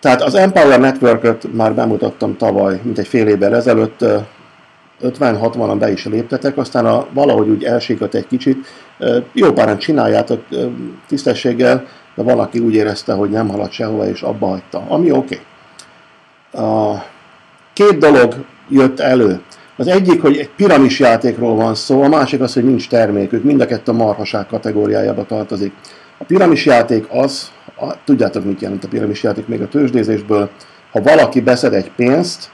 Tehát az Empower Network-öt már bemutattam tavaly, mint egy fél évvel ezelőtt, 50-60-an be is léptetek, aztán valahogy úgy elsékött egy kicsit. Jó páran csináljátok tisztességgel, de van, aki úgy érezte, hogy nem halad sehova, és abba hagyta. Ami oké. Két dolog jött elő. Az egyik, hogy egy piramis játékról van szó, a másik az, hogy nincs termékük. Mind a kettő a marhaság kategóriájába tartozik. A piramis játék az, tudjátok, mit jelent a piramis játék még a tőzsdézésből, ha valaki beszed egy pénzt,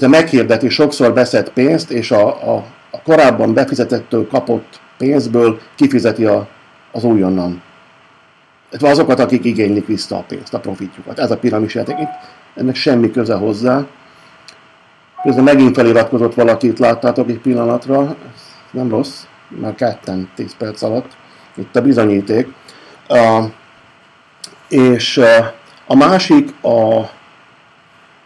a meghirdeti sokszor beszed pénzt, és a korábban befizetettől kapott pénzből kifizeti az újonnan. Azokat, akik igénylik vissza a pénzt, a profitjukat. Ez a piramis játék. Itt ennek semmi köze hozzá. Közben megint feliratkozott valakit, láttátok egy pillanatra. Nem rossz, már ketten 10 perc alatt. Itt a bizonyíték. És a másik,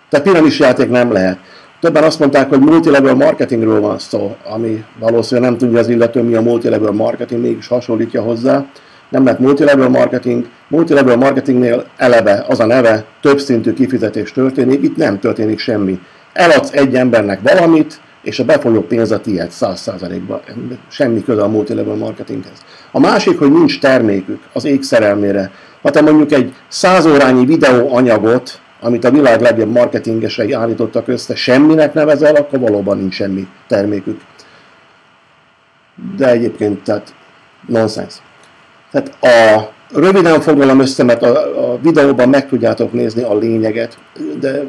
tehát piramis játék nem lehet. Többen azt mondták, hogy multilevel marketingről van szó, ami valószínűleg nem tudja az illető, mi a multilevel marketing, mégis hasonlítja hozzá. Nem lehet multilevel marketing. Multilevel marketingnél eleve az a neve, többszintű kifizetés történik, itt nem történik semmi. Eladsz egy embernek valamit, és a befolyó pénz a tiéd 100%-ban. Semmi köze a multilevel marketinghez. A másik, hogy nincs termékük az ég szerelmére. Ha te mondjuk egy 100 órányi videóanyagot, amit a világ legjobb marketingesei állítottak össze, semminek nevezel, akkor valóban nincs semmi termékük. De egyébként, tehát nonsense. Tehát röviden foglalom össze, mert a videóban meg tudjátok nézni a lényeget, de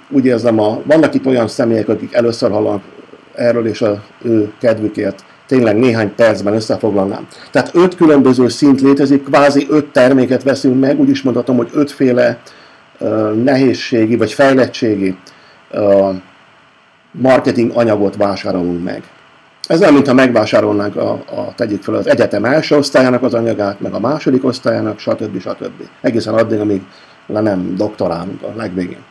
úgy érzem, vannak itt olyan személyek, akik először hallanak erről, és az ő kedvükért tényleg néhány percben összefoglalnám. Tehát 5 különböző szint létezik, kvázi 5 terméket veszünk meg, úgy is mondhatom, hogy 5 féle nehézségi vagy fejlettségi marketing anyagot vásárolunk meg. Ez nem, mintha megvásárolnánk tegyük fel az egyetem első osztályának az anyagát, meg a második osztályának, stb. Egészen addig, amíg le nem doktorálunk a legvégén.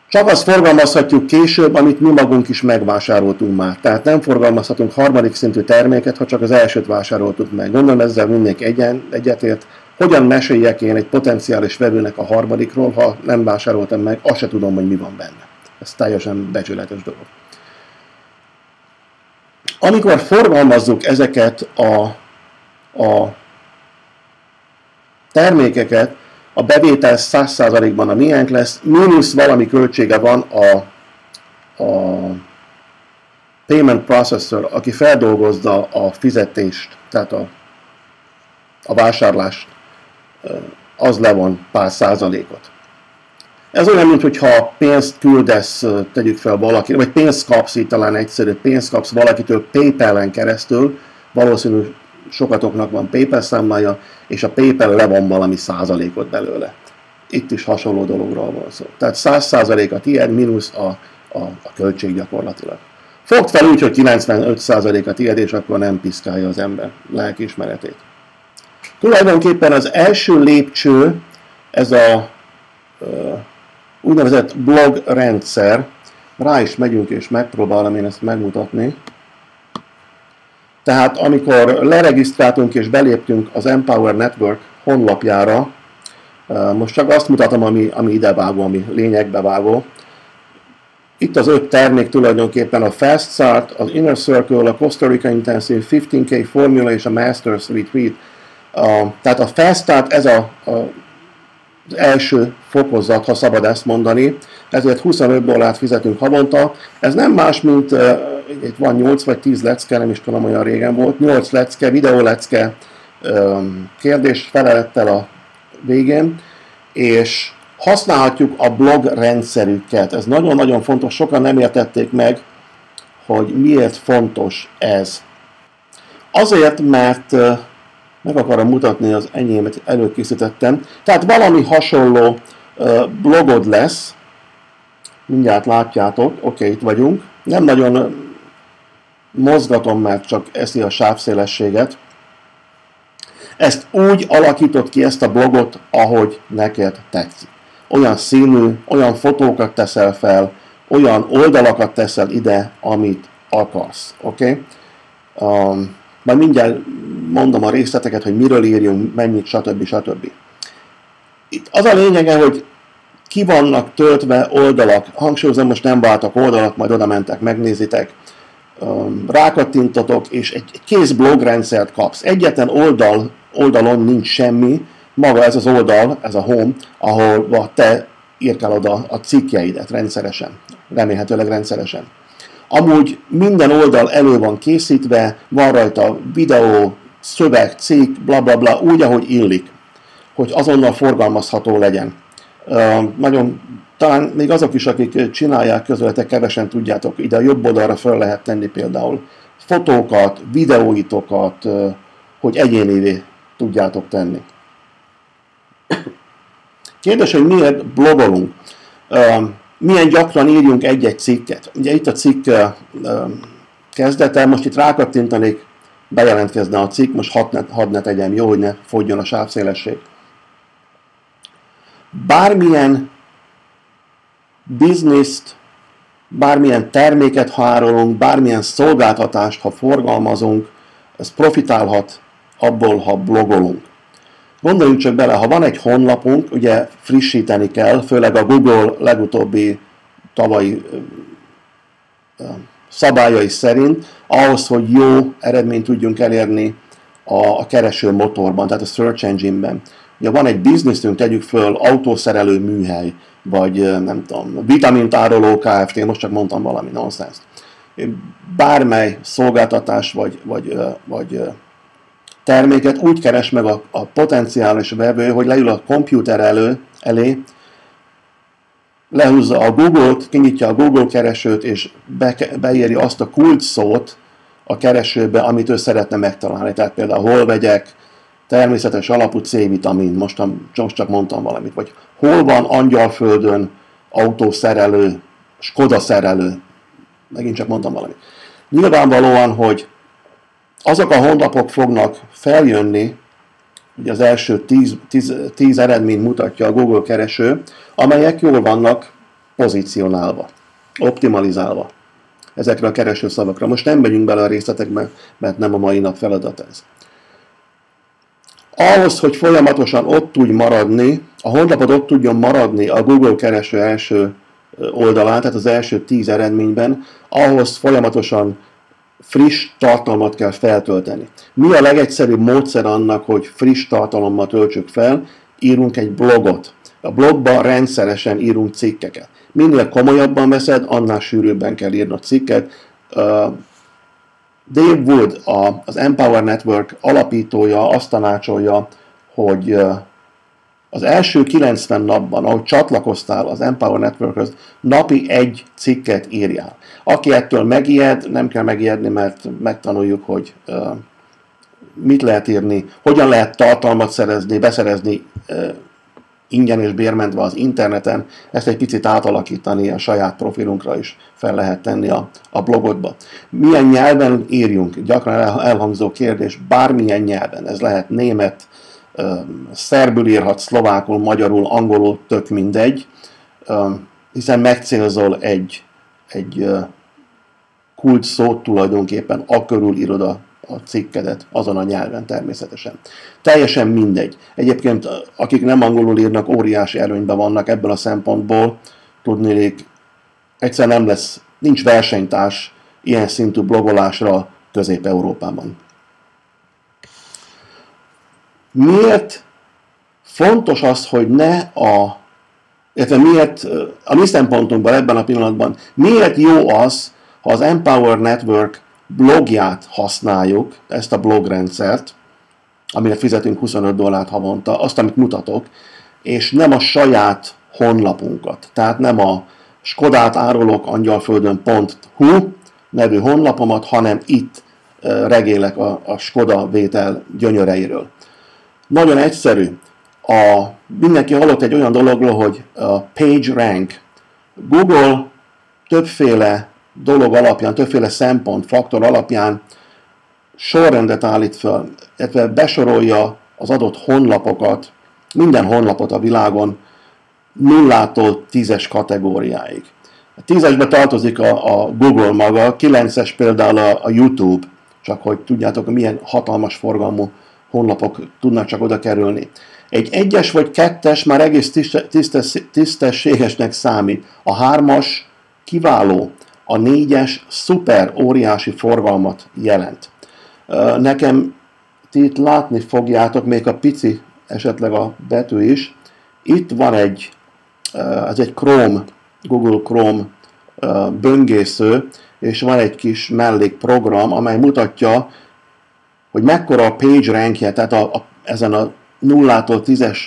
Csak azt forgalmazhatjuk később, amit mi magunk is megvásároltunk már. Tehát nem forgalmazhatunk harmadik szintű terméket, ha csak az elsőt vásároltuk meg. Gondolom ezzel mindenki egyetért. Hogyan meséljek én egy potenciális vevőnek a harmadikról, ha nem vásároltam meg, azt se tudom, hogy mi van benne. Ez teljesen becsületes dolog. Amikor forgalmazzuk ezeket a termékeket, a bevétel 100%-ban a miénk lesz, mínusz valami költsége van a payment processor, aki feldolgozza a fizetést, tehát a vásárlást, az levon pár százalékot. Ez olyan, mintha pénzt küldesz, tegyük fel valaki, vagy pénzt kapsz, így talán egyszerű, pénzt kapsz valakitől PayPal-en keresztül, valószínű sokatoknak van PayPal számlája, és a PayPal levon valami százalékot belőle. Itt is hasonló dologról van szó. Tehát 100% a tiéd, mínusz a költség gyakorlatilag. Fogd fel úgy, hogy 95% a tiéd, és akkor nem piszkálja az ember lelkiismeretét. Tulajdonképpen az első lépcső, ez a úgynevezett blog rendszer. Rá is megyünk, és megpróbálom én ezt megmutatni. Tehát amikor leregisztráltunk és beléptünk az Empower Network honlapjára, most csak azt mutatom, ami idevágó, ami lényegbevágó. Itt az 5 termék tulajdonképpen a Fast Start, az Inner Circle, a Costa Rica Intensive, 15K Formula és a Masters Retreat. Tehát a Fast Start ez az első fokozat, ha szabad ezt mondani, ezért $25 fizetünk havonta. Ez nem más, mint itt van 8 vagy 10 lecke, nem is tudom, olyan régen volt, 8 lecke, videó lecke, kérdés felelettel a végén, és használhatjuk a blog rendszerüket. Ez nagyon-nagyon fontos, sokan nem értették meg, hogy miért fontos ez. Azért, mert meg akarom mutatni az enyémet, előkészítettem. Tehát valami hasonló blogod lesz, mindjárt látjátok, oké, itt vagyunk. Nem nagyon mozgatom, mert csak eszi a sávszélességet. Ezt úgy alakított ki, ezt a blogot, ahogy neked tetszik. Olyan színű, olyan fotókat teszel fel, olyan oldalakat teszel ide, amit akarsz, oké? Majd mindjárt mondom a részleteket, hogy miről írjunk, mennyit, stb. Itt az a lényege, hogy ki vannak töltve oldalak, hangsúlyozom, most nem váltak oldalak, majd oda mentek, megnézitek, rákattintatok, és egy kész blogrendszert kapsz. Egyetlen oldalon nincs semmi, maga ez az oldal, ez a home, ahol te írkálod a cikkjeidet rendszeresen, remélhetőleg rendszeresen. Amúgy minden oldal elő van készítve, van rajta videó, szöveg, cikk, bla bla bla, úgy, ahogy illik, hogy azonnal forgalmazható legyen. Nagyon, talán még azok is, akik csinálják közületek, kevesen tudjátok, ide a jobb oldalra fel lehet tenni például fotókat, videóitokat, hogy egyénivé tudjátok tenni. Kérdés, hogy miért blogolunk? Milyen gyakran írjunk egy-egy cikket? Ugye itt a cikk kezdete, most itt rákattintanék, bejelentkezne a cikk, most hadd ne tegyem, jó, hogy ne fogjon a sávszélesség. Bármilyen bizniszt, bármilyen terméket, ha árulunk, bármilyen szolgáltatást, ha forgalmazunk, ez profitálhat abból, ha blogolunk. Gondoljunk csak bele, ha van egy honlapunk, ugye frissíteni kell, főleg a Google legutóbbi tavalyi szabályai szerint, ahhoz, hogy jó eredményt tudjunk elérni a kereső motorban, tehát a search engine-ben. Ugye van egy bizniszünk, tegyük föl, autószerelő műhely, vagy nem tudom, vitamintároló Kft., most csak mondtam valami nonsens. Bármely szolgáltatás vagy terméket úgy keres meg a potenciális vevő, hogy leül a komputer elé, lehúzza a Google-t, kinyitja a Google keresőt, és beírja azt a kulcsszót a keresőbe, amit ő szeretne megtalálni. Tehát például hol vegyek természetes alapú C-vitamin, most csak mondtam valamit, vagy hol van Angyalföldön autószerelő, Skoda szerelő, megint csak mondtam valamit. Nyilvánvalóan, hogy azok a honlapok fognak feljönni, ugye az első 10 eredményt mutatja a Google kereső, amelyek jól vannak pozícionálva, optimalizálva ezekre a keresőszavakra. Most nem megyünk bele a részletekbe, mert nem a mai nap feladat ez. Ahhoz, hogy folyamatosan ott tudj maradni, a honlapod ott tudjon maradni a Google kereső első oldalán, tehát az első 10 eredményben, ahhoz folyamatosan friss tartalmat kell feltölteni. Mi a legegyszerűbb módszer annak, hogy friss tartalommal töltsük fel? Írunk egy blogot. A blogban rendszeresen írunk cikkeket. Minél komolyabban veszed, annál sűrűbben kell írni a cikket. Dave Wood, az Empower Network alapítója azt tanácsolja, hogy az első 90 napban, ahogy csatlakoztál az Empower Networkhöz, napi egy cikket írjál. Aki ettől megijed, nem kell megijedni, mert megtanuljuk, hogy mit lehet írni, hogyan lehet tartalmat beszerezni ingyen és bérmentve az interneten, ezt egy picit átalakítani, a saját profilunkra is fel lehet tenni a blogodba. Milyen nyelven írjunk? Gyakran elhangzó kérdés, bármilyen nyelven. Ez lehet német, szerbül írhat, szlovákul, magyarul, angolul, tök mindegy, hiszen megcélzol egy kulcs szót tulajdonképpen, akörül írod a cikkedet azon a nyelven természetesen. Teljesen mindegy. Egyébként akik nem angolul írnak, óriási előnyben vannak ebből a szempontból. Tudnélik, egyszer nincs versenytárs ilyen szintű blogolásra Közép-Európában. Miért fontos az, hogy illetve miért a mi szempontunkban ebben a pillanatban, miért jó az, ha az Empower Network blogját használjuk, ezt a blogrendszert, amire fizetünk $25 havonta, azt, amit mutatok, és nem a saját honlapunkat. Tehát nem a Skodát árulok angyalföldön.hu nevű honlapomat, hanem itt regélek a Skoda vétel gyönyöreiről. Nagyon egyszerű. Mindenki hallott egy olyan dologról, hogy a PageRank. Google többféle dolog alapján, többféle szempont, faktor alapján sorrendet állít fel, illetve besorolja az adott honlapokat, minden honlapot a világon 0-tól 10-es kategóriáig. A 10-esbe tartozik a Google maga, 9-es például a YouTube, csak hogy tudjátok, milyen hatalmas forgalmú honlapok tudnak csak oda kerülni. Egy 1-es vagy 2-es már egész tisztességesnek számít. A 3-as kiváló, a 4-es szuper óriási forgalmat jelent. Nekem ti itt látni fogjátok, még a pici esetleg a betű is. Itt van ez egy Chrome, Google Chrome böngésző, és van egy kis mellékprogram, amely mutatja, hogy mekkora a page rankje, tehát ezen a 0-tól 10-es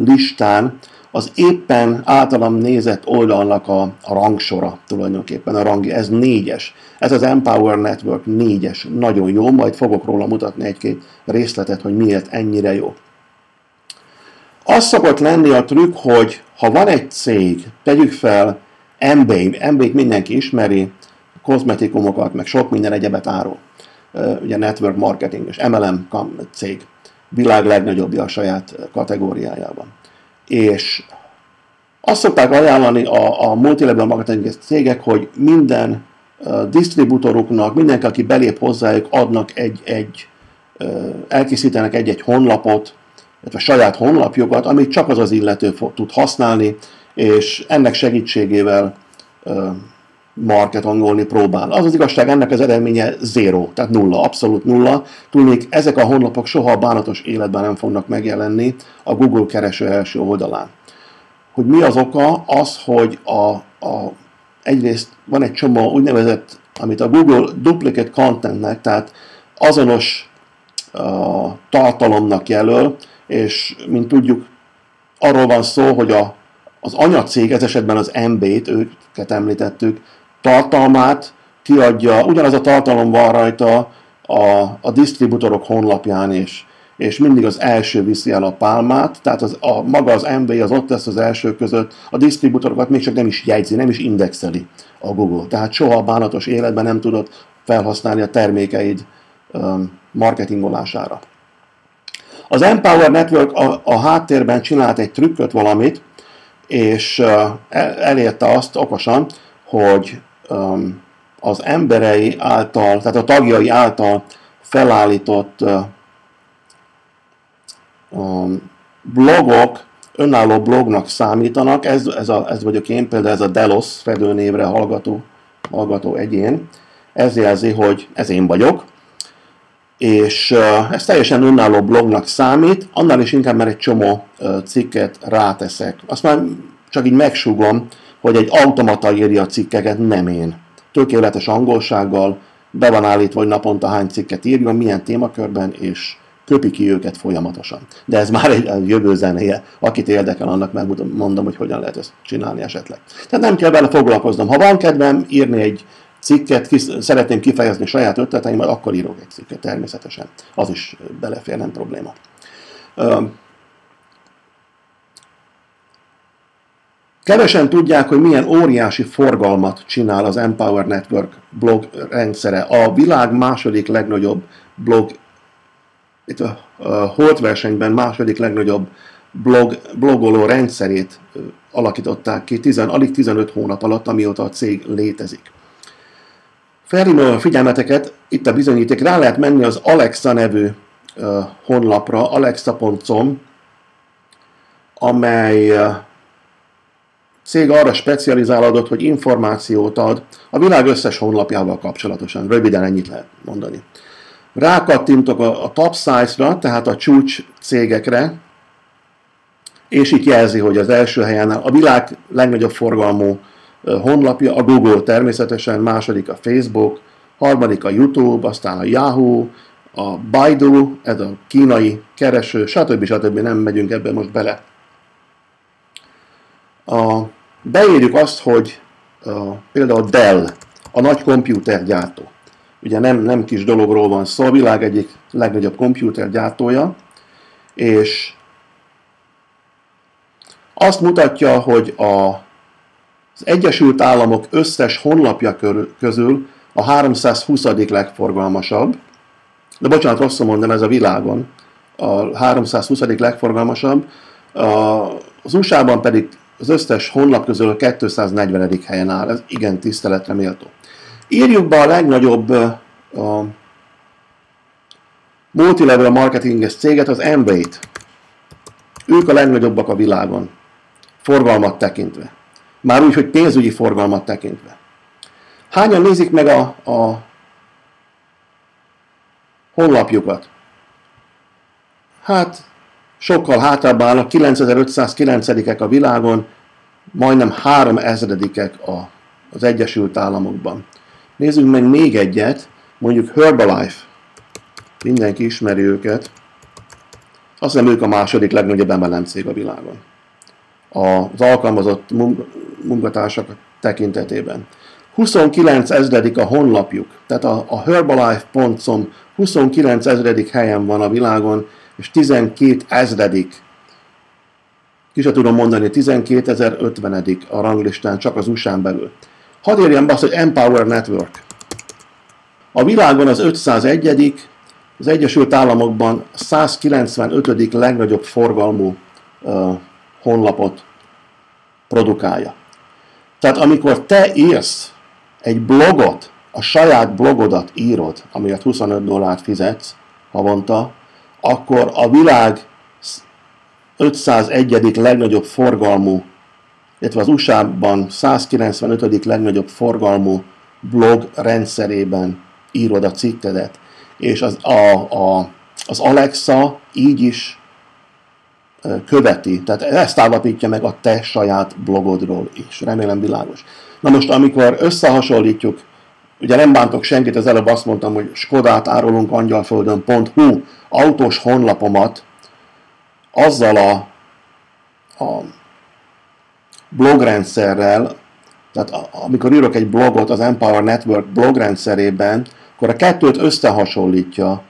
listán az éppen általam nézett oldalnak a rangsora tulajdonképpen, a rangja. Ez 4-es. Ez az Empower Network 4-es. Nagyon jó, majd fogok róla mutatni egy-két részletet, hogy miért ennyire jó. Az szokott lenni a trükk, hogy ha van egy cég, tegyük fel, eBay-t mindenki ismeri, kozmetikumokat, meg sok minden egyebet árul. Ugye network marketing és MLM cég, világ legnagyobbja a saját kategóriájában. És azt szokták ajánlani a multilevel marketing cégek, hogy minden disztribútoruknak, mindenki, aki belép hozzájuk, adnak elkészítenek egy honlapot, illetve saját honlapjukat, amit csak az illető tud használni, és ennek segítségével marketingolni próbál. Az igazság, ennek az eredménye 0, tehát 0, abszolút 0. Tudnék, ezek a honlapok soha a bánatos életben nem fognak megjelenni a Google kereső első oldalán. Hogy mi az oka? Az, hogy egyrészt van egy csomó úgynevezett, amit a Google duplicate contentnek, tehát azonos tartalomnak jelöl, és mint tudjuk, arról van szó, hogy az anyacég, ez esetben az eBay-t, őket említettük, tartalmát kiadja, ugyanaz a tartalom van rajta a disztribútorok honlapján is, és mindig az első viszi el a pálmát, tehát maga az eBay az ott lesz az első között, a disztribútorokat még csak nem is jegyzi, nem is indexeli a Google, tehát soha bánatos életben nem tudod felhasználni a termékeid marketingolására. Az Empower Network a háttérben csinált egy trükköt valamit, és elérte azt okosan, hogy az emberei által, tehát a tagjai által felállított blogok önálló blognak számítanak. Ez vagyok én, például ez a Delos fedőnévre hallgató egyén. Ez jelzi, hogy ez én vagyok. És ez teljesen önálló blognak számít, annál is inkább, mert egy csomó cikket ráteszek. Azt már csak így megsúgom, hogy egy automata írja a cikkeket, nem én. Tökéletes angolsággal, be van állítva, hogy naponta hány cikket írjon, milyen témakörben, és köpi ki őket folyamatosan. De ez már egy jövő zenéje. Akit érdekel, annak megmondom, hogy hogyan lehet ezt csinálni esetleg. Tehát nem kell vele foglalkoznom. Ha van kedvem írni egy cikket, szeretném kifejezni saját ötleteimet, akkor írok egy cikket természetesen. Az is belefér, nem probléma. Kevesen tudják, hogy milyen óriási forgalmat csinál az Empower Network blog rendszere. A világ második legnagyobb blog, itt a Holt versenyben második legnagyobb blogoló rendszerét alakították ki alig 15 hónap alatt, amióta a cég létezik. Felhívom a figyelmeteket, itt a bizonyíték, rá lehet menni az Alexa nevű honlapra, alexa.com, amely cég arra specializálódott, hogy információt ad a világ összes honlapjával kapcsolatosan. Röviden ennyit lehet mondani. Rákattintok a top size-ra, tehát a csúcs cégekre, és itt jelzi, hogy az első helyen a világ legnagyobb forgalmú honlapja a Google természetesen, második a Facebook, harmadik a YouTube, aztán a Yahoo, a Baidu, ez a kínai kereső, stb. Nem megyünk ebbe most bele. Beírjuk azt, hogy például Dell, a nagy kompjútergyártó. Ugye nem kis dologról van szó, a világ egyik legnagyobb kompjútergyártója, és azt mutatja, hogy az Egyesült Államok összes honlapja közül a 320. legforgalmasabb, de bocsánat, rosszul mondom, ez a világon a 320. legforgalmasabb, az USA-ban pedig az összes honlap közül a 240. helyen áll, ez igen tiszteletre méltó. Írjuk be a legnagyobb multilevel marketinges céget, az eBay-t. Ők a legnagyobbak a világon, forgalmat tekintve. Már úgy, hogy pénzügyi forgalmat tekintve. Hányan nézik meg a honlapjukat? Hát sokkal hátrább állnak, 9509-ek a világon, majdnem 3000-ek az Egyesült Államokban. Nézzük meg még egyet, mondjuk Herbalife. Mindenki ismeri őket. Azt hiszem, ők a második legnagyobb MLM cég a világon. Az alkalmazott munkatársak tekintetében. 29 ezredik a honlapjuk. Tehát a Herbalife.com 29 ezredik helyen van a világon, és 12 ezredik, ki sem tudom mondani, 12.050 a ranglistán csak az USA-n belül. Hadd érjem be azt, hogy Empower Network. A világon az 501. Az Egyesült Államokban 195. legnagyobb forgalmú honlapot produkálja. Tehát amikor te írsz egy blogot, a saját blogodat írod, amiért $25 fizetsz havonta, akkor a világ 501. legnagyobb forgalmú, illetve az USA-ban 195. legnagyobb forgalmú blog rendszerében írod a cikkedet. És az Alexa így is követi. Tehát ezt állapítja meg a te saját blogodról is. Remélem világos. Na most, amikor összehasonlítjuk, ugye nem bántok senkit, az előbb azt mondtam, hogy Skodát árulunk angyalföldön.hu autós honlapomat azzal a blogrendszerrel, tehát amikor írok egy blogot az Empower Network blogrendszerében, akkor a kettőt összehasonlítja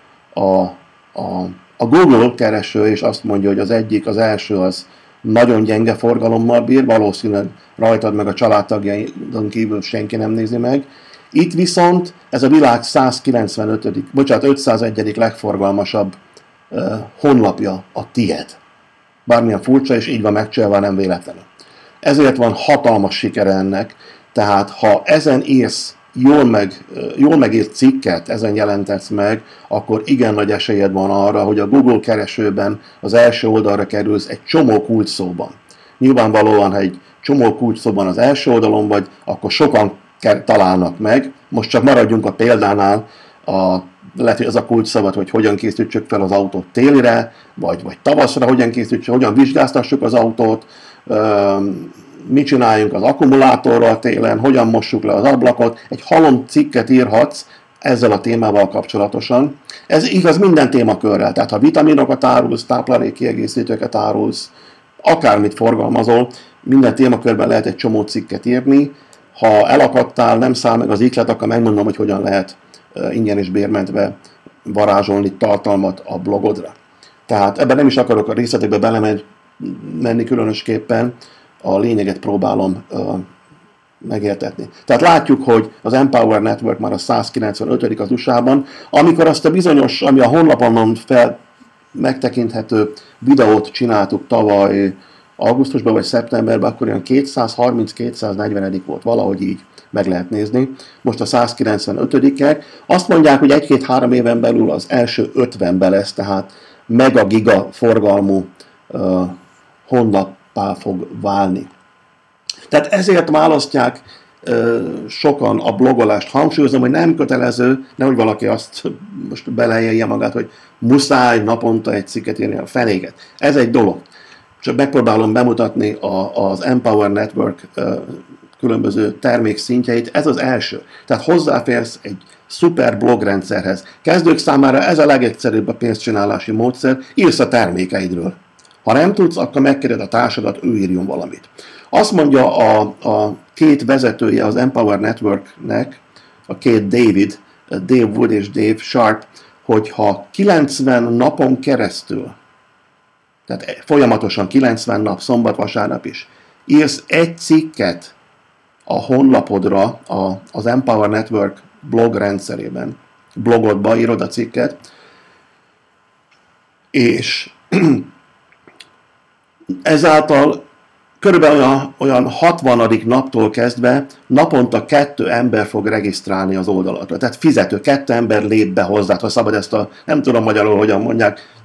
a Google kereső, és azt mondja, hogy az első az nagyon gyenge forgalommal bír, valószínűleg rajtad meg a családtagjaidon kívül senki nem nézi meg. Itt viszont ez a világ 501. legforgalmasabb honlapja a tied. Bármilyen furcsa, és így van megcsinálva, nem véletlenül. Ezért van hatalmas sikere ennek, tehát ha ezen írsz jól megírt cikket, ezen jelentetsz meg, akkor igen nagy esélyed van arra, hogy a Google keresőben az első oldalra kerülsz egy csomó kulcsszóban. Nyilvánvalóan, ha egy csomó kulcsszóban az első oldalon vagy, akkor sokan találnak meg. Most csak maradjunk a példánál, lehet, hogy az a kulcsszava, hogy hogyan készítsük fel az autót télire, vagy tavaszra, hogyan vizsgáztassuk az autót, mit csináljunk az akkumulátorral télen, hogyan mossuk le az ablakot. Egy halom cikket írhatsz ezzel a témával kapcsolatosan. Ez igaz minden témakörrel, tehát ha vitaminokat árulsz, táplálékkiegészítőket árulsz, akármit forgalmazol, minden témakörben lehet egy csomó cikket írni. Ha elakadtál, nem száll meg az iklet, akkor megmondom, hogy hogyan lehet ingyen és bérmentve varázsolni tartalmat a blogodra. Tehát ebben nem is akarok a részletekbe belemenni különösképpen, a lényeget próbálom megértetni. Tehát látjuk, hogy az Empower Network már a 195. az USA-ban, amikor azt a bizonyos, ami a honlapon megtekinthető videót csináltuk tavaly augusztusban vagy szeptemberben, akkor olyan 230-240 volt, valahogy így meg lehet nézni. Most a 195-ek. Azt mondják, hogy 1-2-3 éven belül az első 50-ben lesz, tehát megagiga forgalmú honlappá fog válni. Tehát ezért választják sokan a blogolást. Hangsúlyozom, hogy nem kötelező, nehogy valaki azt most beleélje magát, hogy muszáj naponta egy cikket írni a fenéget. Ez egy dolog. Csak megpróbálom bemutatni az Empower Network különböző termékszintjeit. Ez az első. Tehát hozzáférsz egy szuper blogrendszerhez. Kezdők számára ez a legegyszerűbb a pénzcsinálási módszer, írsz a termékeidről. Ha nem tudsz, akkor megkérded a társadat, ő írjon valamit. Azt mondja a két vezetője az Empower Networknek, a két David, Dave Wood és Dave Sharp, hogyha 90 napon keresztül, tehát folyamatosan 90 nap, szombat, vasárnap is, írsz egy cikket a honlapodra, az Empower Network blog rendszerében, blogodba írod a cikket, és ezáltal körülbelül olyan 60. naptól kezdve naponta 2 ember fog regisztrálni az oldaladra. Tehát fizető, 2 ember lép be hozzád, ha szabad ezt nem tudom magyarul hogyan mondják,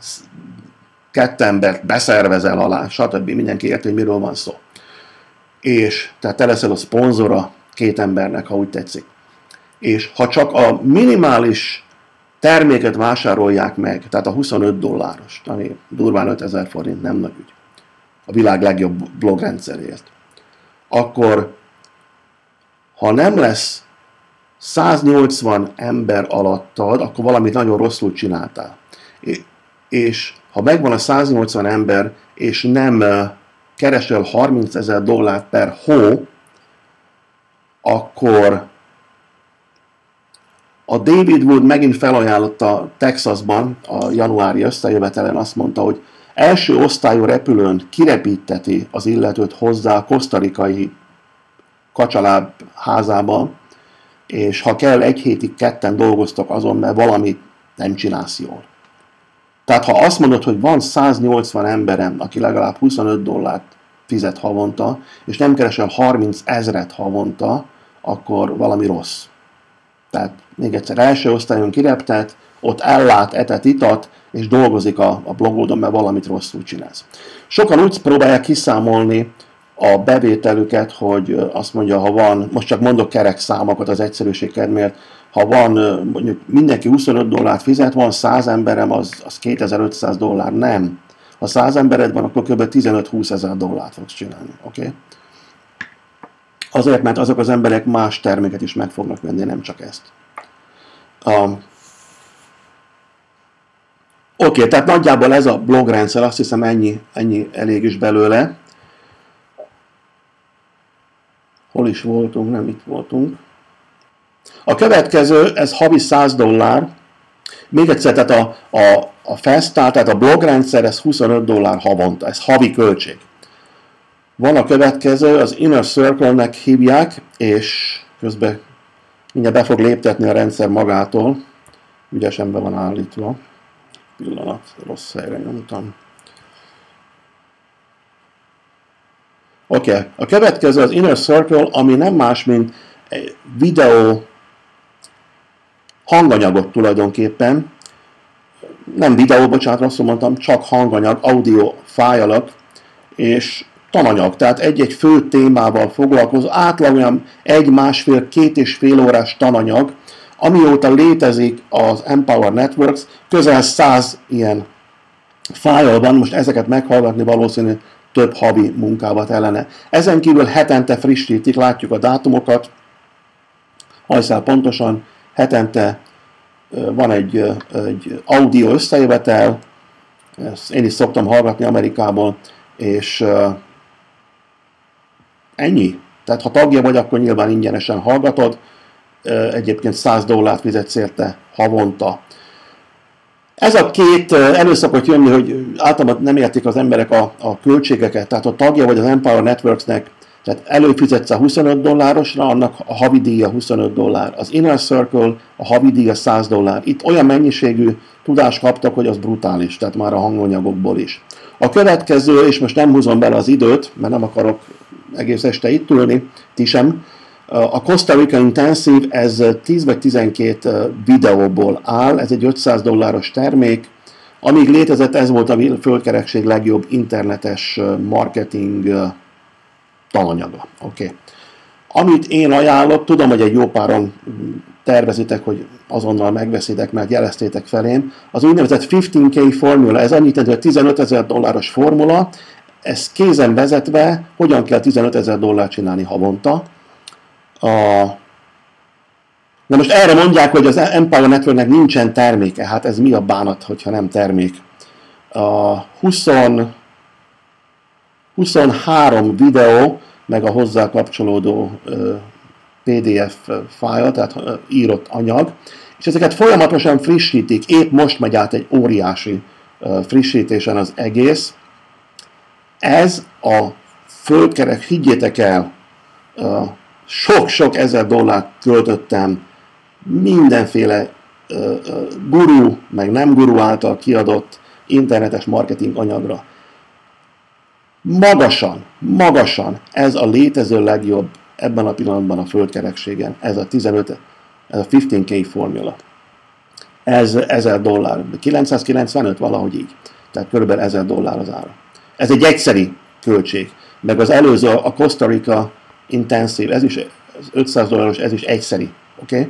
2 embert beszervezel alá, stb. Mindenki érti, hogy miről van szó. És tehát te leszel a szponzora 2 embernek, ha úgy tetszik. És ha csak a minimális terméket vásárolják meg, tehát a 25 dolláros, ami durván 5000 forint, nem nagy ügy, a világ legjobb blogrendszerért, akkor ha nem lesz 180 ember alattad, akkor valamit nagyon rosszul csináltál. És ha megvan a 180 ember, és nem keresel 30 000 dollárt per hó, akkor a David Wood megint felajánlotta Texasban a januári összejövetelen, azt mondta, hogy első osztályú repülőn kirepíteti az illetőt hozzá a kosztarikai kacsaláb házába, és ha kell 1 hétig 2-en dolgoztok azon, mert valamit nem csinálsz jól. Tehát ha azt mondod, hogy van 180 emberem, aki legalább 25 dollárt fizet havonta, és nem keresel 30 000 havonta, akkor valami rossz. Tehát még egyszer, első osztályon kireptet, ott ellát, etet, itat, és dolgozik a blogodon, mert valamit rosszul csinálsz. Sokan úgy próbálják kiszámolni a bevételüket, hogy azt mondja, ha van, most csak mondok kerek számokat az egyszerűség kedvéért, ha van, mondjuk mindenki 25 dollárt fizet, van 100 emberem, az 2500 dollár, nem. Ha 100 embered van, akkor kb. 15-20 000 dollárt fogsz csinálni. Okay? Azért, mert azok az emberek más terméket is meg fognak venni, nem csak ezt. Oké, tehát nagyjából ez a blogrendszer, azt hiszem ennyi elég is belőle. Hol is voltunk? Nem itt voltunk. A következő, ez havi 100 dollár. Még egyszer, tehát a Festál, tehát a blogrendszer, ez 25 dollár havonta, ez havi költség. Van a következő, az Inner Circle-nek hívják, és közben mindjárt be fog léptetni a rendszer magától. Ügyesen be van állítva. Pillanat, rossz helyre nyomtam. Oké, a következő az Inner Circle, ami nem más, mint videó hanganyagot tulajdonképpen. Nem videó, bocsánat, rosszul mondtam, csak hanganyag, audio fájlok, és tananyag, tehát egy-egy fő témával foglalkozó, átlag olyan 1,5-2,5 órás tananyag, amióta létezik az Empower Networks, közel 100 ilyen fájl van, most ezeket meghallgatni valószínű több havi munkába tellene. Ezen kívül hetente frissítik, látjuk a dátumokat, hajszál pontosan, hetente van egy audio összejövetel, ezt én is szoktam hallgatni Amerikából, és ennyi. Tehát ha tagja vagy, akkor nyilván ingyenesen hallgatod, egyébként 100 dollárt fizetsz érte havonta. Ez a két elő szokott jönni, hogy általában nem értik az emberek a költségeket, tehát a tagja vagy az Empower Networksnek, tehát előfizetsz a 25 dollárosra, annak a havidíja 25 dollár. Az Inner Circle, a havidíja 100 dollár. Itt olyan mennyiségű tudást kaptak, hogy az brutális, tehát már a hanganyagokból is. A következő, és most nem húzom bele az időt, mert nem akarok egész este itt ülni, ti sem. A Costa Rica Intensive, ez 10 vagy 12 videóból áll, ez egy 500 dolláros termék. Amíg létezett, ez volt a földkerekség legjobb internetes marketing tananyaga. Okay. Amit én ajánlok, tudom, hogy egy jó páran tervezitek, hogy azonnal megveszitek, mert jeleztétek felém, az úgynevezett 15K formula, ez annyit jelent, hogy 15 000 dolláros formula, ez kézen vezetve, hogyan kell 15 000 dollárt csinálni havonta. Na most erre mondják, hogy az Empower Networknek nincsen terméke. Hát ez mi a bánat, hogyha nem termék? 23 videó, meg a hozzá kapcsolódó PDF fájl, tehát írott anyag, és ezeket folyamatosan frissítik. Épp most megy át egy óriási frissítésen az egész. Ez a földkerek, higgyétek el, sok-sok ezer dollárt költöttem mindenféle guru, meg nem guru által kiadott internetes marketing anyagra. Magasan ez a létező legjobb ebben a pillanatban a földkerekségen, ez a 15K formula. Ez 1000 dollár, 995 valahogy így. Tehát kb. $1000 az ára. Ez egy egyszeri költség. Meg az előző, a Costa Rica Intensive, ez is $500, ez is egyszeri. Oké?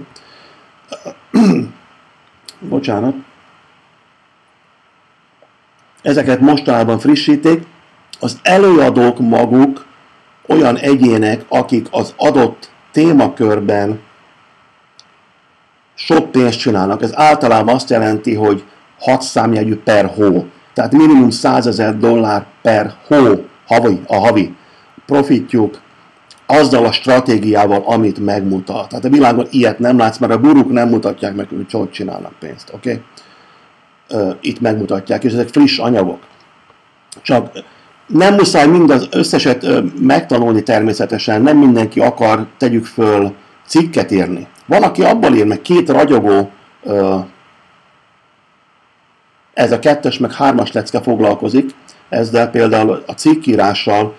Bocsánat. Ezeket mostanában frissítik. Az előadók maguk olyan egyének, akik az adott témakörben sok pénzt csinálnak. Ez általában azt jelenti, hogy 6 számjegyű per hó. Tehát minimum $100,000 per hó a havi profitjuk azzal a stratégiával, amit megmutat. Tehát a világon ilyet nem látsz, mert a guruk nem mutatják meg, hogy hogy csinálnak pénzt. Okay? Itt megmutatják, és ezek friss anyagok. Csak nem muszáj mind az összeset megtanulni természetesen, nem mindenki akar, tegyük föl, cikket írni. Van, aki abban ír, meg 2 ragyogó, ez a 2-es meg 3-as lecke foglalkozik, ezzel például a cikkírással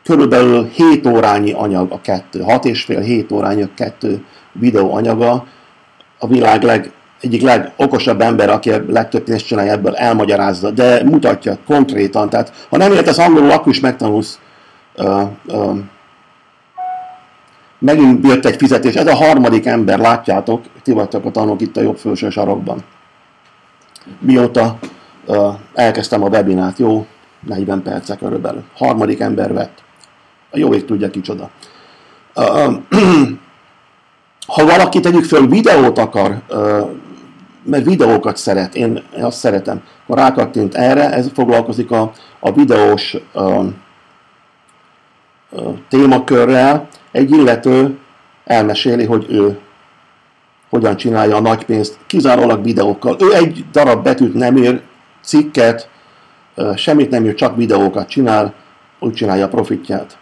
körülbelül 7 órányi anyag a 2, 6,5-7 órányi a 2 videó anyaga. A világ egyik legokosabb ember, aki a legtöbb pénzt csinálja ebből, elmagyarázza, de mutatja konkrétan. Tehát ha nem értesz angolul, akkor is megtanulsz. Megint jött egy fizetés. Ez a 3. ember, látjátok, ti vagytok a tanúk itt a jobb felső sarokban. Mióta elkezdtem a webinát, jó, 40 percek körülbelül. 3. ember vett. A jó ég tudja kicsoda. Ha valaki, tegyük föl, videót akar, mert videókat szeret, én azt szeretem, akkor rákattint erre, ez foglalkozik a videós témakörrel. Egy illető elmeséli, hogy ő hogyan csinálja a nagy pénzt, kizárólag videókkal. Ő egy darab betűt nem ír, cikket, semmit nem ír, csak videókat csinál, úgy csinálja a profitját.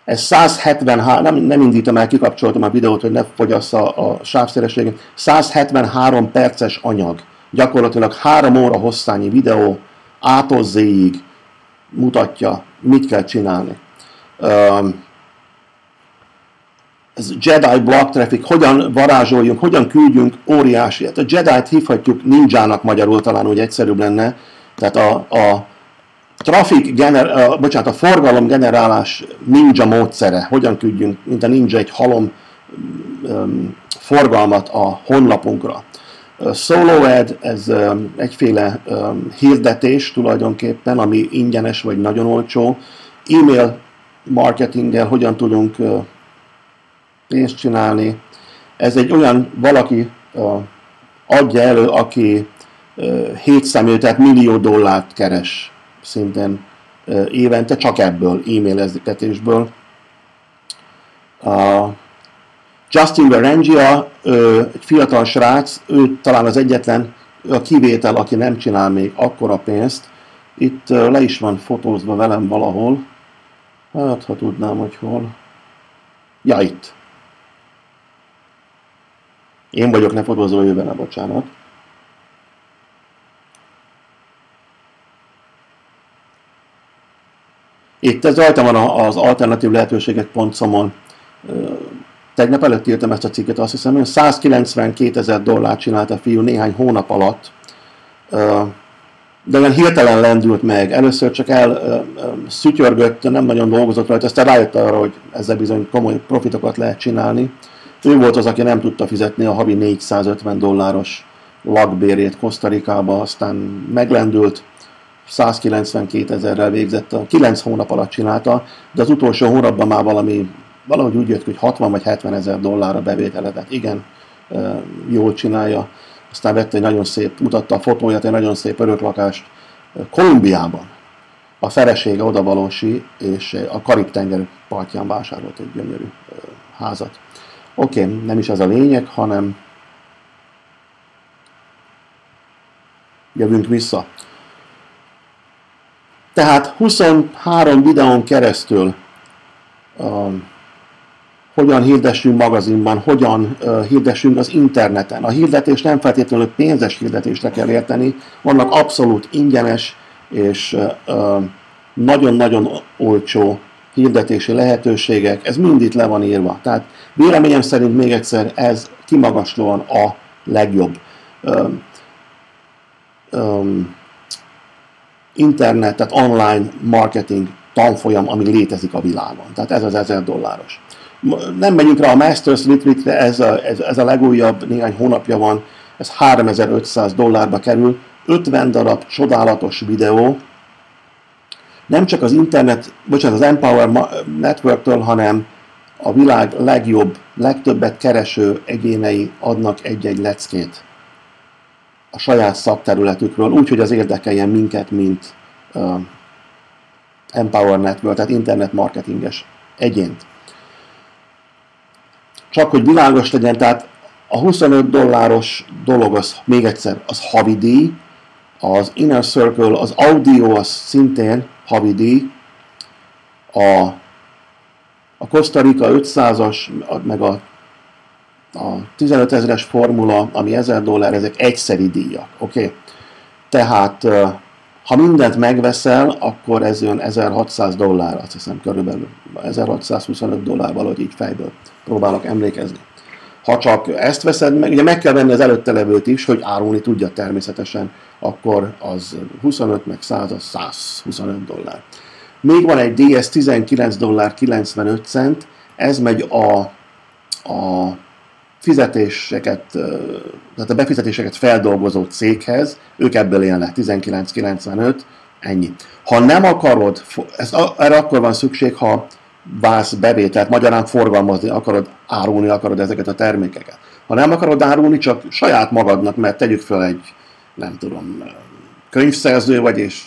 Ez 173, nem indítom el, kikapcsoltam a videót, hogy ne fogyassza a sávszélességet. 173 perces anyag. Gyakorlatilag 3 óra hosszányi videó, A-tól Z-ig mutatja, mit kell csinálni. Ez Jedi Block Traffic, hogyan varázsoljunk, hogyan küldjünk óriásiat. A Jedi-t hívhatjuk ninjának magyarul, talán úgy egyszerűbb lenne. Tehát a forgalom generálás ninja módszere, hogyan küldjünk, mint a ninja egy halom forgalmat a honlapunkra. Solo ad, ez egyféle hirdetés tulajdonképpen, ami ingyenes vagy nagyon olcsó. E-mail marketinggel hogyan tudunk pénzt csinálni. Ez egy olyan valaki adja elő, aki 7 személy, tehát $1 millió keres szintén évente, csak ebből, e-maileztetésből. Justin Berengia, egy fiatal srác, ő talán az egyetlen a kivétel, aki nem csinál még akkora pénzt. Itt le is van fotózva velem valahol. Hát, ha tudnám, hogy hol. Ja, itt. Én vagyok, ne fotózó, ő vele, bocsánat. Itt ez rajta van az alternatív lehetőségek.com-on. Tegnap előtt írtam ezt a cikket, azt hiszem, hogy $192,000 csinált a fiú néhány hónap alatt. De olyan hirtelen lendült meg. Először csak szütyörgött, nem nagyon dolgozott rajta, aztán rájött arra, hogy ezzel bizony komoly profitokat lehet csinálni. Ő volt az, aki nem tudta fizetni a havi $450 lakbérét Costa Ricába, aztán meglendült, 192,000-rel végzett, 9 hónap alatt csinálta, de az utolsó hónapban már valahogy úgy jött, hogy 60 vagy 70 $70 a bevétele, tehát igen, jól csinálja. Aztán vett egy nagyon szép, mutatta a fotóját, egy nagyon szép öröklakást Kolumbiában. A felesége odavalósi, és a Karib-tenger partján vásárolt egy gyönyörű házat. Oké, nem is ez a lényeg, hanem jövünk vissza. Tehát 23 videón keresztül hogyan hirdessünk magazinban, hogyan hirdessünk az interneten. A hirdetés nem feltétlenül pénzes hirdetésre kell érteni, vannak abszolút ingyenes és nagyon-nagyon olcsó hirdetési lehetőségek, ez mind itt le van írva. Tehát véleményem szerint még egyszer ez kimagaslóan a legjobb. internet, tehát online marketing tanfolyam, ami létezik a világon. Tehát ez az $1000. Nem megyünk rá a Masters Retreat-re, ez a legújabb, néhány hónapja van, ez $3500 kerül, 50 darab csodálatos videó, nem csak az internet, bocsánat, az Empower Network-től, hanem a világ legjobb, legtöbbet kereső egyénei adnak egy-egy leckét a saját szakterületükről, úgyhogy az érdekeljen minket, mint Empower Network, tehát internet marketinges egyént. Csak hogy világos legyen, tehát a $25 dolog, az még egyszer, az havidíj, az Inner Circle, az audio, az szintén havidíj, a Costa Rica 500-as, meg a 15 000-es formula, ami $1000, ezek egyszeri díjak, oké? Tehát, ha mindent megveszel, akkor ez jön $1600, azt hiszem körülbelül, $1625 valahogy így fejből próbálok emlékezni. Ha csak ezt veszed meg, ugye meg kell venni az előtte levőt is, hogy árulni tudja természetesen, akkor az 25 meg 100, az $125. Még van egy díj, ez $19.95, ez megy a fizetéseket, tehát a befizetéseket feldolgozó céghez, ők ebből élnek, $19.95, ennyi. Ha nem akarod, erre akkor van szükség, ha válsz bevételt, magyarán forgalmazni akarod, árulni akarod ezeket a termékeket. Ha nem akarod árulni, csak saját magadnak, mert tegyük fel egy, nem tudom, könyvszerző vagy, és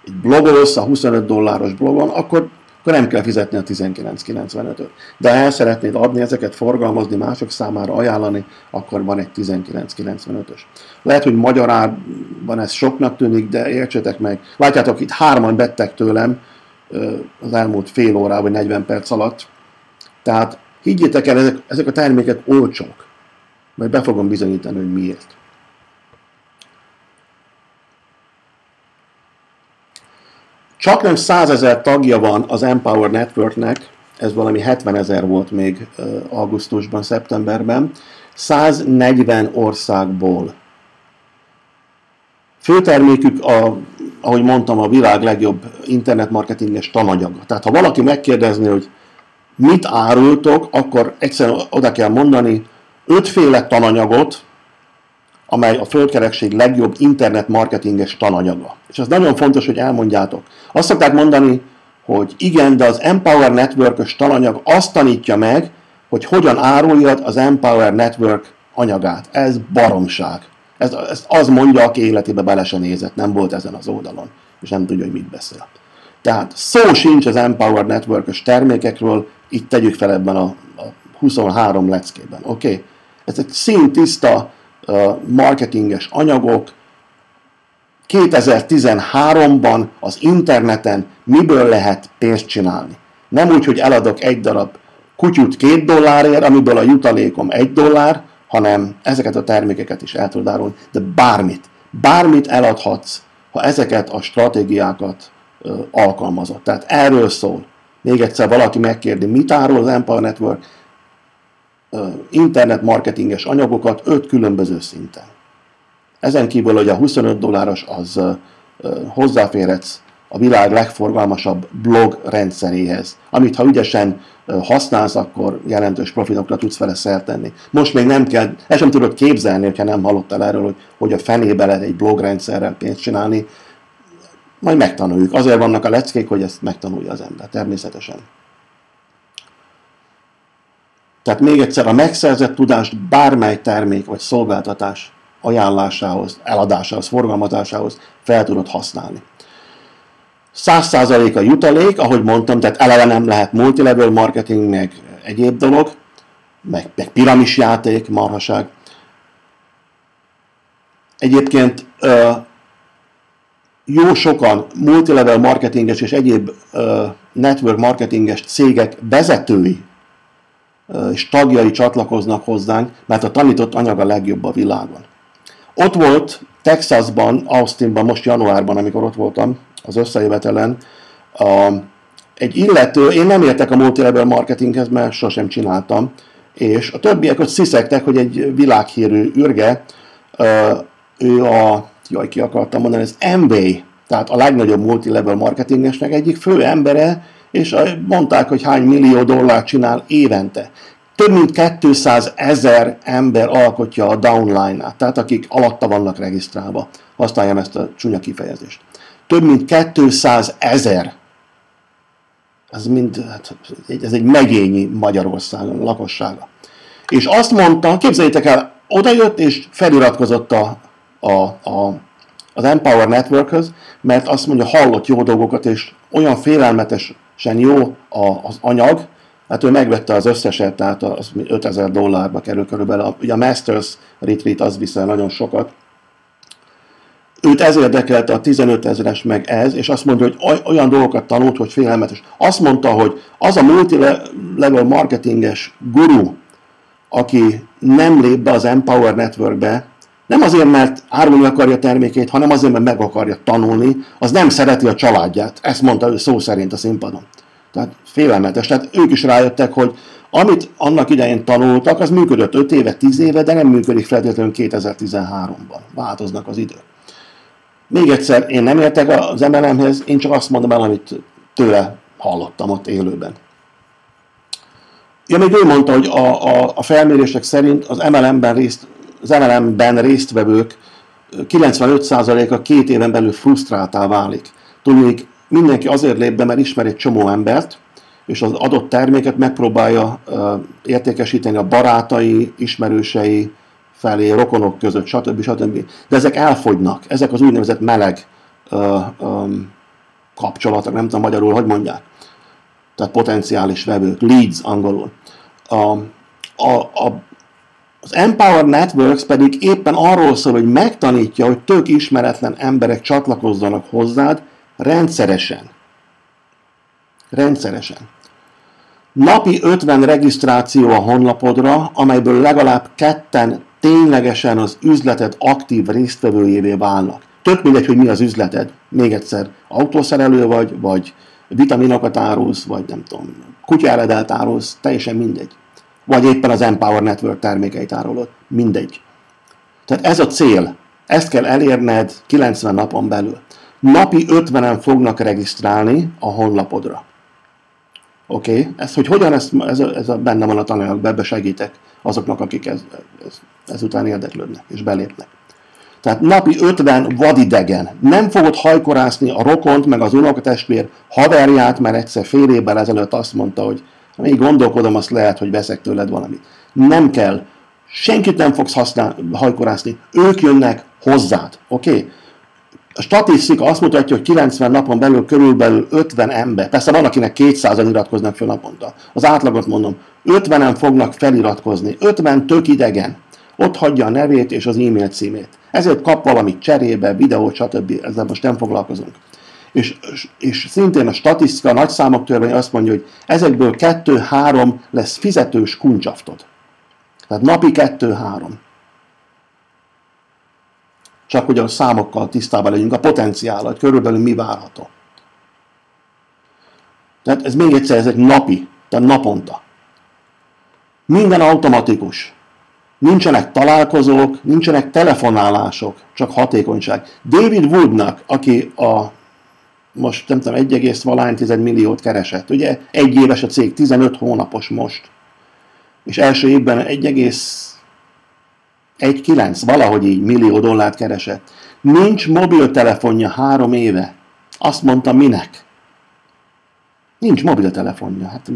egy blogolsz a $25 blogon, akkor nem kell fizetni a $19.95-öt. De ha el szeretnéd adni ezeket, forgalmazni, mások számára ajánlani, akkor van egy $19.95-ös. Lehet, hogy magyar árban ez soknak tűnik, de értsétek meg. Látjátok, itt 3-an vettek tőlem az elmúlt fél órában, vagy 40 perc alatt. Tehát higgyétek el, ezek a termékek olcsók. Majd be fogom bizonyítani, hogy miért. Csaknem 100 000 tagja van az Empower Networknek, ez valami 70 000 volt még augusztusban, szeptemberben, 140 országból. Főtermékük, ahogy mondtam, a világ legjobb internetmarketinges tananyaga. Tehát ha valaki megkérdezni, hogy mit árultok, akkor egyszerűen oda kell mondani 5 féle tananyagot, amely a földkerekség legjobb internetmarketinges tananyaga. És ez nagyon fontos, hogy elmondjátok. Azt szokták mondani, hogy igen, de az Empower Network-ös tananyag azt tanítja meg, hogy hogyan áruljad az Empower Network anyagát. Ez baromság. Ezt az mondja, aki életébe bele se nézett, nem volt ezen az oldalon, és nem tudja, hogy mit beszél. Tehát szó sincs az Empower Network-ös termékekről, itt tegyük fel ebben a 23 leckében, oké? Ezek színtiszta marketinges anyagok. 2013-ban az interneten miből lehet pénzt csinálni. Nem úgy, hogy eladok egy darab kutyút $2, amiből a jutalékom $1, hanem ezeket a termékeket is el tudod árulni, de bármit eladhatsz, ha ezeket a stratégiákat alkalmazod. Tehát erről szól. Még egyszer valaki megkérdi, mit árul az Empower Network? Internet marketinges anyagokat 5 különböző szinten. Ezen kívül, hogy a $25 az hozzáférhetsz a világ legforgalmasabb blog rendszeréhez, amit ha ügyesen használsz, akkor jelentős profitokra tudsz vele szert tenni. Most még nem kell, ezt sem tudod képzelni, hogyha nem hallottál erről, hogy a fenébe lehet egy blogrendszerrel pénzt csinálni. Majd megtanuljuk. Azért vannak a leckék, hogy ezt megtanulja az ember, természetesen. Tehát még egyszer, a megszerzett tudást bármely termék vagy szolgáltatás ajánlásához, eladásához, forgalmazásához fel tudod használni. 100% a jutalék, ahogy mondtam, tehát eleve nem lehet multilevel marketing, meg egyéb dolog, meg piramisjáték, marhaság. Egyébként jó sokan multilevel marketinges és egyéb network marketinges cégek vezetői és tagjai csatlakoznak hozzánk, mert a tanított anyag a legjobb a világon. Ott volt Texasban, Austinban, most januárban, amikor ott voltam az összejövetelen, egy illető, én nem értek a multilevel marketinghez, mert sosem csináltam, és a többiek ott sziszegtek, hogy egy világhírű űrge, ő jaj, ki akartam mondani, az Amway, tehát a legnagyobb multilevel marketingesnek egyik fő embere, és mondták, hogy hány millió dollárt csinál évente. Több mint 200 000 ember alkotja a downline-át, tehát akik alatta vannak regisztrálva. Használjam ezt a csúnya kifejezést. Több mint 200 000. Ez egy megyényi Magyarország lakossága. És azt mondta, képzeljétek el, odajött és feliratkozott az Empower Networkhöz, mert azt mondja, hallott jó dolgokat, és olyan félelmetesen jó az anyag, hát ő megvette az összeset, tehát az $5000 kerül körülbelül. Ugye a Masters Retreat az viszel nagyon sokat. Őt ez érdekelte a 15 000-es meg ez, és azt mondja, hogy olyan dolgokat tanult, hogy félelmetes. Azt mondta, hogy az a multi-level marketinges guru, aki nem lép be az Empower Networkbe, nem azért, mert árulni akarja termékét, hanem azért, mert meg akarja tanulni, az nem szereti a családját. Ezt mondta ő szó szerint a színpadon. Tehát félelmetes. Tehát ők is rájöttek, hogy amit annak idején tanultak, az működött 5 éve, 10 éve, de nem működik feltétlenül 2013-ban. Változnak az idők. Még egyszer, én nem értek az MLM-hez, én csak azt mondom el, amit tőle hallottam ott élőben. Ja, még ő mondta, hogy a felmérések szerint az MLM-ben résztvevők 95%-a 2 éven belül frusztráltá válik. Tudjuk, mindenki azért lép be, mert ismer egy csomó embert, és az adott terméket megpróbálja értékesíteni a barátai, ismerősei felé, rokonok között, stb. De ezek elfogynak, ezek az úgynevezett meleg kapcsolatok, nem tudom magyarul, hogy mondják. Tehát potenciális vevők, leads angolul. Az Empower Networks pedig éppen arról szól, hogy megtanítja, hogy tök ismeretlen emberek csatlakozzanak hozzád rendszeresen. Napi 50 regisztráció a honlapodra, amelyből legalább 2 ténylegesen az üzleted aktív résztvevőjévé válnak. Tök mindegy, hogy mi az üzleted. Még egyszer, autószerelő vagy vitaminokat árulsz, vagy nem tudom, kutyáredelt árulsz, teljesen mindegy. Vagy éppen az Empower Network termékeit árulod, mindegy. Tehát ez a cél, ezt kell elérned 90 napon belül. Napi 50-en fognak regisztrálni a honlapodra. Oké? Ez, hogy hogyan, ez benne van a tananyagban, ebbe segítek azoknak, akik ezután érdeklődnek és belépnek. Tehát napi 50 vadidegen. Nem fogod hajkorászni a rokont, meg az unokatestvér haverját, mert egyszer fél évvel ezelőtt azt mondta, hogy amíg gondolkodom, azt lehet, hogy veszek tőled valamit. Nem kell. Senkit nem fogsz hajkorászni. Ők jönnek hozzád. Oké? A statisztika azt mutatja, hogy 90 napon belül körülbelül 50 ember, persze van, akinek 200-an iratkoznak fel naponta. Az átlagot mondom, 50-en fognak feliratkozni, 50 tök idegen. Ott hagyja a nevét és az e-mail címét. Ezért kap valamit cserébe, videót, stb. Ezzel most nem foglalkozunk. És szintén a statisztika, a nagyszámok törvény azt mondja, hogy ezekből 2-3 lesz fizetős kuncsaftod. Tehát napi 2-3. Csak hogy a számokkal tisztában legyünk, a potenciállal, hogy körülbelül mi várható. Tehát ez még egyszer, ezek napi, tehát naponta. Minden automatikus. Nincsenek találkozók, nincsenek telefonálások, csak hatékonyság. David Woodnak, aki most nem tudom, 1,1 milliót keresett. Ugye 1 éves a cég, 15 hónapos most. És első évben 1,19, valahogy így millió dollárt keresett. Nincs mobiltelefonja 3 éve. Azt mondta, minek? Nincs mobiltelefonja. Hát...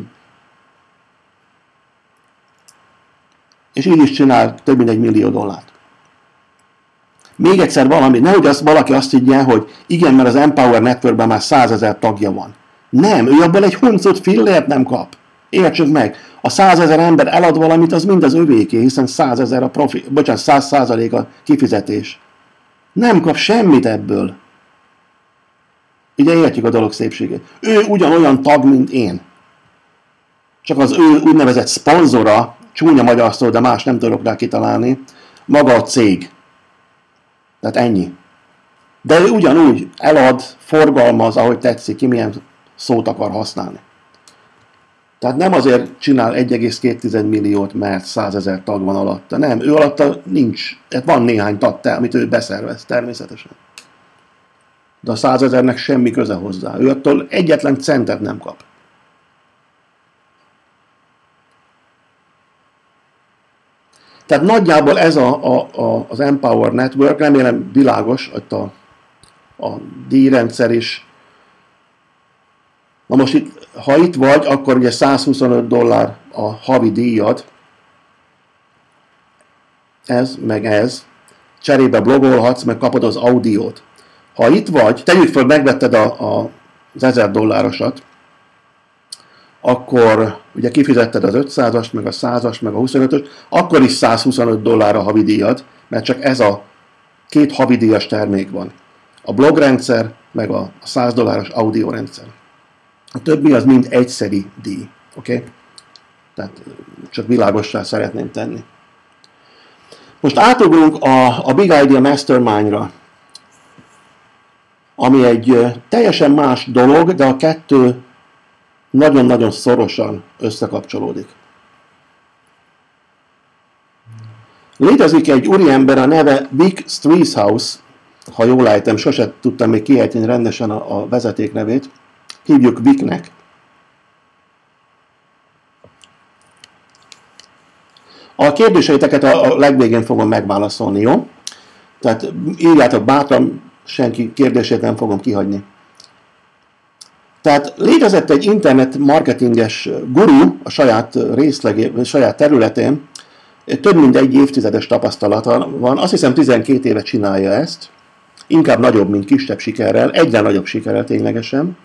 És így is csinál több mint $1 millió. Még egyszer valami, nehogy valaki azt higgye, hogy igen, mert az Empower Networkben már 100 000 tagja van. Nem, ő abból egy huncut fillért nem kap. Értsük meg, a 100 000 ember elad valamit, az mind az övéké, hiszen 100 000 a profit, 100% a kifizetés. Nem kap semmit ebből. Ugye értjük a dolog szépségét. Ő ugyanolyan tag, mint én. Csak az ő úgynevezett szponzora, csúnya magyar szó, de más nem tudok rá kitalálni, maga a cég. Tehát ennyi. De ő ugyanúgy elad, forgalmaz, ahogy tetszik, ki milyen szót akar használni. Tehát nem azért csinál 1,2 milliót, mert 100 000 tag van alatta. Nem, ő alatta nincs. Van néhány tag, amit ő beszervez, természetesen. De a 100 000-nek semmi köze hozzá. Ő attól egyetlen centet nem kap. Tehát nagyjából ez az Empower Network, remélem világos, hogy a díjrendszer is. Na most itt, ha itt vagy, akkor ugye $125 a havi díjad. Ez, meg ez. Cserébe blogolhatsz, meg kapod az audiót. Ha itt vagy, tegyük föl, megvetted az $1000-osat, akkor ugye kifizetted az 500-ast, meg a 100-ast, meg a 25-öst, akkor is $125 a havidíjad, mert csak ez a két havidíjas termék van. A blogrendszer, meg a $100 audiorendszer. A többi az mind egyszeri díj. Okay? Tehát csak világossá szeretném tenni. Most átugrunk a Big Idea Mastermind-ra, ami egy teljesen más dolog, de a kettő nagyon-nagyon szorosan összekapcsolódik. Létezik egy úriember, a neve Vic Streishaus, ha jól ejtem, sose tudtam még kiejteni rendesen a vezeték nevét, hívjuk Vicnek. A kérdéseiteket a legvégén fogom megválaszolni, jó? Tehát írjátok bátran, senki kérdését nem fogom kihagyni. Tehát létezett egy internet marketinges guru a saját területén, több mint egy évtizedes tapasztalata van, azt hiszem 12 éve csinálja ezt, inkább nagyobb, mint kisebb sikerrel, egyre nagyobb sikerrel ténylegesen,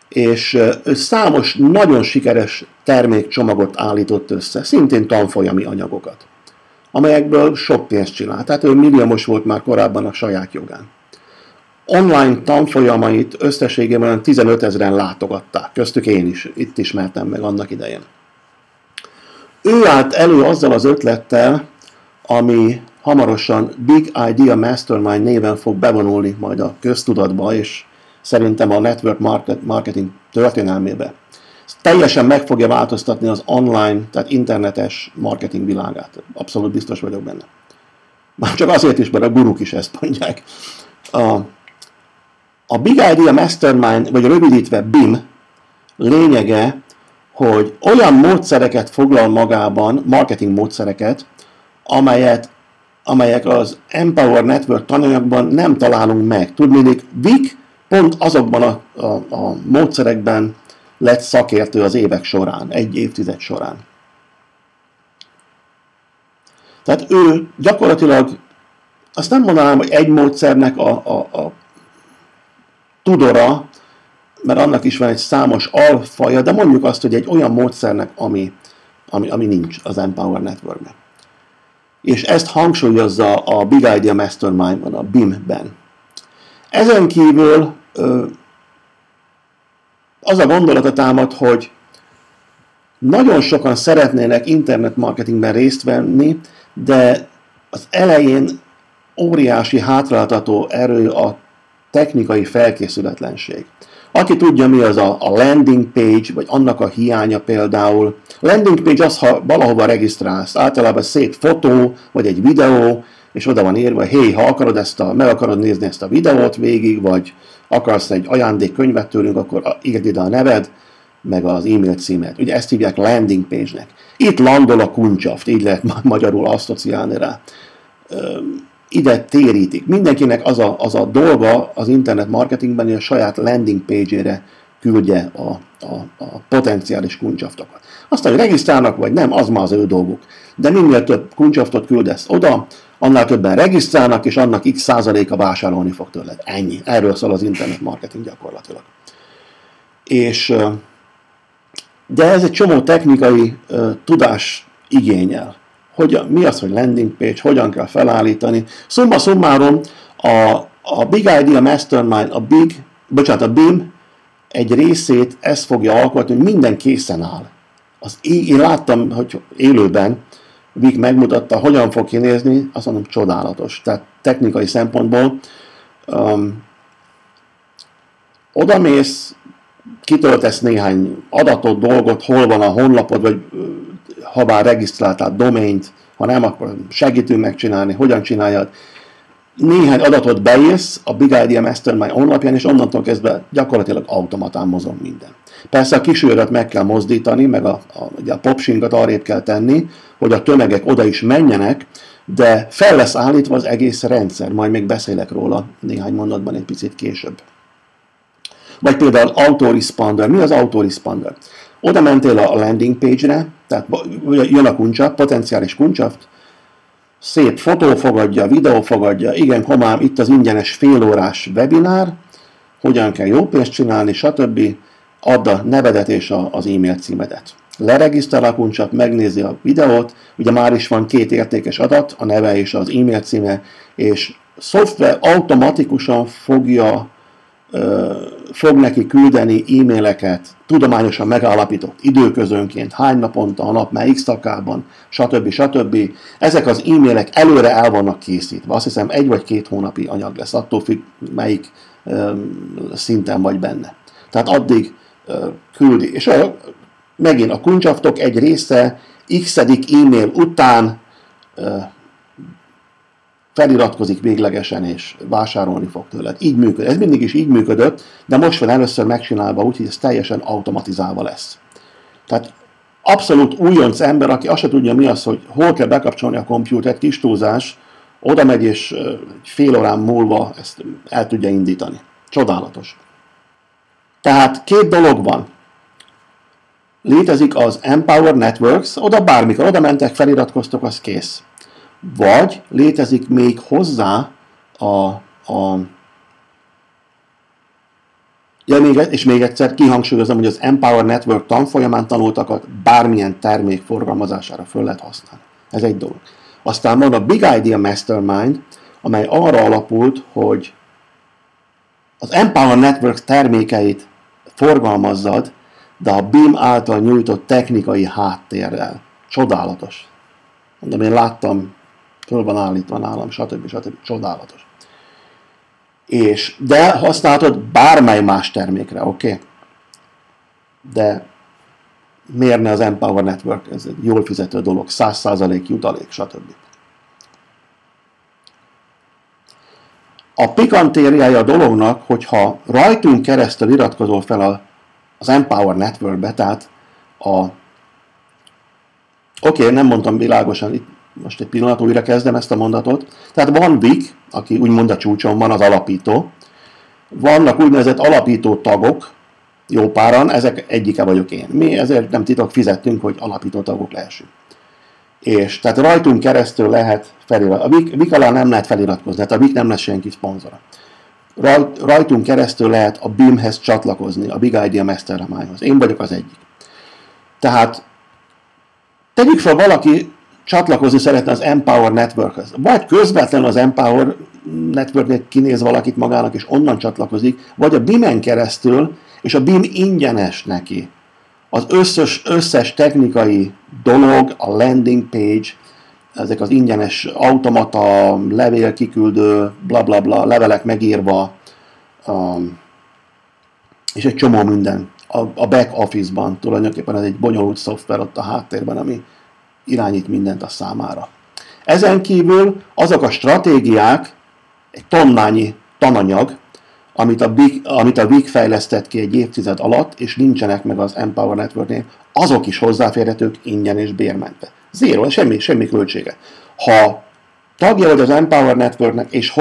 és számos nagyon sikeres termékcsomagot állított össze, szintén tanfolyami anyagokat, amelyekből sok pénzt csinál. Tehát ő milliómos volt már korábban a saját jogán. Online tanfolyamait összességében 15 000-en látogatták, köztük én is, itt ismertem meg annak idején. Ő állt elő azzal az ötlettel, ami hamarosan Big Idea Mastermind néven fog bevonulni majd a köztudatba, és szerintem a network marketing történelmébe. Ez teljesen meg fogja változtatni az online, tehát internetes marketing világát. Abszolút biztos vagyok benne. Már csak azért is, mert a guruk is ezt mondják. A Big Idea Mastermind, vagy rövidítve BIM, lényege, hogy olyan módszereket foglal magában, marketing módszereket, amelyek az Empower Network tananyagban nem találunk meg. Tudnék, Vic pont azokban a módszerekben lett szakértő az évek során, egy évtized során. Tehát ő gyakorlatilag, azt nem mondanám, hogy egy módszernek a tudora, mert annak is van egy számos alfaja, de mondjuk azt, hogy egy olyan módszernek, ami nincs az Empower Networkben. És ezt hangsúlyozza a Big Idea Mastermind-ban, a BIM-ben. Ezen kívül az a gondolata támad, hogy nagyon sokan szeretnének internet marketingben részt venni, de az elején óriási hátráltató erő a technikai felkészületlenség. Aki tudja, mi az a landing page, vagy annak a hiánya például. Landing page az, ha valahova regisztrálsz, általában szép fotó, vagy egy videó, és oda van írva, hey, ha akarod meg akarod nézni ezt a videót végig, vagy akarsz egy ajándékkönyvet tőlünk, akkor írd ide a neved, meg az e-mail címet. Ugye ezt hívják landing page-nek. Itt landol a kuncsaft, így lehet magyarul asszociálni rá. Ide térítik. Mindenkinek az a dolga az internet marketingben, hogy a saját landing page-ére küldje a potenciális kuncsaftokat. Aztán, hogy regisztrálnak vagy nem, az már az ő dolguk. De minél több kuncsaftot küldesz oda, annál többen regisztrálnak, és annak x% vásárolni fog tőled. Ennyi. Erről szól az internet marketing gyakorlatilag. De ez egy csomó technikai tudás igényel. Mi az, hogy landing page, hogyan kell felállítani. Summa summarum, a Big Idea Mastermind, a BIM egy részét ez fogja alkotni, hogy minden készen áll. Én láttam, hogy élőben Vic megmutatta, hogyan fog kinézni, azt mondom, csodálatos. Tehát technikai szempontból odamész, kitöltesz néhány adatot, dolgot, hol van a honlapod, vagy ha már regisztráltál domaint, ha nem, akkor segítünk megcsinálni, hogyan csináljad. Néhány adatot beírsz a Big Idea Mastermind honlapján, és onnantól kezdve gyakorlatilag automatán mozog minden. Persze a kisőröt meg kell mozdítani, meg a popsingot arrébb kell tenni, hogy a tömegek oda is menjenek, de fel lesz állítva az egész rendszer, majd még beszélek róla néhány mondatban egy picit később. Vagy például autoresponder. Mi az autoresponder? Oda mentél a landing page-re, tehát jön a kuncsav, potenciális kuncsav, szép fotó fogadja, videó fogadja, igen, komám, itt az ingyenes félórás webinár, hogyan kell jó pénzt csinálni, stb. Add a nevedet és az e-mail címedet. Leregisztrál a kuncsav, megnézi a videót, ugye már is van 2 értékes adat, a neve és az e-mail címe, és szoftver automatikusan fog neki küldeni e-maileket, tudományosan megállapított időközönként, hány naponta, a nap melyik szakában, stb. Ezek az e-mailek előre el vannak készítve. Azt hiszem 1 vagy 2 hónapi anyag lesz, attól függ, melyik szinten vagy benne. Tehát addig küldi. És megint a kuncsavtok egy része x-edik e-mail után feliratkozik véglegesen, és vásárolni fog tőled. Így működik. Ez mindig is így működött, de most van először megcsinálva úgy, hogy ez teljesen automatizálva lesz. Tehát abszolút újonc ember, aki azt se tudja, mi az, hogy hol kell bekapcsolni a kompjútert, kis túlzás, oda megy, és fél órán múlva ezt el tudja indítani. Csodálatos. Tehát 2 dolog van. Létezik az Empower Networks, oda bármikor, oda mentek, feliratkoztok, az kész. Vagy létezik még hozzá és még egyszer kihangsúlyozom, hogy az Empower Network tanfolyamán tanultakat bármilyen termék forgalmazására föl lehet használni. Ez egy dolog. Aztán van a Big Idea Mastermind, amely arra alapult, hogy az Empower Network termékeit forgalmazzad, de a BIM által nyújtott technikai háttérrel. Csodálatos. Mondom, én láttam, föl van állítva nálam, stb. Csodálatos. De használhatod bármely más termékre, oké? De miért ne az Empower Network? Ez egy jól fizető dolog, 100% jutalék, stb. A pikantériája a dolognak, hogyha rajtunk keresztül iratkozol fel az Empower Networkbe, tehát nem mondtam világosan, itt most egy pillanat újra kezdem ezt a mondatot. Tehát van Vic, aki úgymond a csúcson van, az alapító. Vannak úgynevezett alapító tagok, jó páran, ezek egyike vagyok én. Mi ezért nem titok, fizettünk, hogy alapító tagok lehessünk. És tehát rajtunk keresztül lehet feliratkozni. A Vic alá nem lehet feliratkozni, tehát a Vic nem lesz senki szponzora. Rajtunk keresztül lehet a BIM-hez csatlakozni, a Big Idea Mastermindhoz. Én vagyok az egyik. Tehát tegyük fel, valaki csatlakozni szeretne az Empower Networkhez. Vagy közvetlenül az Empower Networknél kinéz valakit magának, és onnan csatlakozik, vagy a BIM-en keresztül, és a BIM ingyenes neki. Az összes technikai dolog, a landing page, ezek az ingyenes automata, levél kiküldő, blablabla, levelek megírva, és egy csomó minden. A back office-ban tulajdonképpen ez egy bonyolult szoftver ott a háttérben, ami irányít mindent a számára. Ezen kívül azok a stratégiák, egy tonnányi tananyag, amit a Vic fejlesztett ki egy évtized alatt, és nincsenek meg az Empower Networknél, azok is hozzáférhetők ingyen és bérmentve. Zero, semmi költsége. Ha tagja vagy az Empower Networknek, és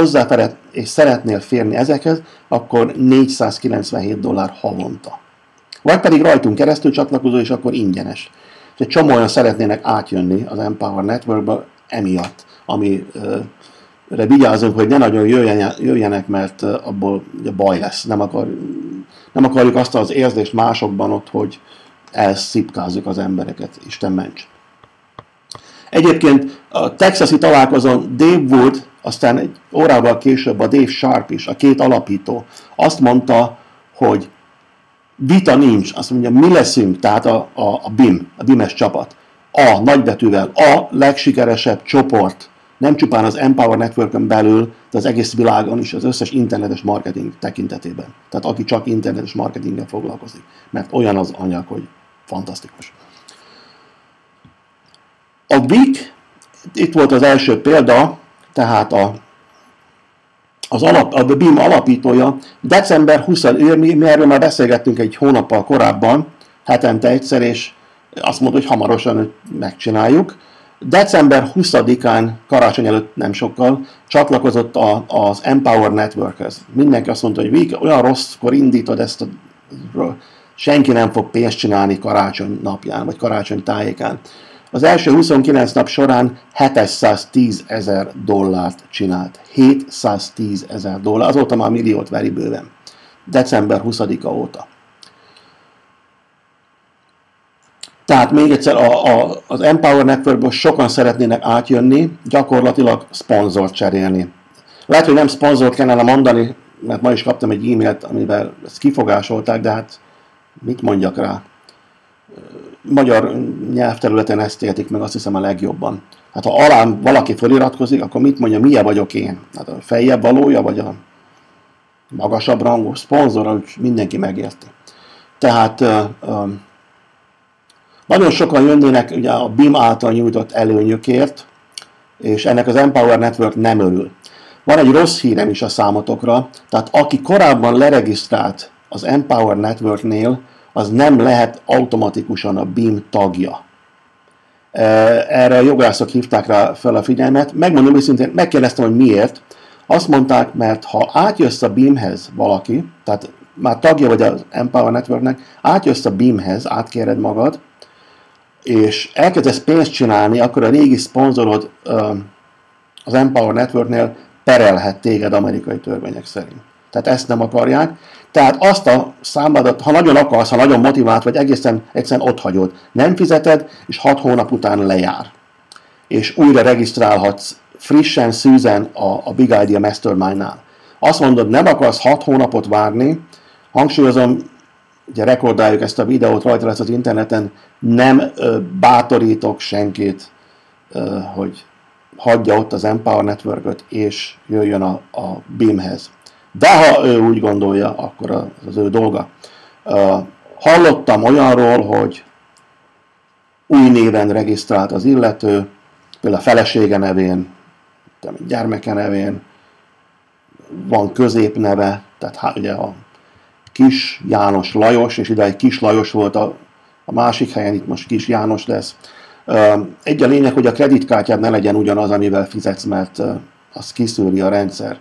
és szeretnél férni ezekhez, akkor $497 havonta. Vagy pedig rajtunk keresztül csatlakozó, és akkor ingyenes. És egy csomó olyan szeretnének átjönni az Empower Networkbe emiatt, amire vigyázunk, hogy ne nagyon jöjjenek, mert abból baj lesz. Nem akarjuk azt az érzést másokban ott, hogy elszipkázzuk az embereket. Isten ments. Egyébként a texasi találkozón Dave Wood, aztán egy órával később a Dave Sharp is, a 2 alapító, azt mondta, hogy vita nincs, azt mondja, mi leszünk, tehát a BIM, a BIM-es csapat. A nagybetűvel, a legsikeresebb csoport Nem csupán az Empower Network-ön belül, de az egész világon is, az összes internetes marketing tekintetében. Tehát aki csak internetes marketinggel foglalkozik. Mert olyan az anyag, hogy fantasztikus. A BIC, itt volt az első példa, tehát a BIM alapítója, december 20, mi erről már beszélgettünk egy hónappal korábban, hetente egyszer, és azt mondta, hogy hamarosan megcsináljuk. December 20-án, karácsony előtt nem sokkal, csatlakozott az Empower Networkhez. Mindenki azt mondta, hogy olyan rosszkor indítod ezt, senki nem fog pénzt csinálni karácsony napján, vagy karácsony tájékán. Az első 29 nap során $710,000 csinált. $710,000. Azóta már milliót veri bőven. December 20-a óta. Tehát még egyszer az Empower Networkből sokan szeretnének átjönni, gyakorlatilag szponzort cserélni. Lehet, hogy nem szponzort kellene mondani, mert ma is kaptam egy e-mailt, amivel ezt kifogásolták, de hát mit mondjak rá? Magyar nyelvterületen ezt értik meg, azt hiszem a legjobban. Hát ha alám valaki feliratkozik, akkor mit mondja, milyen vagyok én? Hát a feljebb valója, vagy a magasabb rangú szponzor, hogy mindenki megérti. Tehát nagyon sokan jönnének ugye a BIM által nyújtott előnyökért, és ennek az Empower Network nem örül. Van egy rossz hírem is a számotokra, tehát aki korábban leregisztrált az Empower Networknél, az nem lehet automatikusan a BIM tagja. Erre a jogászok hívták rá fel a figyelmet. Megmondom őszintén, megkérdeztem, hogy miért. Azt mondták, mert ha átjössz a BIM-hez valaki, tehát már tagja vagy az Empower Networknek, átjössz a BIM-hez, átkéred magad, és elkezdesz pénzt csinálni, akkor a régi szponzorod az Empower Networknél perelhet téged amerikai törvények szerint. Tehát ezt nem akarják. Tehát azt a számadat, ha nagyon akarsz, ha nagyon motivált vagy, egészen egyszerűen ott hagyod. Nem fizeted, és 6 hónap után lejár. És újra regisztrálhatsz frissen, szűzen a Big Idea Mastermind-nál. Azt mondod, nem akarsz 6 hónapot várni, hangsúlyozom, ugye rekordáljuk ezt a videót, rajta lesz az interneten, nem bátorítok senkit, hogy hagyja ott az Empower Network-öt, és jöjjön a BIM-hez. De ha ő úgy gondolja, akkor az ő dolga. Hallottam olyanról, hogy új néven regisztrált az illető, például a felesége nevén, gyermeke nevén, van középneve, tehát ugye a Kis János Lajos, és ide egy Kis Lajos volt a másik helyen, itt most Kis János lesz. Egy a lényeg, hogy a kreditkártyád ne legyen ugyanaz, amivel fizetsz, mert az kiszűri a rendszer.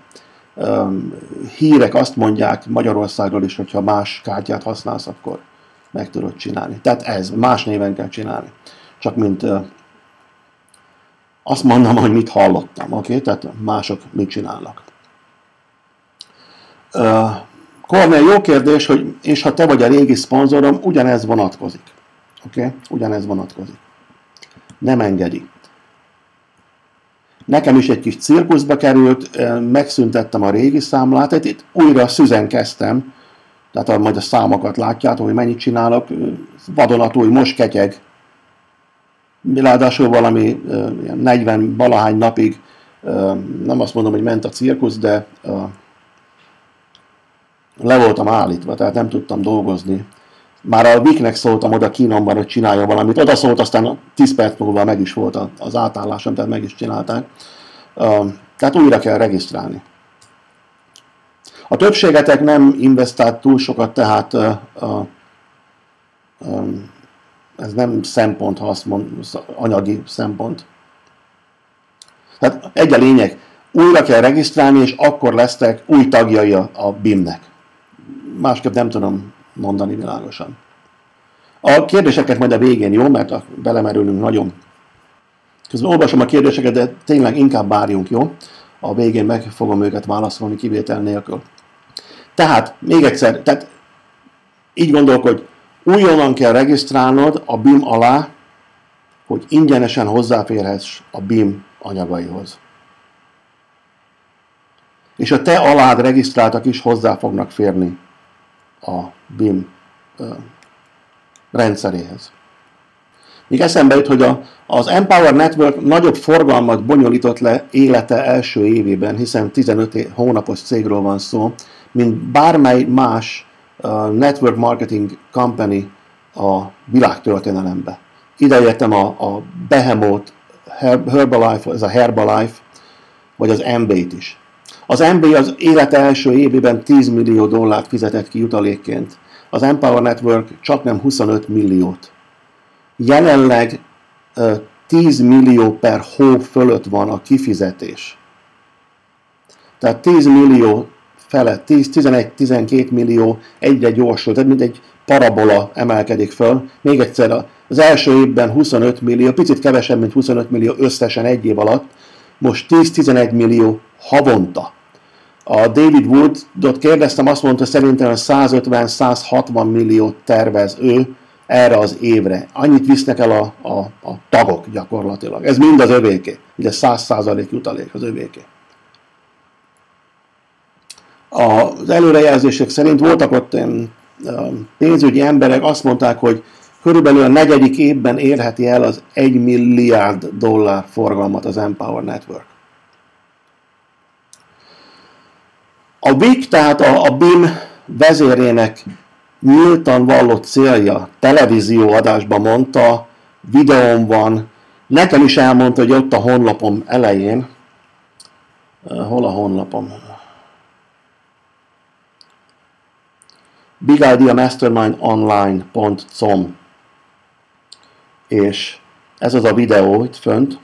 Hírek azt mondják Magyarországról is, hogyha más kártyát használsz, akkor meg tudod csinálni. Tehát ez, más néven kell csinálni. Csak mint azt mondom, hogy mit hallottam, oké? Tehát mások mit csinálnak. Kornél, jó kérdés, hogy és ha te vagy a régi szponzorom, ugyanez vonatkozik. Oké? Ugyanez vonatkozik. Nem engedi. Nekem is egy kis cirkuszba került, megszüntettem a régi számlát, itt újra szüzen kezdtem, tehát majd a számokat látjátok, hogy mennyit csinálok, vadonatúj, most ketyeg. Ráadásul valami 40 valahány napig, nem azt mondom, hogy ment a cirkusz, de le voltam állítva, tehát nem tudtam dolgozni. Már a Viknek szóltam oda Kínomban, hogy csinálja valamit, oda szólt, aztán 10 perc múlva meg is volt az átállásom, tehát meg is csinálták. Tehát újra kell regisztrálni. A többségetek nem investált túl sokat, tehát ez nem szempont, ha azt mondom, anyagi szempont. Tehát egy a lényeg, újra kell regisztrálni, és akkor lesznek új tagjai a BIM-nek. Másképp nem tudom mondani világosan. A kérdéseket majd a végén, jó? Mert belemerülünk nagyon. Közben olvasom a kérdéseket, de tényleg inkább várjunk, jó? A végén meg fogom őket válaszolni kivétel nélkül. Tehát, még egyszer, tehát így gondolkodj, újonnan kell regisztrálnod a BIM alá, hogy ingyenesen hozzáférhess a BIM anyagaihoz. És a te alád regisztráltak is hozzá fognak férni a BIM rendszeréhez. Még eszembe jut, hogy az Empower Network nagyobb forgalmat bonyolított le élete első évében, hiszen 15 hónapos cégről van szó, mint bármely más network marketing company a világtörténelemben. Ide értem a Behemoth, Herbalife, ez a Herbalife, vagy az MB-t is. Az MB az élete első évében 10 millió dollárt fizetett ki jutalékként. Az Empower Network csaknem 25 milliót. Jelenleg 10 millió per hó fölött van a kifizetés. Tehát 10 millió felett, 10-11-12 millió egyre gyorsul, tehát mint egy parabola emelkedik föl. Még egyszer, az első évben 25 millió, picit kevesebb, mint 25 millió összesen egy év alatt, most 10-11 millió havonta. A David Woodot kérdeztem, azt mondta, szerintem 150-160 milliót tervez ő erre az évre. Annyit visznek el a tagok gyakorlatilag. Ez mind az övéké. Ugye 100% jutalék az övéké. Az előrejelzések szerint voltak ott pénzügyi emberek, azt mondták, hogy körülbelül a negyedik évben érheti el az 1 milliárd dollár forgalmat az Empower Network. A WIC, tehát a BIM vezérének nyíltan vallott célja, televízióadásban mondta, videón van, nekem is elmondta, hogy ott a honlapom elején, hol a honlapom? bigideamastermindonline.com, és ez az a videó itt fönt,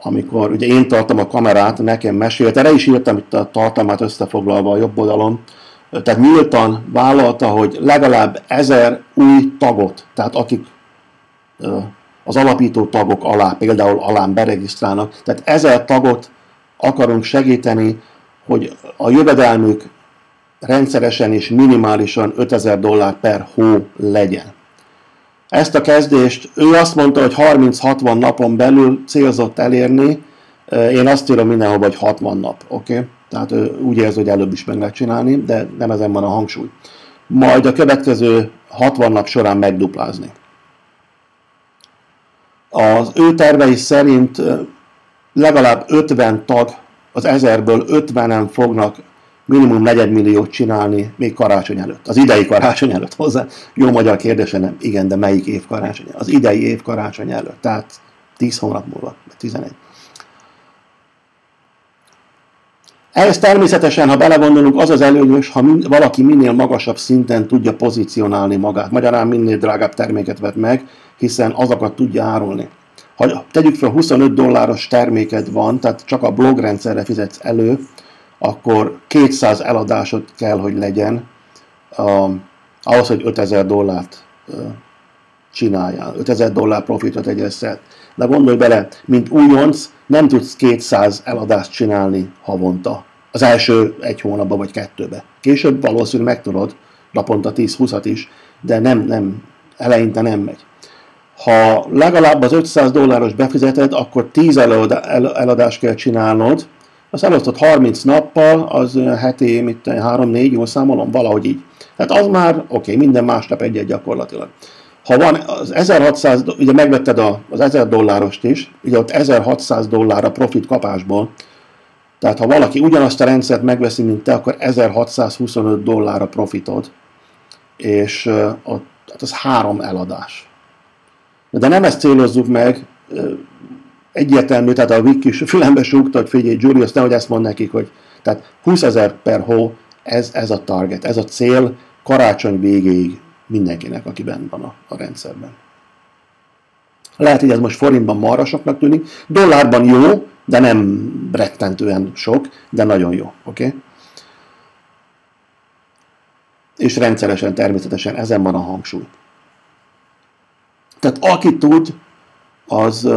amikor ugye én tartom a kamerát, nekem mesélt, erre is írtam itt a tartalmát összefoglalva a jobb oldalon, tehát nyíltan vállalta, hogy legalább 1000 új tagot, tehát akik az alapító tagok alá, például alám beregisztrálnak, tehát 1000 tagot akarunk segíteni, hogy a jövedelmük rendszeresen és minimálisan 5000 dollár per hó legyen. Ezt a kezdést ő azt mondta, hogy 30-60 napon belül célzott elérni, én azt írom mindenhol, hogy 60 nap, oké? Tehát ő úgy érzi, hogy előbb is meg lehet csinálni, de nem ezen van a hangsúly. Majd a következő 60 nap során megduplázni. Az ő tervei szerint legalább 50 tag, az 1000-ből 50-en fognak minimum 4 milliót csinálni még karácsony előtt. Az idei karácsony előtt hozzá. Jó magyar kérdése nem. Igen, de melyik év karácsony? Az idei év karácsony előtt. Tehát 10 hónap múlva, 11. Ehhez természetesen, ha belegondolunk, az az előnyös, ha valaki minél magasabb szinten tudja pozícionálni magát. Magyarán minél drágább terméket vett meg, hiszen azokat tudja árulni. Ha tegyük fel 25 dolláros terméked van, tehát csak a blogrendszerre fizetsz elő, akkor 200 eladásod kell, hogy legyen, ahhoz, hogy 5000 dollárt csináljál, 5000 dollár profitot tegyél szert. De gondolj bele, mint újonc nem tudsz 200 eladást csinálni havonta. Az első 1 hónapban vagy 2-be. Később valószínűleg meg tudod, naponta 10-20-at is, de nem, eleinte nem megy. Ha legalább az 500 dolláros befizeted, akkor 10 eladást kell csinálnod, azt elosztott 30 nappal, az heti 3-4, jól számolom, valahogy így. Tehát az már, oké, minden másnap egy gyakorlatilag. Ha van az 1600, ugye megvetted az 1000 dollárost is, ugye ott 1600 dollár a profit kapásból, tehát ha valaki ugyanazt a rendszert megveszi, mint te, akkor 1625 dollár a profitod, és hát az 3 eladás. De nem ezt célozzuk meg, egyértelmű, tehát a Wiki is fülembe súgta, hogy figyelj, Julius, nehogy ezt mond nekik, hogy tehát 20 000 per hó, ez a target, ez a cél karácsony végéig mindenkinek, aki benne van a rendszerben. Lehet, hogy ez most forintban marra soknak tűnik, dollárban jó, de nem rettentően sok, de nagyon jó, oké? És rendszeresen, természetesen ezen van a hangsúly. Tehát aki tud, az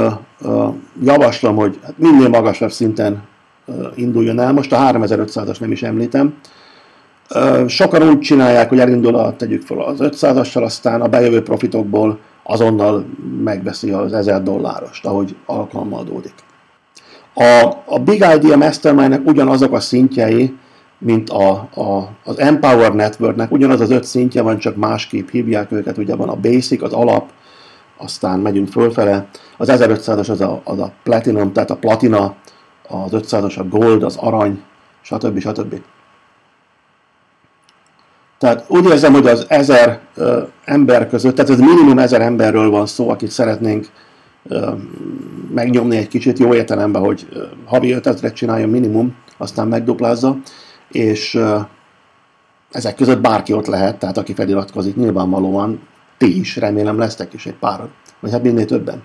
javaslom, hogy minél magasabb szinten induljon el. Most a 3500-as nem is említem. Sokan úgy csinálják, hogy elindul tegyük fel az 500-assal, aztán a bejövő profitokból azonnal megveszi az 1000 dollárost, ahogy alkalma adódik. A Big Idea Mastermindnek ugyanazok a szintjei, mint az Empower Networknek, ugyanaz az 5 szintje van, csak másképp hívják őket, ugye van a Basic, az alap, aztán megyünk fölfele. Az 1500-as az a platinum, tehát a platina, az 500-as a gold, az arany, stb. Tehát úgy érzem, hogy az 1000 ember között, tehát ez minimum 1000 emberről van szó, akit szeretnénk megnyomni egy kicsit, jó értelemben, hogy havi 5000-et csináljon minimum, aztán megduplázza, és ezek között bárki ott lehet, tehát aki feliratkozik, nyilvánvalóan ti is, remélem lesztek is egy páran, vagy hát minél többen.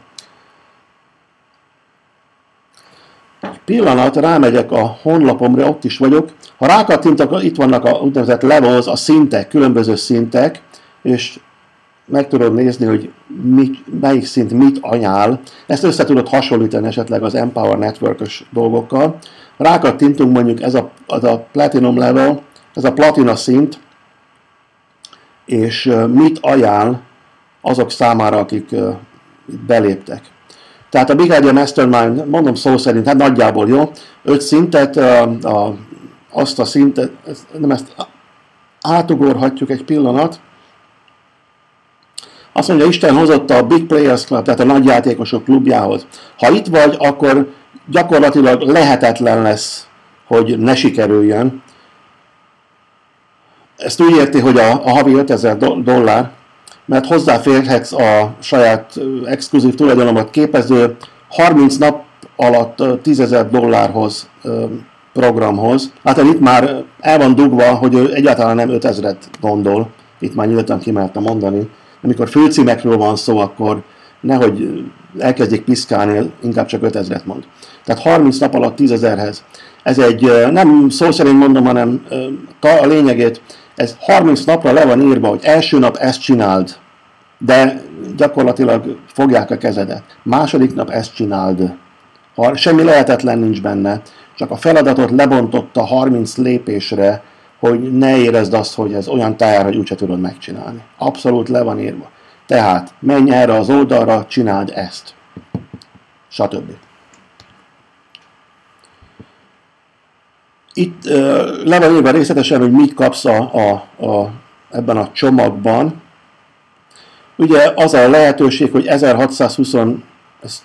Egy pillanat, rámegyek a honlapomra, ott is vagyok. Ha rákattintok, itt vannak a úgynevezett levels, a szintek, különböző szintek, és meg tudod nézni, hogy melyik szint mit ajánl. Ezt össze tudod hasonlítani esetleg az Empower Network-ös dolgokkal. Rákattintunk mondjuk az a Platinum level, ez a platina szint, és mit ajánl azok számára, akik beléptek. Tehát a Big Idea Mastermind, mondom szó szerint, hát nagyjából jó, 5 szintet, azt a szintet, nem ezt átugorhatjuk egy pillanat. Azt mondja, Isten hozott a Big Players Club, tehát a nagyjátékosok klubjához. Ha itt vagy, akkor gyakorlatilag lehetetlen lesz, hogy ne sikerüljön. Ezt úgy érti, hogy a havi $5000, mert hozzáférhetsz a saját exkluzív tulajdonomat képező 30 nap alatt $10,000 programhoz. Hát itt már el van dugva, hogy ő egyáltalán nem 5000-et gondol, itt már nyíltan kimertem mondani. Amikor főcímekről van szó, akkor nehogy elkezdjék piszkálni, inkább csak 5000-et mond. Tehát 30 nap alatt 10,000-hez. Ez egy, nem szó szerint mondom, hanem a lényegét, ez 30 napra le van írva, hogy első nap ezt csináld, de gyakorlatilag fogják a kezedet. Második nap ezt csináld. Semmi lehetetlen nincs benne, csak a feladatot lebontotta 30 lépésre, hogy ne érezd azt, hogy ez olyan teher, hogy úgyse tudod megcsinálni. Abszolút le van írva. Tehát menj erre az oldalra, csináld ezt. Stb. Itt le van írva részletesen, hogy mit kapsz ebben a csomagban. Ugye az a lehetőség, hogy 1620, ezt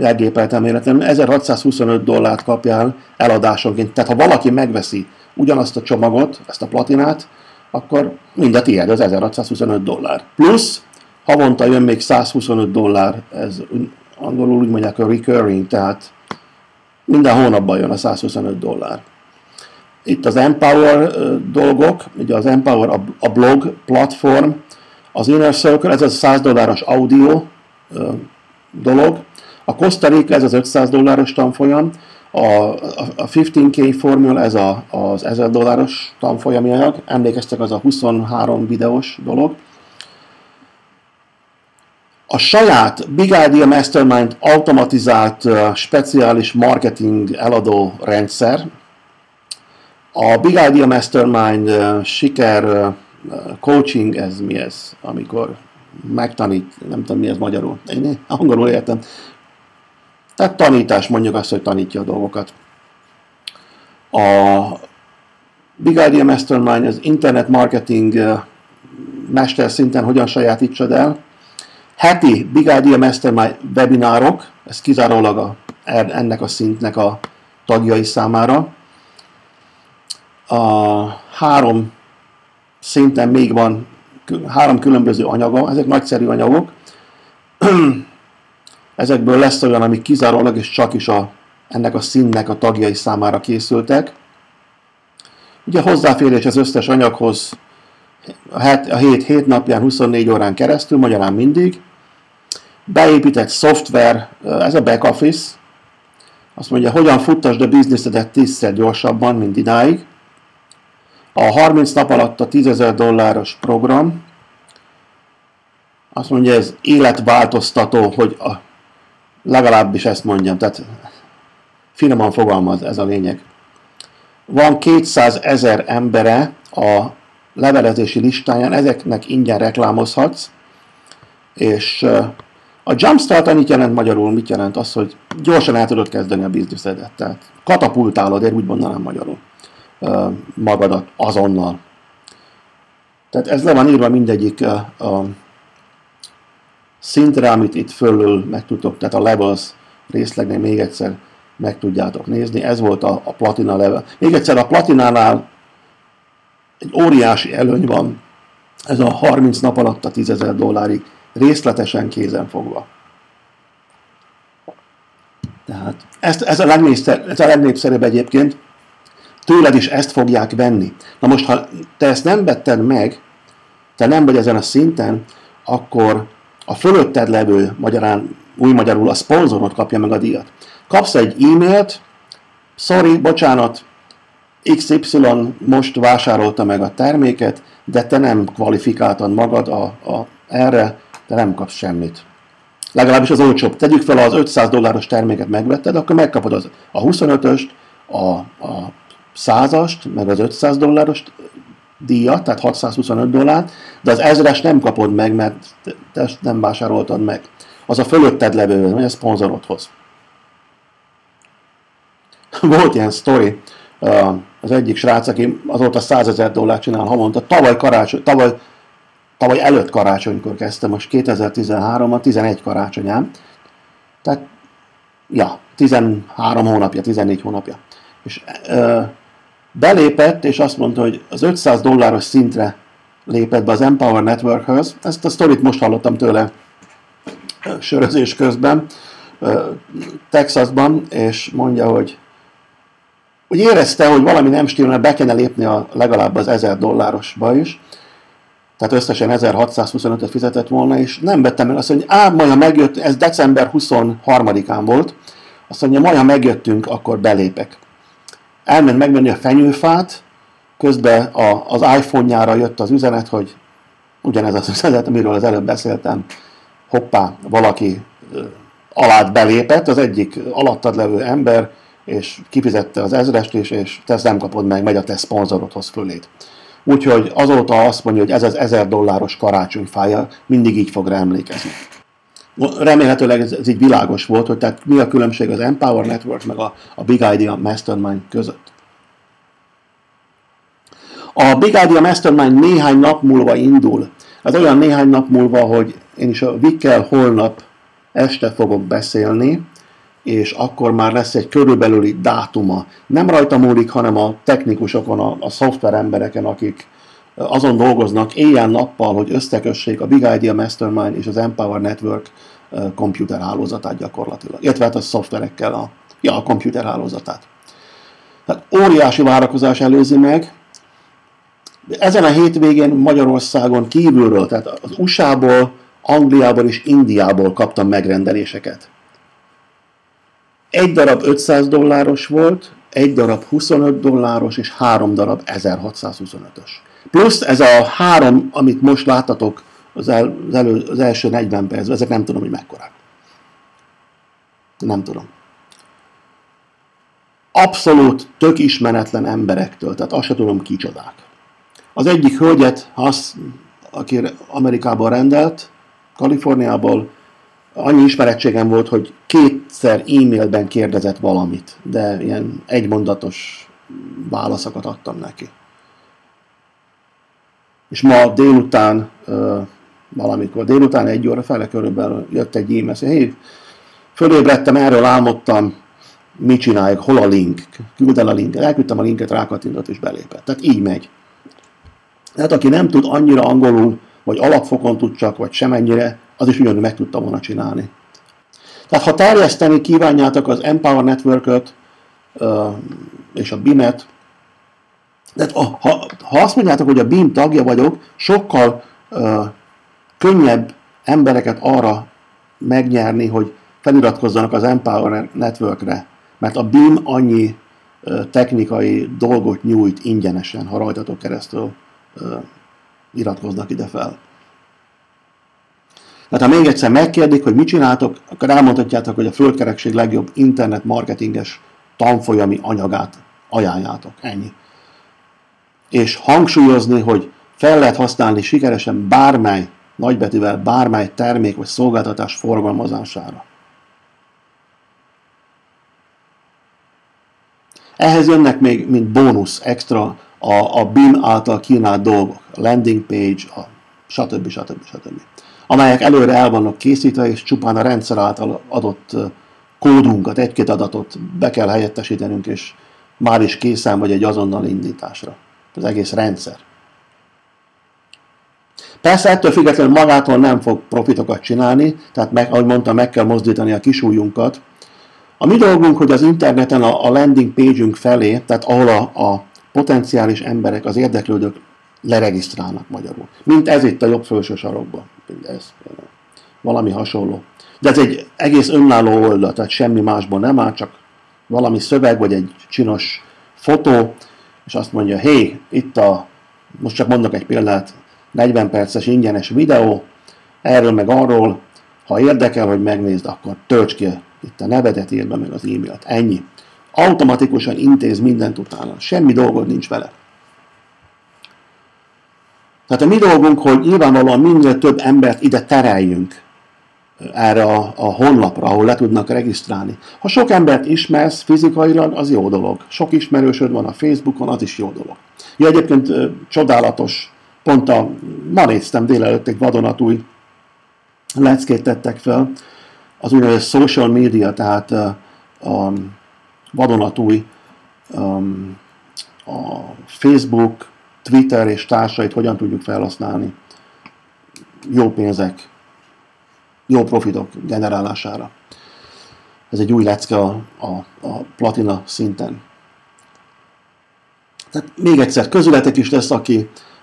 elgépeltem életemben, $1625 kapjál eladásonként. Tehát ha valaki megveszi ugyanazt a csomagot, ezt a platinát, akkor mind a tiéd, az $1625. Plusz havonta jön még $125, ez angolul úgy mondják a recurring, tehát minden hónapban jön a $125. Itt az Empower dolgok, ugye az Empower a blog platform, az Inner Circle, ez az $100 audio dolog, a Costa Rica, ez az $500 tanfolyam, a 15K Formula, ez az $1000 tanfolyami anyag, emlékeztek, az a 23 videós dolog. A saját Big Idea Mastermind automatizált speciális marketing eladó rendszer, a Big Idea Mastermind siker coaching, ez mi ez, amikor megtanít, nem tudom mi ez magyarul, én angolul értem. Tehát tanítás, mondjuk azt, hogy tanítja a dolgokat. A Big Idea Mastermind az internet marketing mester szinten hogyan sajátítsad el. Heti Big Idea Mastermind webinárok, ez kizárólag ennek a szintnek a tagjai számára. A 3 szinten még van 3 különböző anyaga, ezek nagyszerű anyagok. Ezekből lesz olyan, ami kizárólag és csak is ennek a színnek a tagjai számára készültek. Ugye hozzáférés az összes anyaghoz a 7 napján, 24 órán keresztül, magyarán mindig. Beépített szoftver, ez a back office. Azt mondja, hogyan futtasd a bizniszedet 10-szer gyorsabban, mint idáig. A 30 nap alatt a $10,000 program. Azt mondja, ez életváltoztató, hogy legalábbis ezt mondjam, tehát finoman fogalmaz, ez a lényeg. Van 200 000 embere a levelezési listáján, ezeknek ingyen reklámozhatsz, és a Jumpstart annyit jelent magyarul, mit jelent az, hogy gyorsan el tudod kezdeni a bizniszedet, tehát katapultálod, én úgy mondanám magyarul, magadat azonnal. Tehát ez le van írva mindegyik szintre, amit itt fölül meg tudtok, tehát a levels részlegnél még egyszer meg tudjátok nézni. Ez volt a platina level. Még egyszer, a platinánál egy óriási előny van. Ez a 30 nap alatt a $10,000 részletesen kézen fogva. Tehát ez a legnépszerűbb egyébként. Tőled is ezt fogják venni. Na most, ha te ezt nem vetted meg, te nem vagy ezen a szinten, akkor a fölötted levő, új magyarul a szponzorod kapja meg a díjat. Kapsz egy e-mailt, sorry, bocsánat, XY most vásárolta meg a terméket, de te nem kvalifikáltad magad erre, te nem kapsz semmit. Legalábbis az olcsóbb. Tegyük fel, az $500 terméket megvetted, akkor megkapod a 25-öst, a 100-ast, meg az $500 díjat, tehát $625, de az 1000-es nem kapod meg, mert te nem vásároltad meg. Az a fölötted levő, vagy a szponzorodhoz. Volt ilyen sztori, az egyik srác, aki azóta $100,000 csinál havonta, tavaly előtt karácsonykor kezdte, most 2013-ban, 11 karácsonyán. Tehát, 13 hónapja, 14 hónapja. És belépett, és azt mondta, hogy az $500 szintre lépett be az Empower Networkhöz. Ezt a sztorit most hallottam tőle sörözés közben, Texasban, és mondja, hogy érezte, hogy valami nem stimmel, be kellene lépni legalább az $1,000 is. Tehát összesen 1625-öt fizetett volna, és nem vettem el. Azt mondja, majd ha megjött, ez december 23-án volt, azt mondja, majd ha megjöttünk, akkor belépek. Elment megvenni a fenyőfát, közben az iPhone-jára jött az üzenet, hogy ugyanez az üzenet, amiről az előbb beszéltem, hoppá, valaki alát belépett, az egyik alattad levő ember, és kifizette az 1000-est is, és te ezt nem kapod meg, megy a te szponzorodhoz fölét. Úgyhogy azóta azt mondja, hogy ez az $1,000 karácsonyfája, mindig így fog rá emlékezni. Remélhetőleg ez így világos volt, hogy tehát mi a különbség az Empower Network meg a Big Idea Mastermind között. A Big Idea Mastermind néhány nap múlva indul. Ez olyan néhány nap múlva, hogy én is a Vikkel holnap este fogok beszélni, és akkor már lesz egy körülbelüli dátuma. Nem rajta múlik, hanem a technikusokon, a szoftver embereken, akik azon dolgoznak éjjel-nappal, hogy összekössék a Big Idea Mastermind és az Empower Network komputerhálózatát gyakorlatilag. Illetve hát a szoftverekkel a komputerhálózatát. Tehát óriási várakozás előzi meg. Ezen a hétvégén Magyarországon kívülről, tehát az USA-ból, Angliából és Indiából kaptam megrendeléseket. Egy darab $500 volt, egy darab $25 és 3 darab 1625-ös. Plusz ez a 3, amit most láttatok az első 40 percben, ezek nem tudom, hogy mekkorák. Nem tudom. Abszolút tök ismeretlen emberektől, tehát azt sem tudom kicsodák. Az egyik hölgyet, aki Amerikából rendelt, Kaliforniából, annyi ismerettségem volt, hogy 2-szer e-mailben kérdezett valamit, de ilyen egymondatos válaszokat adtam neki. És ma délután, valamikor délután 1 óra fele körülbelül jött egy e-mail, hogy hey, fölébredtem, erről álmodtam, mit csináljuk, hol a link? Küld el a linket. Elküldtem a linket, rákattintott és belépett. Tehát így megy. Tehát aki nem tud annyira angolul, vagy alapfokon tud csak, vagy semennyire, az is ugyanúgy meg tudta volna csinálni. Tehát ha terjeszteni kívánjátok az Empower Network-öt és a BIM-et, tehát ha azt mondjátok, hogy a BIM tagja vagyok, sokkal könnyebb embereket arra megnyerni, hogy feliratkozzanak az Empower Network-re, mert a BIM annyi technikai dolgot nyújt ingyenesen, ha rajtatok keresztül iratkoznak ide fel. Tehát ha még egyszer megkérdik, hogy mit csináltok, akkor elmondhatjátok, hogy a földkerekség legjobb internet marketinges tanfolyami anyagát ajánljátok. Ennyi. És hangsúlyozni, hogy fel lehet használni sikeresen bármely, nagybetűvel bármely termék vagy szolgáltatás forgalmazására. Ehhez jönnek még, mint bónusz, extra a BIM által kínált dolgok, a landing page, stb. amelyek előre el vannak készítve, és csupán a rendszer által adott kódunkat, egy-két adatot be kell helyettesítenünk, és már is készen vagy egy azonnal indításra. Az egész rendszer. Persze ettől függetlenül magától nem fog profitokat csinálni, tehát ahogy mondtam, meg kell mozdítani a kisújunkat. A mi dolgunk, hogy az interneten a landing page-ünk felé, tehát ahol a potenciális emberek, az érdeklődők leregisztrálnak magyarul. Mint ez itt a jobb felső sarokban. Ez valami hasonló. De ez egy egész önálló oldal, tehát semmi másból nem áll, csak valami szöveg, vagy egy csinos fotó, és azt mondja, hé, itt most csak mondok egy példát, 40 perces ingyenes videó, erről meg arról, ha érdekel, hogy megnézd, akkor tölts ki itt a nevedet, írd be meg az e-mailt. Ennyi. Automatikusan intéz mindent utána. Semmi dolgod nincs vele. Tehát a mi dolgunk, hogy nyilvánvalóan minél több embert ide tereljünk erre a honlapra, ahol le tudnak regisztrálni. Ha sok embert ismersz fizikailag, az jó dolog. Sok ismerősöd van a Facebookon, az is jó dolog. Ja, egyébként csodálatos, pont ma néztem délelőtt egy vadonatúj leckét tettek fel, az úgynevezett social media, tehát a vadonatúj a Facebook, Twitter és társait hogyan tudjuk felhasználni jó pénzek, jó profitok generálására. Ez egy új lecke a platina szinten. Tehát még egyszer, közületek is lesz,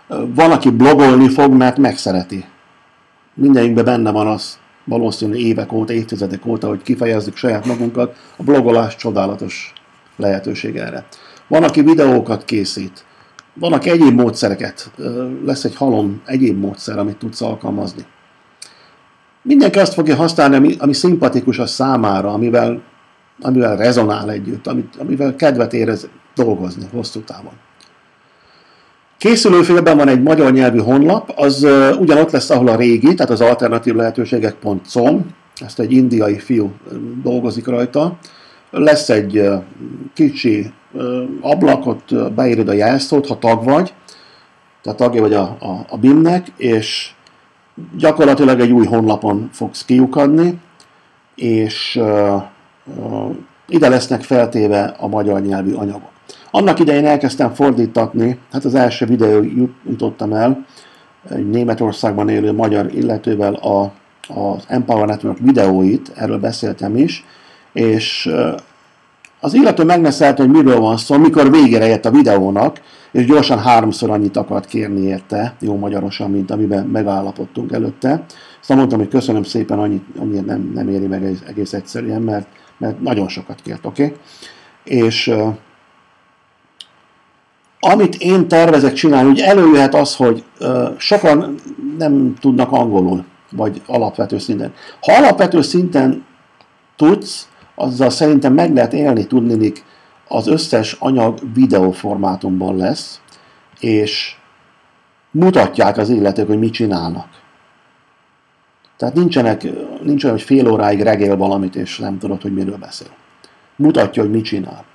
van, aki blogolni fog, mert megszereti. Mindenünkben benne van az, valószínűleg évek óta, évtizedek óta, hogy kifejezzük saját magunkat. A blogolás csodálatos lehetőség erre. Van, aki videókat készít. Van, aki egyéb módszereket. Lesz egy halom egyéb módszer, amit tudsz alkalmazni. Mindenki azt fogja használni, ami szimpatikus a számára, amivel rezonál együtt, amivel kedvet érez dolgozni hosszú távon. Készülőfélben van egy magyar nyelvű honlap, az ugyanott lesz, ahol a régi, tehát az alternatívlehetőségek.com, ezt egy indiai fiú dolgozik rajta. Lesz egy kicsi ablakot, beírod a jelszót, ha tag vagy, tehát tagja vagy a BIM-nek, és gyakorlatilag egy új honlapon fogsz kiukadni, és ide lesznek feltéve a magyar nyelvű anyagok. Annak idején elkezdtem fordítatni, hát az első videó jutottam el, egy Németországban élő magyar illetővel az Empower Network videóit, erről beszéltem is, és az illető megneszelte, hogy miről van szó, mikor végére ért a videónak, és gyorsan 3-szor annyit akart kérni érte, jó magyarosan, mint amiben megállapodtunk előtte. Aztán mondtam, hogy köszönöm szépen, annyit nem éri meg egész egyszerűen, mert nagyon sokat kért, oké? És amit én tervezek csinálni, úgy előjöhet az, hogy sokan nem tudnak angolul, vagy alapvető szinten. Ha alapvető szinten tudsz, azzal szerintem meg lehet élni, tudnilik, az összes anyag videóformátumban lesz, és mutatják az illetők, hogy mit csinálnak. Tehát nincs olyan, hogy fél óráig regél valamit, és nem tudod, hogy miről beszél. Mutatja, hogy mit csinál.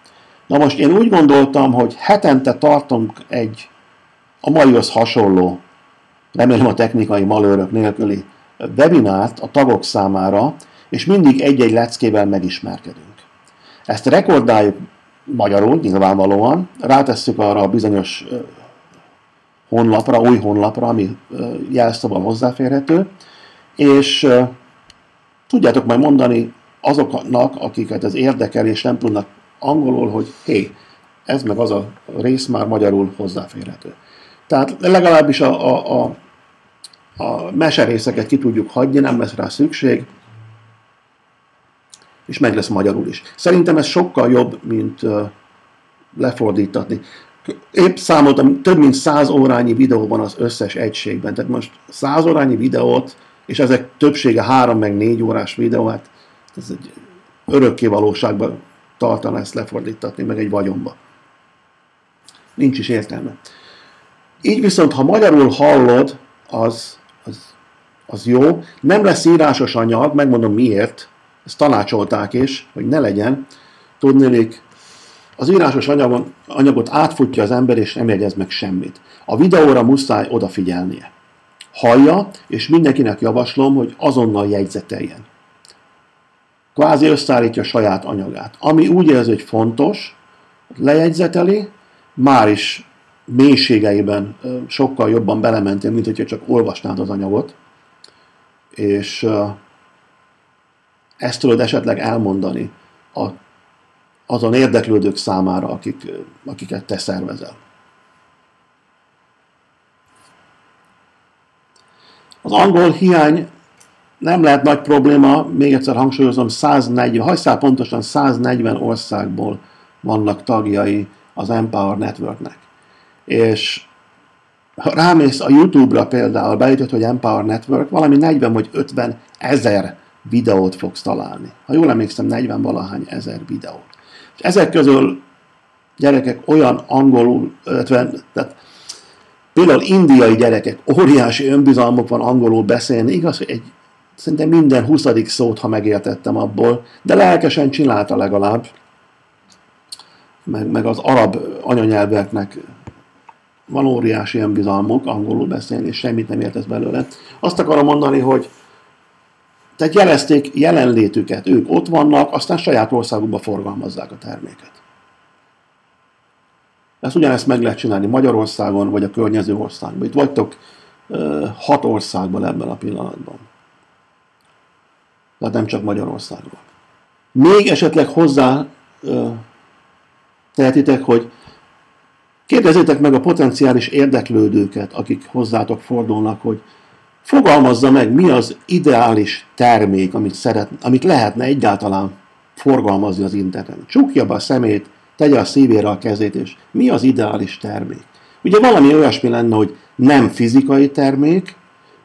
Na most én úgy gondoltam, hogy hetente tartunk egy a maihoz hasonló, remélem a technikai malőrök nélküli webinárt a tagok számára, és mindig egy-egy leckével megismerkedünk. Ezt rekordáljuk magyarul, nyilvánvalóan, rátesszük arra a bizonyos honlapra, új honlapra, ami jelszóval hozzáférhető, és tudjátok majd mondani azoknak, akiket ez érdekel, és nem tudnak angolul, hogy hé, ez meg az a rész már magyarul hozzáférhető. Tehát legalábbis a meserészeket ki tudjuk hagyni, nem lesz rá szükség, és meg lesz magyarul is. Szerintem ez sokkal jobb, mint lefordítatni. Épp számoltam, több mint 100 órányi videó van az összes egységben. Tehát most 100 órányi videót, és ezek többsége 3 meg 4 órás videó, hát ez egy örökké valóságban tartana ezt lefordítatni, meg egy vagyonba. Nincs is értelme. Így viszont, ha magyarul hallod, az jó. Nem lesz írásos anyag, megmondom miért, ezt tanácsolták is, hogy ne legyen. Tudnélik, az írásos anyagot átfutja az ember, és nem jegyez meg semmit. A videóra muszáj odafigyelnie. hallja, és mindenkinek javaslom, hogy azonnal jegyzeteljen. Kvázi összeállítja a saját anyagát. Ami úgy érzi, hogy fontos, lejegyzeteli, már is mélységeiben sokkal jobban belementél, mint hogyha csak olvasnád az anyagot, és ezt tudod esetleg elmondani azon érdeklődők számára, akiket te szervezel. Az angol hiány nem lehet nagy probléma, még egyszer hangsúlyozom, 140, hajszál pontosan 140 országból vannak tagjai az Empower Networknek. És ha rámész a YouTube-ra például, beütöd, hogy Empower Network, valami 40 vagy 50 ezer videót fogsz találni. Ha jól emlékszem, 40 valahány ezer videót. És ezek közül gyerekek olyan angolul, tehát például indiai gyerekek, óriási önbizalmuk van angolul beszélni, igaz, hogy szerintem minden 20. szót, ha megértettem abból, de lelkesen csinálta legalább, meg az arab anyanyelveknek van óriási önbizalmuk angolul beszélni, és semmit nem értesz belőle. Azt akarom mondani, hogy tehát jelezték jelenlétüket, ők ott vannak, aztán saját országukba forgalmazzák a terméket. Ezt ugyanezt meg lehet csinálni Magyarországon, vagy a környező országban. Itt vagytok 6 országban ebben a pillanatban. Tehát nem csak Magyarországban. Még esetleg hozzá tehetitek, hogy kérdezzétek meg a potenciális érdeklődőket, akik hozzátok fordulnak, hogy fogalmazza meg, mi az ideális termék, amit lehetne egyáltalán forgalmazni az interneten. Csukja be a szemét, tegye a szívére a kezét, és mi az ideális termék? Ugye valami olyasmi lenne, hogy nem fizikai termék,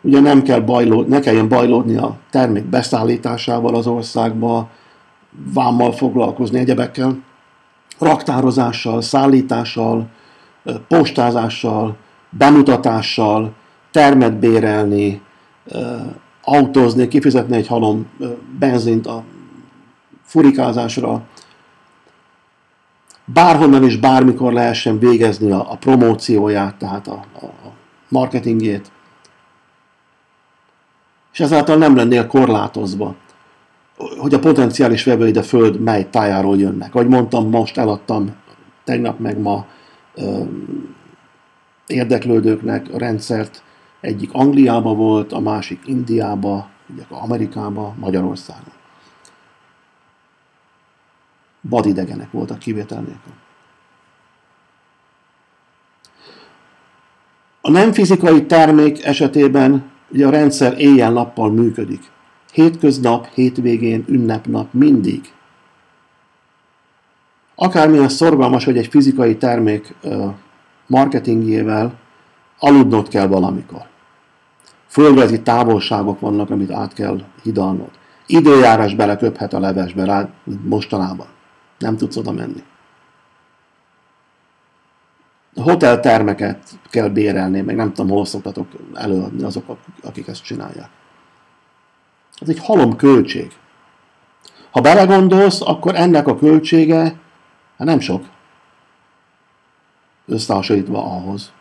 ugye ne kelljen bajlódni a termék beszállításával az országba, vámmal foglalkozni, egyebekkel, raktározással, szállítással, postázással, bemutatással, termet bérelni, autózni, kifizetni egy halom benzint a furikázásra, bárhonnan és bármikor lehessen végezni a promócióját, tehát a marketingjét, és ezáltal nem lennél korlátozva, hogy a potenciális vevőid a föld mely tájáról jönnek. Ahogy mondtam, most eladtam tegnap meg ma érdeklődőknek a rendszert. Egyik Angliába volt, a másik Indiába, Amerikába, Magyarországon. Vadidegenek voltak kivétel nélkül. A nem fizikai termék esetében ugye a rendszer éjjel-nappal működik. Hétköznap, hétvégén, ünnepnap, mindig. Akármilyen szorgalmas vagy egy fizikai termék marketingjével, aludnod kell valamikor. Földrajzi távolságok vannak, amit át kell hidalnod. Időjárás beleköphet a levesbe rá, mint mostanában. Nem tudsz oda menni. Hoteltermeket kell bérelni, meg nem tudom, hol szoktatok előadni azok, akik ezt csinálják. Ez egy halom költség. Ha belegondolsz, akkor ennek a költsége hát nem sok. Összehasonlítva ahhoz.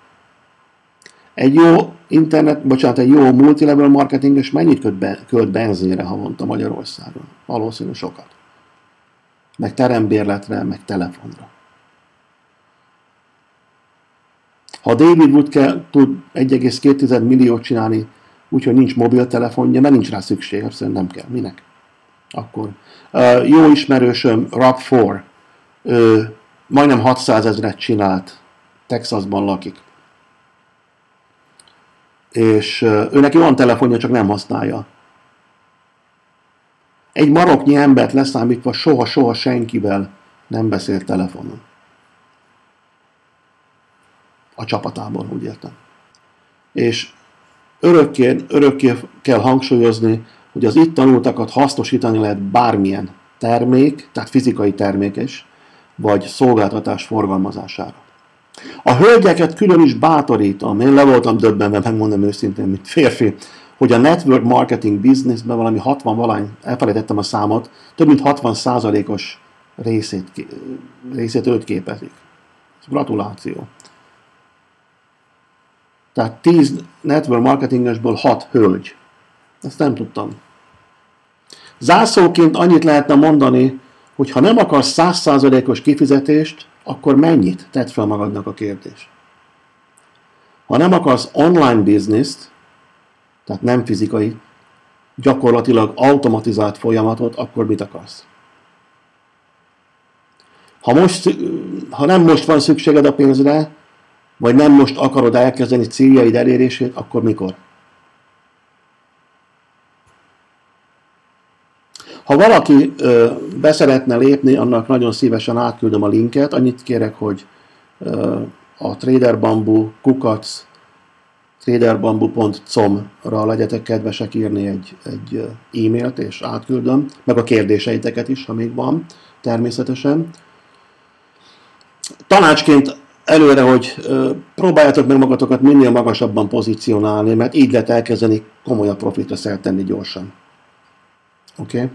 Egy jó multilevel marketinges mennyit költ benzinre havonta Magyarországon? Valószínű sokat. Meg terembérletre, meg telefonra. Ha David Wood tud 1,2 milliót csinálni, úgyhogy nincs mobiltelefonja, mert nincs rá szükség, abszolút nem kell. Minek? Akkor. Jó ismerősöm, Rob Ford, majdnem 600 000 csinált, Texasban lakik. És ő neki van telefonja, csak nem használja. Egy maroknyi embert leszámítva soha senkivel nem beszélt telefonon. A csapatában, úgy értem. És örökké kell hangsúlyozni, hogy az itt tanultakat hasznosítani lehet bármilyen termék, tehát fizikai termék is, vagy szolgáltatás forgalmazására. A hölgyeket külön is bátorítom, én le voltam döbbenve, megmondom őszintén, mint férfi, hogy a network marketing businessben valami 60 valány, elfelejtettem a számot, több mint 60%-os részét őt képezik. Gratuláció. Tehát 10 network marketingesből 6 hölgy. Ezt nem tudtam. Zászlóként annyit lehetne mondani, hogy ha nem akarsz 100%-os kifizetést, akkor mennyit? Tedd fel magadnak a kérdést. Ha nem akarsz online bizniszt, tehát nem fizikai, gyakorlatilag automatizált folyamatot, akkor mit akarsz? Ha nem most van szükséged a pénzre, vagy nem most akarod elkezdeni céljaid elérését, akkor mikor? Ha valaki be szeretne lépni, annak nagyon szívesen átküldöm a linket. Annyit kérek, hogy a traderbamboo traderbamboo.com-ra legyetek kedvesek írni egy e-mailt, és átküldöm, meg a kérdéseiteket is, ha még van, természetesen. Tanácsként előre, hogy próbáljátok meg magatokat minél magasabban pozícionálni, mert így lehet elkezdeni komolyabb profitra szert tenni gyorsan. Oké? Okay?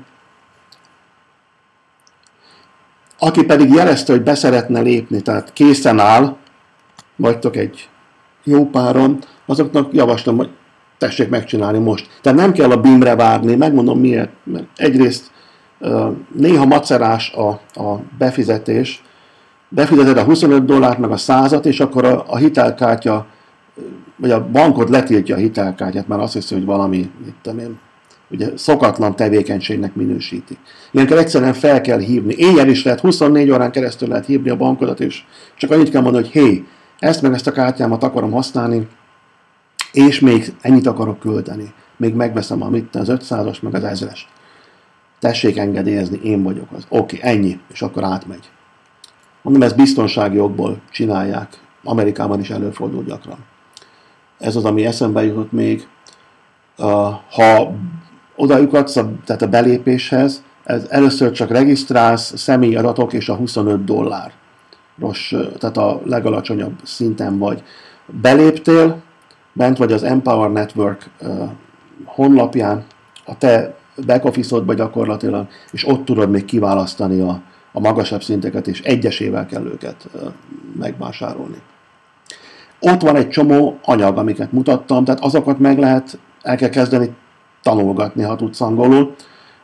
Aki pedig jelezte, hogy be szeretne lépni, tehát készen áll, vagytok egy jó páron, azoknak javaslom, hogy tessék megcsinálni most. Tehát nem kell a BIM-re várni, megmondom miért. Mert egyrészt néha macerás a befizetés, befizeted a $25 meg a 100-at, és akkor a hitelkártya, vagy a bankod letiltja a hitelkártyát, mert azt hiszi, hogy valami, mit tudom én, ugye szokatlan tevékenységnek minősítik. Ilyenkor egyszerűen fel kell hívni. Éjjel is lehet, 24 órán keresztül lehet hívni a bankodat, és csak annyit kell mondani, hogy hé, ezt meg ezt a kártyámat akarom használni, és még ennyit akarok költeni. Még megveszem az 500-as, meg az 1000-es. Tessék engedélyezni, én vagyok az. Oké, ennyi, és akkor átmegy. Mondom, ezt biztonsági okból csinálják. Amerikában is előfordul gyakran. Ez az, ami eszembe jutott még. Ha oda jutsz, tehát a belépéshez, először csak regisztrálsz, személyi adatok és a $25. Tehát a legalacsonyabb szinten vagy. Beléptél, bent vagy az Empower Network honlapján, a te back office-odba gyakorlatilag, és ott tudod még kiválasztani a magasabb szinteket, és egyesével kell őket megvásárolni. Ott van egy csomó anyag, amiket mutattam, tehát azokat el kell kezdeni tanulgatni, ha tudsz angolul.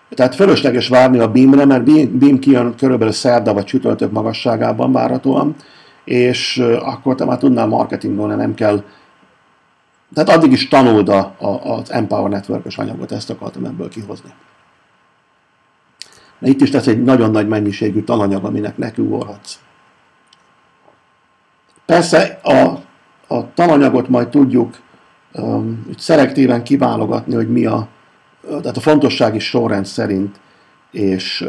Tehát fölösleges várni a BIM-re, mert BIM kijön körülbelül szerda vagy csütörtök magasságában várhatóan, és akkor te már tudnál marketingolni, nem kell. Tehát addig is tanuld az Empower Network-ös anyagot, ezt akartam ebből kihozni. De itt is lesz egy nagyon nagy mennyiségű tananyag, aminek nekiugorhatsz. Persze a tananyagot majd tudjuk szelektíven kiválogatni, hogy mi tehát a fontossági sorrend szerint, és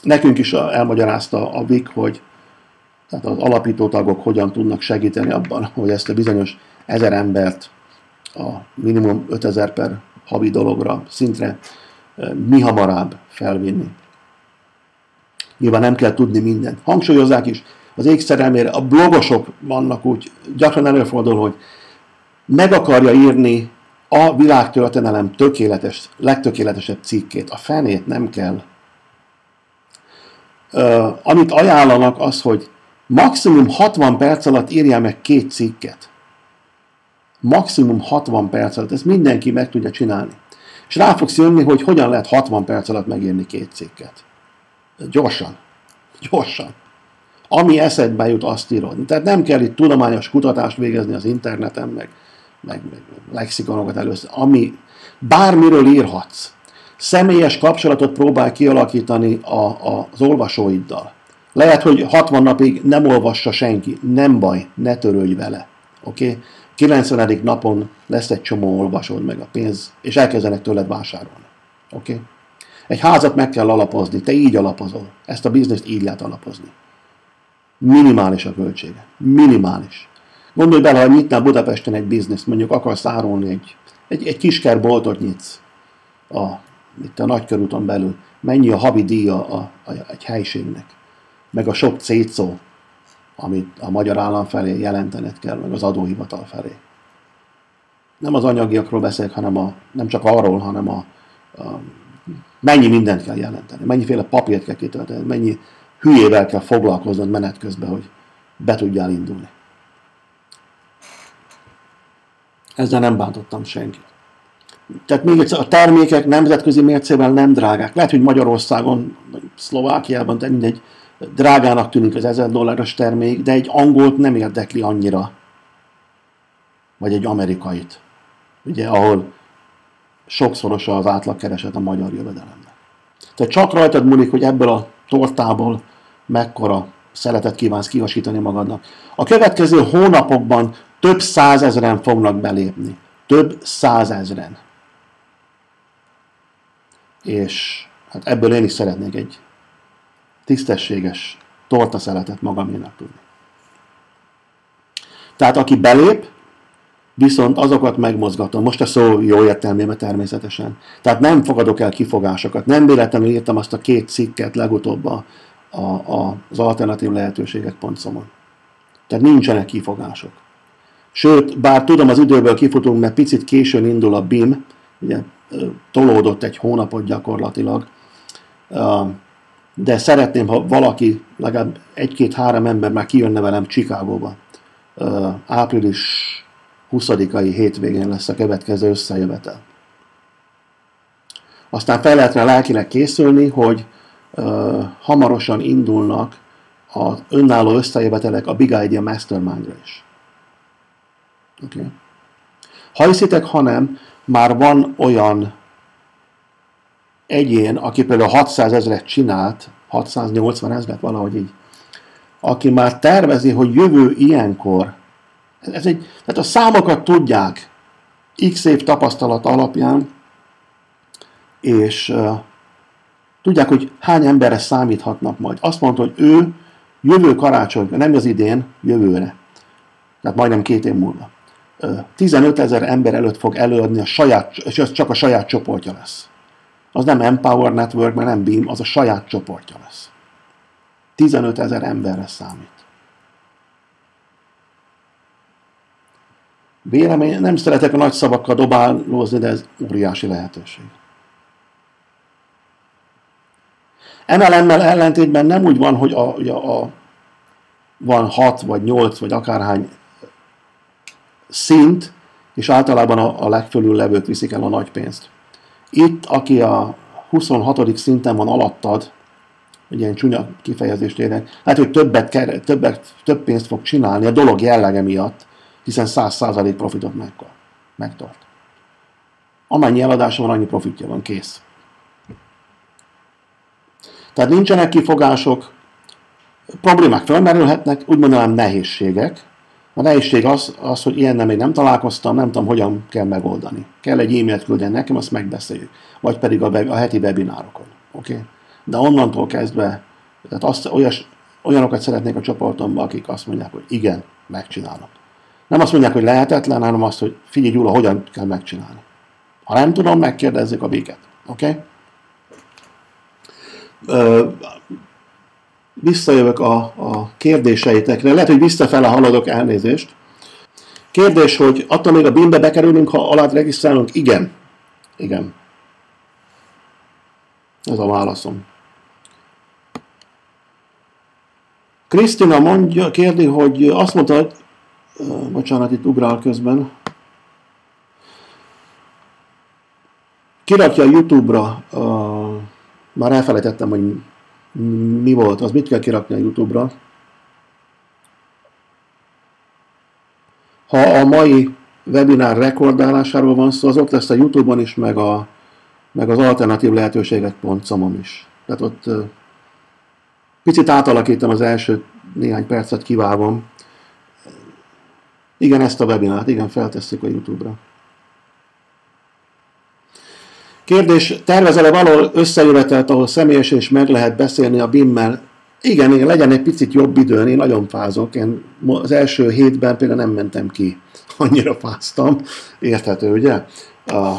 nekünk is elmagyarázta a VIK, hogy tehát az alapító tagok hogyan tudnak segíteni abban, hogy ezt a bizonyos 1000 embert a minimum 5000 per havi dologra, szintre mi hamarabb felvinni. Nyilván nem kell tudni mindent. Hangsúlyozzák is, az ég szerelmére a blogosok vannak úgy, gyakran előfordul, hogy meg akarja írni a világtörténelem legtökéletesebb cikkét. A fenét nem kell. Amit ajánlanak az, hogy maximum 60 perc alatt írjál meg 2 cikket. Maximum 60 perc alatt. Ezt mindenki meg tudja csinálni. És rá fogsz jönni, hogy hogyan lehet 60 perc alatt megírni 2 cikket. Gyorsan. Gyorsan. Ami eszedbe jut, azt írod. Tehát nem kell itt tudományos kutatást végezni az interneten, meg lexikonokat először. Bármiről írhatsz. Személyes kapcsolatot próbálj kialakítani az olvasóiddal. Lehet, hogy 60 napig nem olvassa senki. Nem baj, ne törődj vele. Oké? 90. napon lesz egy csomó olvasód meg a pénz, és elkezdenek tőled vásárolni. Oké? Egy házat meg kell alapozni, te így alapozol. Ezt a bizniszt így lehet alapozni. Minimális a költsége. Minimális. Gondolj bele, ha nyitnál Budapesten egy bizniszt, mondjuk akarsz árulni egy kiskertboltot nyitsz itt a Nagykörúton belül. Mennyi a havi díja egy helységnek? Meg a sok cécó, amit a magyar állam felé jelentened kell, meg az adóhivatal felé. Nem az anyagiakról beszélek, nem csak arról, hanem mennyi mindent kell jelenteni, mennyiféle papírt kell kitölteni, mennyi hülyével kell foglalkoznod menet közben, hogy be tudjál indulni. Ezzel nem bántottam senkit. Tehát még egyszer, a termékek nemzetközi mércével nem drágák. Lehet, hogy Magyarországon, vagy Szlovákiában, de mindegy, drágának tűnik az $1000 termék, de egy angolt nem érdekli annyira. Vagy egy amerikait. Ugye, ahol sokszorosa az átlagkereset a magyar jövedelemnek. Tehát csak rajtad múlik, hogy ebből a tortából mekkora szeletet kívánsz kihasítani magadnak. A következő hónapokban több százezren fognak belépni. Több százezren. És hát ebből én is szeretnék egy tisztességes tortaszeletet magaménak tudni. Tehát aki belép, viszont azokat megmozgatom. Most a szó jó értelmében természetesen. Tehát nem fogadok el kifogásokat. Nem véletlenül írtam azt a 2 cikket legutóbb az alternatív lehetőségek.com-on. Tehát nincsenek kifogások. Sőt, bár tudom, az időből kifutunk, mert picit későn indul a BIM, ugye tolódott egy hónapot gyakorlatilag, de szeretném, ha valaki, legalább 1-2-3 ember már kijönne velem Chicagóba. Április 20-ai hétvégén lesz a következő összejövetel. Aztán fel lehet rá lelkileg készülni, hogy hamarosan indulnak az önálló összejövetelek a Big Idea Mastermindra is. Okay. Ha hiszitek, ha nem, már van olyan egyén, aki például 600 000 csinált, 680 000, valahogy így, aki már tervezi, hogy jövő ilyenkor, tehát a számokat tudják x év tapasztalat alapján, és tudják, hogy hány emberre számíthatnak majd. Azt mondta, hogy ő jövő karácsonykor, nem az idén, jövőre, tehát majdnem 2 év múlva, 15 000 ember előtt fog előadni, és az csak a saját csoportja lesz. Az nem Empower Network, mert nem BIM, az a saját csoportja lesz. 15 000 emberre számít. Vélemény, nem szeretek a nagy szavakkal dobálózni, de ez óriási lehetőség. MLM-mel ellentétben nem úgy van, hogy van 6 vagy 8 vagy akárhány szint, és általában a legfölül levők viszik el a nagy pénzt. Itt, aki a 26. szinten van alattad, egy ilyen csúnya kifejezést érnek, hát, hogy több pénzt fog csinálni a dolog jellege miatt, hiszen 100% profitot megtart. Amennyi eladása van, annyi profitja van, kész. Tehát nincsenek kifogások, problémák felmerülhetnek, úgy mondanám nehézségek. A nehézség az, hogy ilyennel még nem találkoztam, nem tudom, hogyan kell megoldani. Kell egy e-mailt küldeni nekem, azt megbeszéljük. Vagy pedig a heti webinárokon. Okay? De onnantól kezdve, tehát olyanokat szeretnék a csoportomba, akik azt mondják, hogy igen, megcsinálom. Nem azt mondják, hogy lehetetlen, hanem azt, hogy figyelj Gyula, hogyan kell megcsinálni. Ha nem tudom, megkérdezzük a Biket. Oké? Visszajövök a kérdéseitekre. Lehet, hogy visszafele haladok, elnézést. Kérdés, hogy attól még a BIM-be bekerülünk, ha alá regisztrálunk? Igen. Igen. Ez a válaszom. Krisztina kérdi, hogy azt mondta, hogy bocsánat, itt ugrál közben. Kirakja a YouTube-ra, már elfelejtettem, hogy mi volt, az mit kell kirakni a YouTube-ra. Ha a mai webinár rekordálásáról van szó, az ott lesz a YouTube-on is, meg az alternatív lehetőségek.com-on is. Tehát ott picit átalakítom, az első néhány percet kivágom. Igen, ezt a webinárt, igen, feltesszük a YouTube-ra. Kérdés, tervezel-e valahol összejövetelt, ahol személyesen is meg lehet beszélni a BIM-mel? Igen, legyen egy picit jobb időn, én nagyon fázok. Én az első hétben például nem mentem ki. Annyira fáztam. Érthető, ugye? A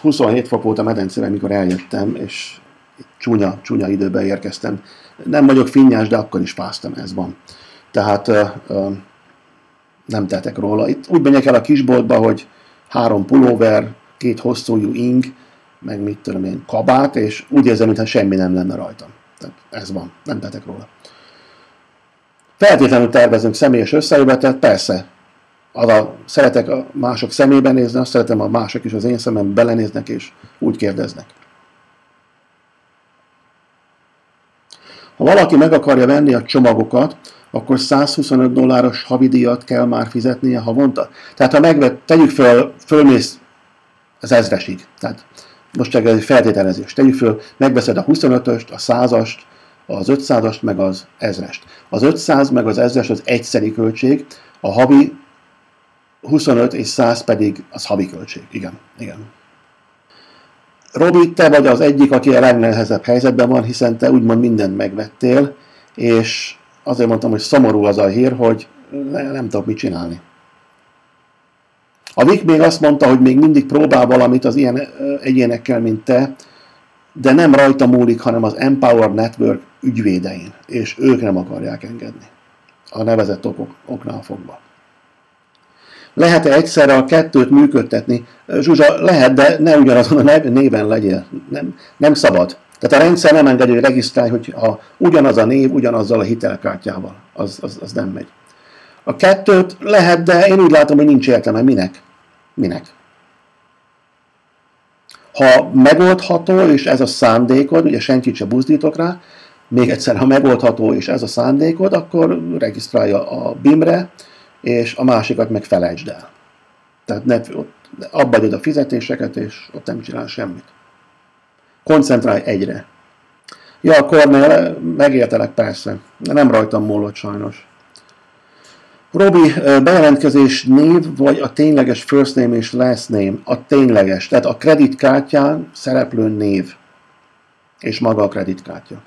27 fok volt a medencére, amikor eljöttem, és csúnya időben érkeztem. Nem vagyok finnyás, de akkor is fáztam, ez van. Tehát nem tettek róla. Itt úgy megyek el a kisboltba, hogy 3 pulóver, 2 hosszújú ing, meg mit tudom én, kabát, és úgy érzem, mintha semmi nem lenne rajtam. Tehát ez van, nem tettek róla. Feltétlenül tervezünk személyes összejövetet, persze. szeretek a mások szemébe nézni, azt szeretem, a mások is az én szemembe belenéznek, és úgy kérdeznek. Ha valaki meg akarja venni a csomagokat, akkor $125 havidíjat kell már fizetnie havonta. Tehát ha tegyük föl, fölmész az 1000-esig. Tehát most csak ez egy feltételezés. Tegyük föl, megveszed a 25-öst, a 100-ast, az 500-ast, meg az 1000-est. Az 500 meg az 1000-es az egyszeri költség, a havi 25 és 100 pedig az havi költség. Igen, igen. Robi, te vagy az egyik, aki a legnehezebb helyzetben van, hiszen te úgymond mindent megvettél, és azért mondtam, hogy szomorú az a hír, hogy nem tudok mit csinálni. A Vic még azt mondta, hogy még mindig próbál valamit az ilyen egyénekkel, mint te, de nem rajta múlik, hanem az Empower Network ügyvédein, és ők nem akarják engedni. A nevezett oknál fogva. Lehet-e egyszerre a kettőt működtetni? Zsuzsa, lehet, de ne ugyanazon a néven legyél. Nem szabad. Tehát a rendszer nem engedi, hogy regisztrálj, hogyha ugyanaz a név, ugyanazzal a hitelkártyával. Az nem megy. A kettőt lehet, de én úgy látom, hogy nincs értelme. Minek? Ha megoldható, és ez a szándékod, ugye senkit se buzdítok rá, még egyszer, ha megoldható, és ez a szándékod, akkor regisztrálja a BIM-re, és a másikat meg felejtsd el. Tehát abba adod a fizetéseket, és ott nem csinál semmit. Koncentrálj egyre. Ja, Kornél, megértelek persze. Nem rajtam múlott sajnos. Robi, bejelentkezés név, vagy a tényleges first name és last name? A tényleges, tehát a kreditkártyán szereplő név. És maga a kreditkártya.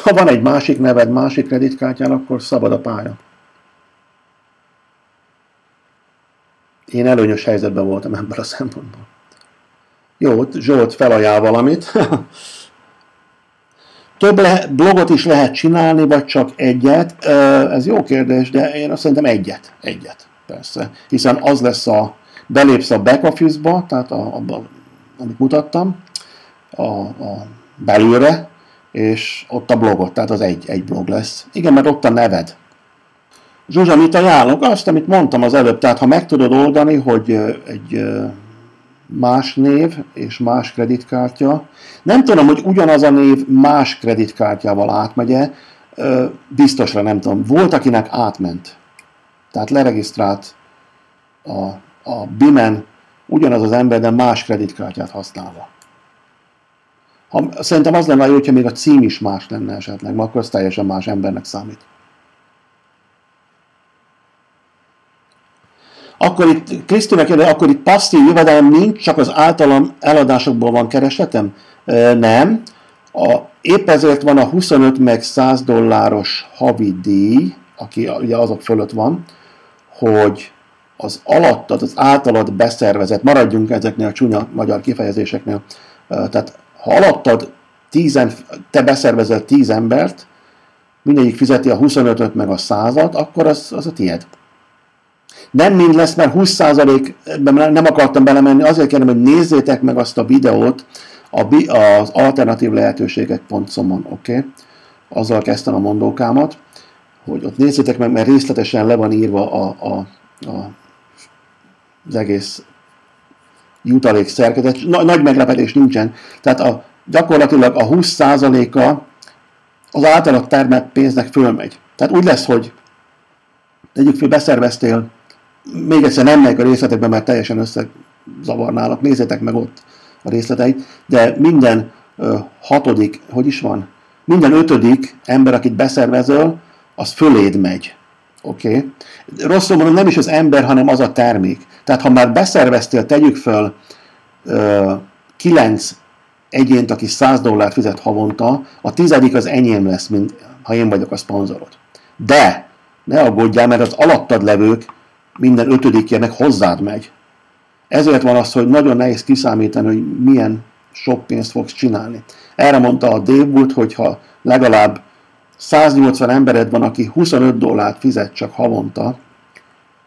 Ha van egy másik neved, másik kreditkártyán, akkor szabad a pálya. Én előnyös helyzetben voltam ebben a szempontból. Jó, Zsolt felajánl valamit. Több blogot is lehet csinálni, vagy csak egyet? Ez jó kérdés, de én azt szerintem egyet, persze. Hiszen az lesz belépsz a back office-ba, tehát amit mutattam, belülre, és ott a blogot, tehát az egy blog lesz. Igen, mert ott a neved. Zsuzsa, mit ajánlok? Azt, amit mondtam az előbb, tehát ha meg tudod oldani, hogy egy más név és más kreditkártya, nem tudom, hogy ugyanaz a név más kreditkártyával átmegye, biztosra nem tudom. Volt, akinek átment. Tehát leregisztrált a BIM-en ugyanaz az ember, de más kreditkártyát használva. Szerintem az lenne jó, hogyha még a cím is más lenne esetleg, mert akkor az teljesen más embernek számít. Akkor itt, Krisztina kérdezi, akkor itt passzív jövedelem nincs, csak az általam eladásokból van keresetem? Nem. Épp ezért van a 25 meg $100 havi díj, aki ugye azok fölött van, hogy az alattad, az általad beszervezett, maradjunk ezeknél a csúnya magyar kifejezéseknél, tehát ha alattad te beszervezel 10 embert, mindegyik fizeti a 25-öt meg a 100-at, akkor az a tied. Nem mind lesz, mert 20%-ben nem akartam belemenni, azért kérem, hogy nézzétek meg azt a videót az alternatív lehetőségek.com-on, oké? Azzal kezdtem a mondókámat, hogy ott nézzétek meg, mert részletesen le van írva az egész jutalék szerkezet. Nagy meglepetés nincsen. Tehát gyakorlatilag a 20%-a az általad termelt pénznek fölmegy. Tehát úgy lesz, hogy tegyük föl, beszerveztél, még egyszer nem megyek a részletekbe, mert teljesen összezavarnálok, nézzétek meg ott a részleteit, de minden minden 5. ember, akit beszervezel, az föléd megy. Oké? Rosszul mondom, nem is az ember, hanem az a termék. Tehát ha már beszerveztél, tegyük föl 9 egyént, aki $100 fizet havonta, a 10. az enyém lesz, ha én vagyok a szponzorod. De ne aggódjál, mert az alattad levők minden 5-jének hozzád megy. Ezért van az, hogy nagyon nehéz kiszámítani, hogy milyen sok pénzt fogsz csinálni. Erre mondta a Dave Wood, hogy ha legalább 180 embered van, aki $25 fizet csak havonta,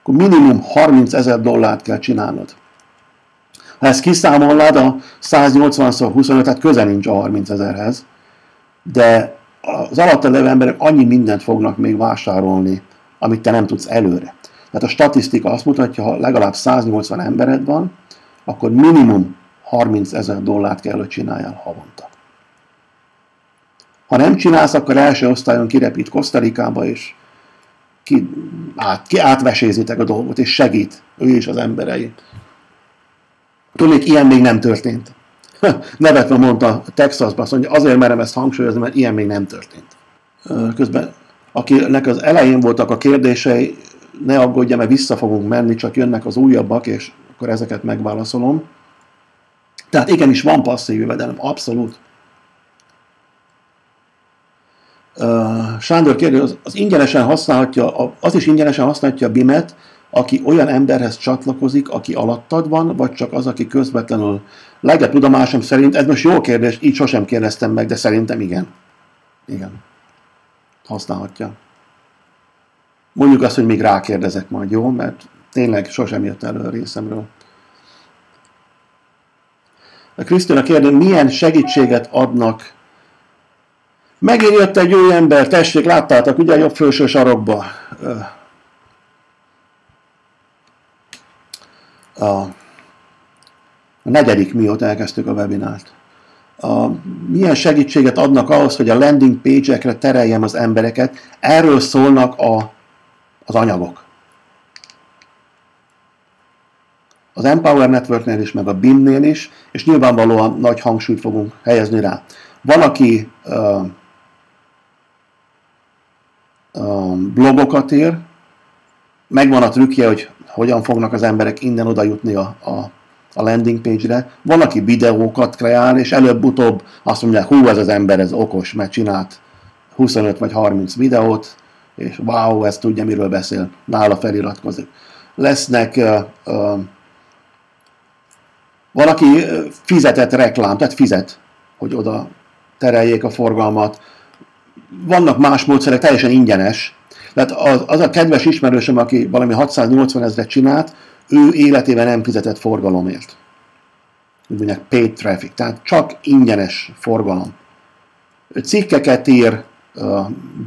akkor minimum $30,000 kell csinálnod. Ha ezt kiszámolnád, a 180-szor 25, tehát közel nincs a 30 000-hez, de az alatta levő emberek annyi mindent fognak még vásárolni, amit te nem tudsz előre. Tehát a statisztika azt mutatja, ha legalább 180 embered van, akkor minimum $30,000 kell, hogy csináljál havonta. Ha nem csinálsz, akkor első osztályon kirepít Kosztarikába, és átvesézitek a dolgot, és segít ő és az emberei. Tudnék, ilyen még nem történt. Nevetve mondta Texasban, azt mondja, azért merem ezt hangsúlyozni, mert ilyen még nem történt. Közben, akinek az elején voltak a kérdései, ne aggódja, mert vissza fogunk menni, csak jönnek az újabbak, és akkor ezeket megválaszolom. Tehát igenis van passzív jövedelem, abszolút. Sándor kérdezi, az is ingyenesen használhatja a BIM-et, aki olyan emberhez csatlakozik, aki alattad van, vagy csak az, aki közvetlenül. Legjobb tudomásom szerint, ez most jó kérdés, így sosem kérdeztem meg, de szerintem igen. Igen. Használhatja. Mondjuk azt, hogy még rákérdezek majd, jó? Mert tényleg sosem jött elő a részemről. A Krisztina kérdezi, milyen segítséget adnak. Megint jött egy új ember, tessék, láttátok, ugye, jobb felső sarokba. A negyedik, mióta elkezdtük a webinárt. Milyen segítséget adnak ahhoz, hogy a landing page-ekre tereljem az embereket? Erről szólnak az anyagok. Az Empower Networknél is, meg a BIM-nél is, és nyilvánvalóan nagy hangsúlyt fogunk helyezni rá. Van, aki blogokat ír, megvan a trükkje, hogy hogyan fognak az emberek innen oda jutni a landing page-re. Van, aki videókat kreál, és előbb-utóbb azt mondják, hú, ez az ember, ez okos, mert csinált 25 vagy 30 videót, és wow, ez tudja, miről beszél, nála feliratkozik. Lesznek, van, aki fizetett reklám, tehát fizet, hogy oda tereljék a forgalmat. Vannak más módszerek, teljesen ingyenes. Tehát az a kedves ismerősöm, aki valami 680 000 csinált, ő életében nem fizetett forgalomért. Úgy mondják, paid traffic, tehát csak ingyenes forgalom. Ő cikkeket ír,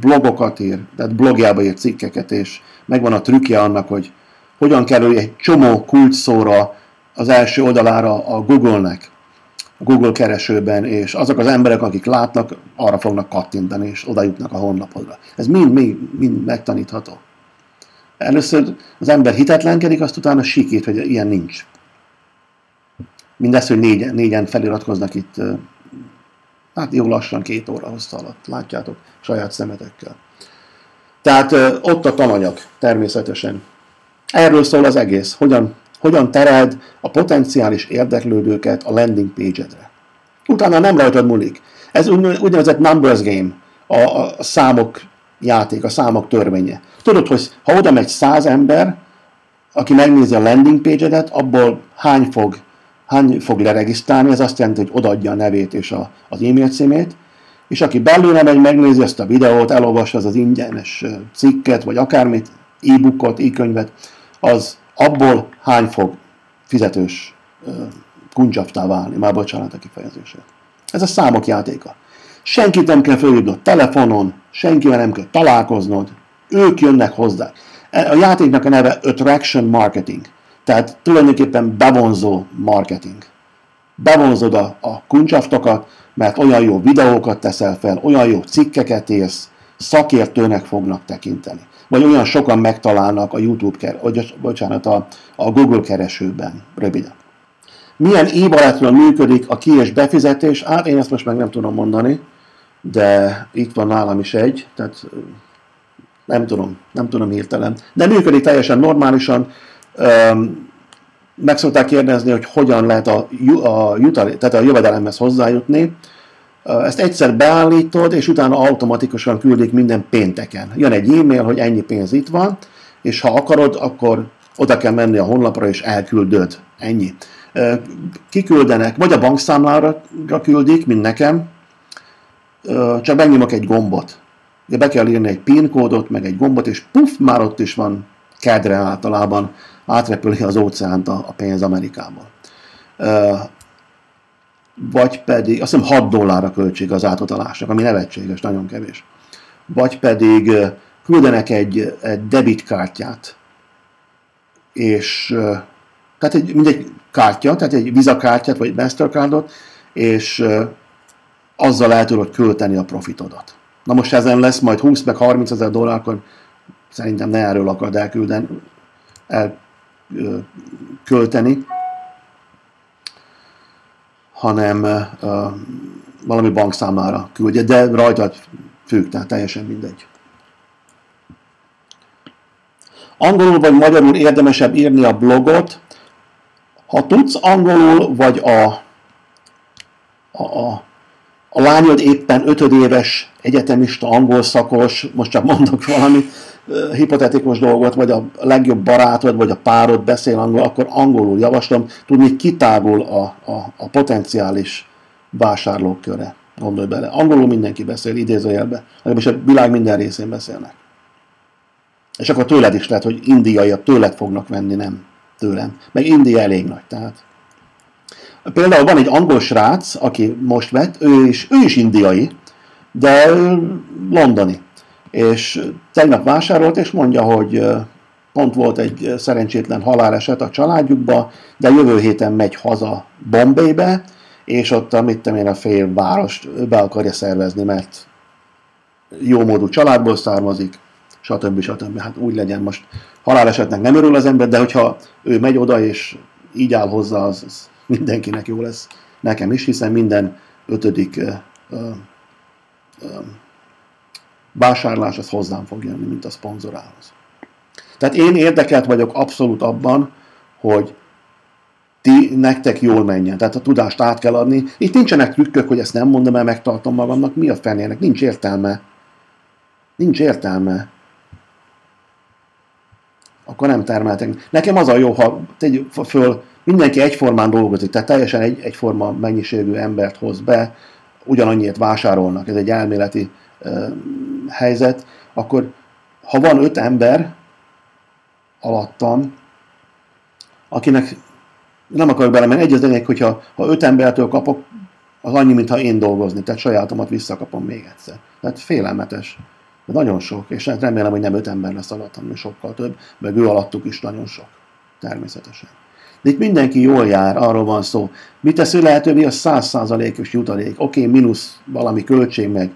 blogokat ír, tehát blogjába ír cikkeket, és megvan a trükkje annak, hogy hogyan kerülj egy csomó kulcsszóra az első oldalára a Google-nek, a Google keresőben, és azok az emberek, akik látnak, arra fognak kattintani, és oda jutnak a honlapodra. Ez mind megtanítható. Először az ember hitetlenkedik, azt utána sikít, hogy ilyen nincs. Mindez, hogy négyen feliratkoznak itt, hát jó lassan 2 óra hossza alatt, látjátok, saját szemetekkel. Tehát ott a tananyag, természetesen. Erről szól az egész, hogyan tereld a potenciális érdeklődőket a landing page-edre. Utána nem rajtad múlik. Ez úgynevezett numbers game, a számok játék, a számok törvénye. Tudod, hogy ha oda megy 100 ember, aki megnézi a landing page-edet, abból hány fog leregisztrálni, ez azt jelenti, hogy odaadja a nevét és az e-mail címét, és aki belőle megy, megnézi ezt a videót, elolvassa az ingyenes cikket, vagy akármit, e-bookot, e-könyvet, az abból hány fog fizetős kuncsaptá válni, már bocsánat a kifejezésre. Ez a számok játéka. Senkit nem kell fölhívnod telefonon, senkivel nem kell találkoznod, ők jönnek hozzá. A játéknak a neve Attraction Marketing, tehát tulajdonképpen bevonzó marketing. Bevonzod a kuncsaftokat, mert olyan jó videókat teszel fel, olyan jó cikkeket írsz, szakértőnek fognak tekinteni. Vagy olyan sokan megtalálnak a a Google keresőben, röviden. Milyen e-walletről működik a ki- és befizetés? Hát én ezt most meg nem tudom mondani, de itt van nálam is egy, tehát nem tudom hirtelen. De működik teljesen normálisan. Meg szokták kérdezni, hogy hogyan lehet a jövedelemhez hozzájutni. Ezt egyszer beállítod, és utána automatikusan küldik minden pénteken. Jön egy e-mail, hogy ennyi pénz itt van, és ha akarod, akkor oda kell menni a honlapra, és elküldöd. Ennyi. Kiküldenek, vagy a bankszámlára küldik, mint nekem, csak megnyomok egy gombot. Be kell írni egy PIN kódot, meg egy gombot, és puff, már ott is van, kedre általában átrepüli az óceánt a pénz Amerikából. vagy pedig, azt hiszem 6 dollár a költség az átutalásnak, ami nevetséges, nagyon kevés. Vagy pedig küldenek egy debitkártyát, és tehát mindegy kártya, tehát egy Visa kártyát, vagy egy Mastercardot, és azzal el tudod költeni a profitodat. Na most ezen lesz majd 20 meg 30 ezer dollár, akkor szerintem ne erről akard elkölteni, hanem valami bankszámlára küldje, de rajtad függ, tehát teljesen mindegy. Angolul vagy magyarul érdemesebb írni a blogot, ha tudsz angolul, vagy a lányod éppen 5 éves egyetemista, angol szakos, most csak mondok valami hipotetikus dolgot, vagy a legjobb barátod, vagy a párod beszél angol, akkor angolul javaslom, tudni kitágul a potenciális vásárlók köre. Gondolj bele. Angolul mindenki beszél, idézőjelben. Legalábbis a világ minden részén beszélnek. És akkor tőled is lehet, hogy indiaiak tőled fognak venni, nem tőlem. Meg India elég nagy, tehát. Például van egy angol srác, aki most vett, ő is indiai, de londoni. És tegnap vásárolt, és mondja, hogy pont volt egy szerencsétlen haláleset a családjukba, de jövő héten megy haza Bombaybe, és ott a fél várost be akarja szervezni, mert jó módú családból származik, stb. Hát úgy legyen, most halálesetnek nem örül az ember, de hogyha ő megy oda, és így áll hozzá, az mindenkinek jó lesz, nekem is, hiszen minden 5. vásárlás az hozzám fog jönni, mint a szponzorához. Tehát én érdekelt vagyok abszolút abban, hogy nektek jól menjen. Tehát a tudást át kell adni. Itt nincsenek trükkök, hogy ezt nem mondom el, megtartom magamnak. Mi a fenének? Nincs értelme. Nincs értelme. Akkor nem termeltek. Nekem az a jó, ha tegyük föl, mindenki egyformán dolgozik, tehát teljesen egyforma mennyiségű embert hoz be, ugyanannyiért vásárolnak. Ez egy elméleti helyzet. Akkor, ha van 5 ember alattam, akinek nem akarok belemenni, egyezlenek, hogyha 5 embertől kapok, az annyi, mintha én dolgozni, tehát sajátomat visszakapom még egyszer. Tehát félelmetes. De nagyon sok, és remélem, hogy nem 5 ember lesz alattam, hanem sokkal több, meg ő alattuk is nagyon sok. Természetesen. De itt mindenki jól jár, arról van szó. Mi teszi lehetővé a 100%-os jutalék? Oké, mínusz valami költség, meg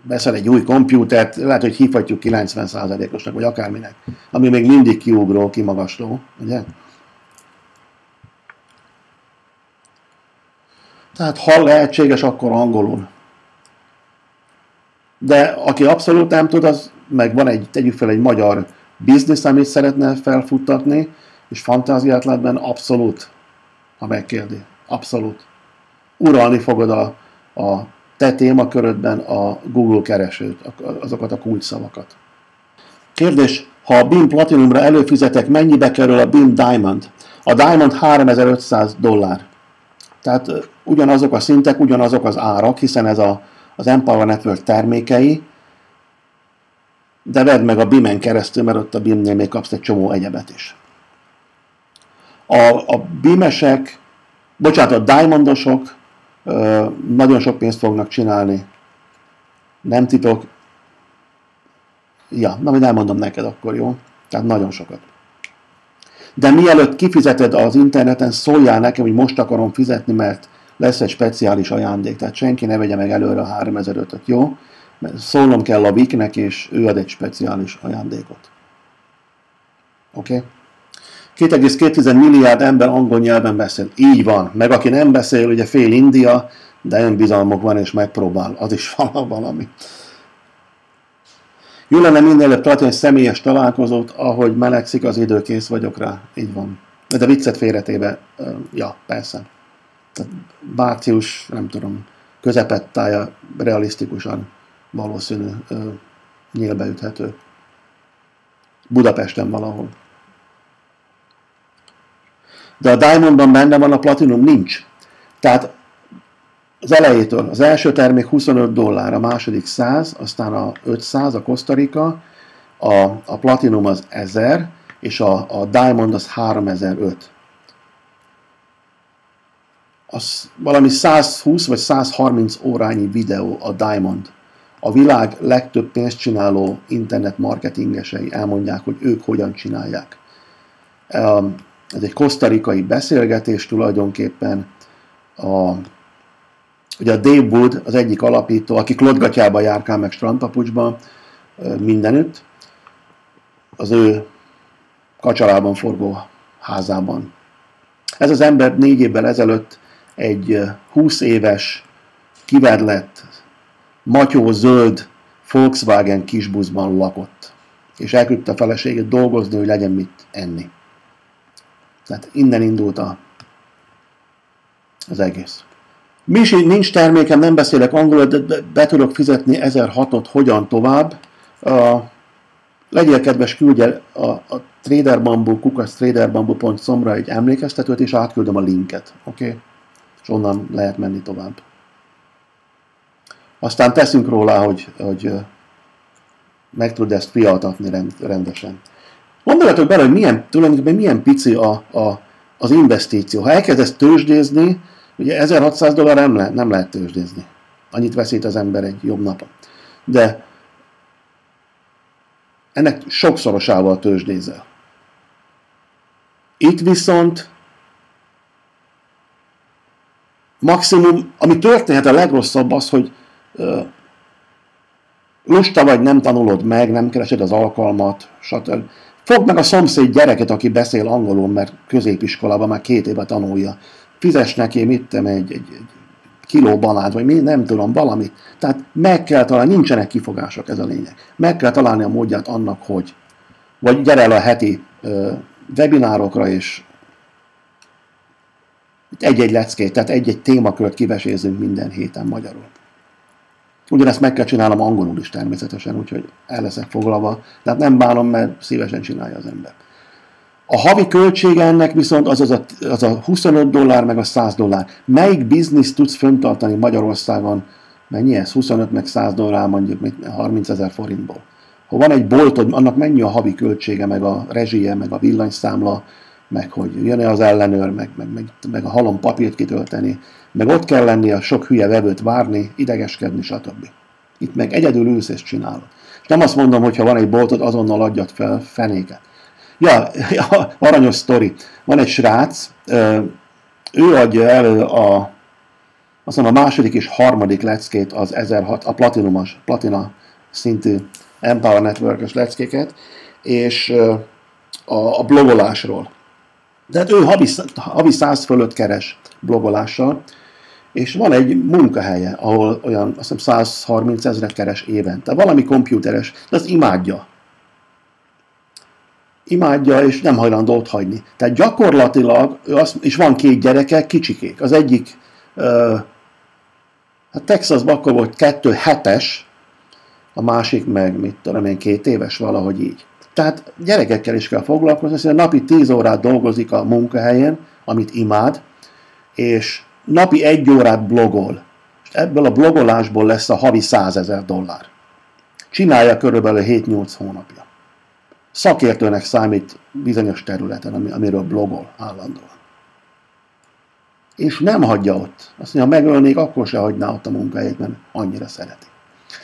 veszel egy új kompjútert, lehet, hogy hívhatjuk 90%-osnak, vagy akárminek, ami még mindig kiugró, kimagasló, ugye? Tehát ha lehetséges, akkor angolul. De aki abszolút nem tud, az meg van tegyük fel egy magyar biznisz, amit szeretne felfuttatni, és fantáziát lát benne, abszolút, ha megkérdi. Abszolút. Uralni fogod a te témakörödben a Google keresőt, azokat a kulcsszavakat. Kérdés, ha a BIM Platinumra előfizetek, mennyibe kerül a BIM Diamond? A Diamond $3500. Tehát ugyanazok a szintek, ugyanazok az árak, hiszen ez az Empower Network termékei, de vedd meg a BIM-en keresztül, mert ott a BIM-nél még kapsz egy csomó egyebet is. A BIM-esek, a Diamondosok nagyon sok pénzt fognak csinálni. Nem titok. Ja, na, majd elmondom neked akkor, jó? Tehát nagyon sokat. De mielőtt kifizeted az interneten, szóljál nekem, hogy most akarom fizetni, mert lesz egy speciális ajándék. Tehát senki ne vegye meg előre a 3500-öt, jó? Mert szólnom kell a Viknek, és ő ad egy speciális ajándékot. Oké? Okay? 2,2 milliárd ember angol nyelven beszél. Így van. Meg aki nem beszél, ugye fél India, de önbizalmuk van, és megpróbál. Az is valami. Jó lenne minél előbb tartani egy személyes találkozót, ahogy melegszik az idő, kész vagyok rá. Így van. De viccet félretéve, ja, persze. Tehát március, nem tudom, közepettája realisztikusan valószínű nyílbe üthető. Budapesten valahol. De a Diamondban benne van, a Platinum nincs. Tehát az elejétől, az első termék $25, a második 100, aztán a 500, a Costa Rica, a Platinum az 1000, és a Diamond az 3005. az valami 120 vagy 130 órányi videó a Diamond. A világ legtöbb pénzt csináló internet marketingesei elmondják, hogy ők hogyan csinálják. Ez egy kosztarikai beszélgetés tulajdonképpen. Ugye a Dave Wood, az egyik alapító, aki klotgatyában járkál meg strandpapucsban mindenütt, az ő kacsarában forgó házában. Ez az ember 4 évvel ezelőtt egy 20 éves, kivedlett, matyó-zöld Volkswagen kisbuszban lakott. És elküldte a feleségét dolgozni, hogy legyen mit enni. Tehát innen indult az egész. Nincs termékem, nem beszélek angolul, de be tudok fizetni 1006-ot, hogyan tovább. Legyél kedves, küldje a traderbamboo.com-ra egy emlékeztetőt, és átküldöm a linket. Oké? És onnan lehet menni tovább. Aztán teszünk róla, hogy meg tud ezt fialtatni rendesen. Gondoljatok bele, hogy tulajdonképpen milyen pici az investíció. Ha elkezdesz tőzsdézni, ugye $1600 nem lehet tőzsdézni. Annyit veszít az ember egy jobb napon. De ennek sokszorosával tőzsdézel. Itt viszont maximum, ami történhet a legrosszabb az, hogy lusta vagy, nem tanulod meg, nem keresed az alkalmat, stb. Fogd meg a szomszéd gyereket, aki beszél angolul, mert középiskolában már 2 éve tanulja. Fizess neki, egy kiló banánt, vagy nem tudom, valamit. Tehát meg kell találni, nincsenek kifogások, ez a lényeg. Meg kell találni a módját annak, hogy vagy gyere el a heti webinárokra, és egy-egy leckét, tehát egy-egy témakört kivesézünk minden héten magyarul. Ugyanezt meg kell csinálnom angolul is természetesen, úgyhogy el leszek foglalva. Tehát nem bánom, mert szívesen csinálja az ember. A havi költsége ennek viszont az a $25 meg a $100. Melyik bizniszt tudsz fenntartani Magyarországon? Mennyi ez? 25 meg $100 mondjuk 30 000 forintból. Ha van egy boltod, annak mennyi a havi költsége, meg a rezsie, meg a villanyszámla, meg hogy jön-e az ellenőr, meg a halom papírt kitölteni, meg ott kell lenni a sok hülye vevőt várni, idegeskedni, stb. Itt meg egyedül ülsz és csinálod. És nem azt mondom, hogy ha van egy boltod, azonnal adjad fel fenéket. Ja, aranyos sztori. Van egy srác, ő adja elő a második és harmadik leckét, az 1006, a platina szintű Empower Network-ös leckéket, és a blogolásról. Tehát ő havi 100 fölött keres blogolással, és van egy munkahelye, ahol olyan, azt hiszem 130 000 keres évente. Valami komputeres, de azt imádja. Imádja, és nem hajlandó ott hagyni. Tehát gyakorlatilag, és van 2 gyereke, kicsikék. Az egyik, Texasban akkor volt 2 hetes, a másik meg, 2 éves, valahogy így. Tehát gyerekekkel is kell foglalkozni, hiszen napi 10 órát dolgozik a munkahelyen, amit imád, és napi 1 órát blogol. És ebből a blogolásból lesz a havi $100,000. Csinálja körülbelül 7-8 hónapja. Szakértőnek számít bizonyos területen, amiről blogol állandóan. És nem hagyja ott. Azt mondja, ha megölnék, akkor se hagyná ott a munkahelyét, mert annyira szereti.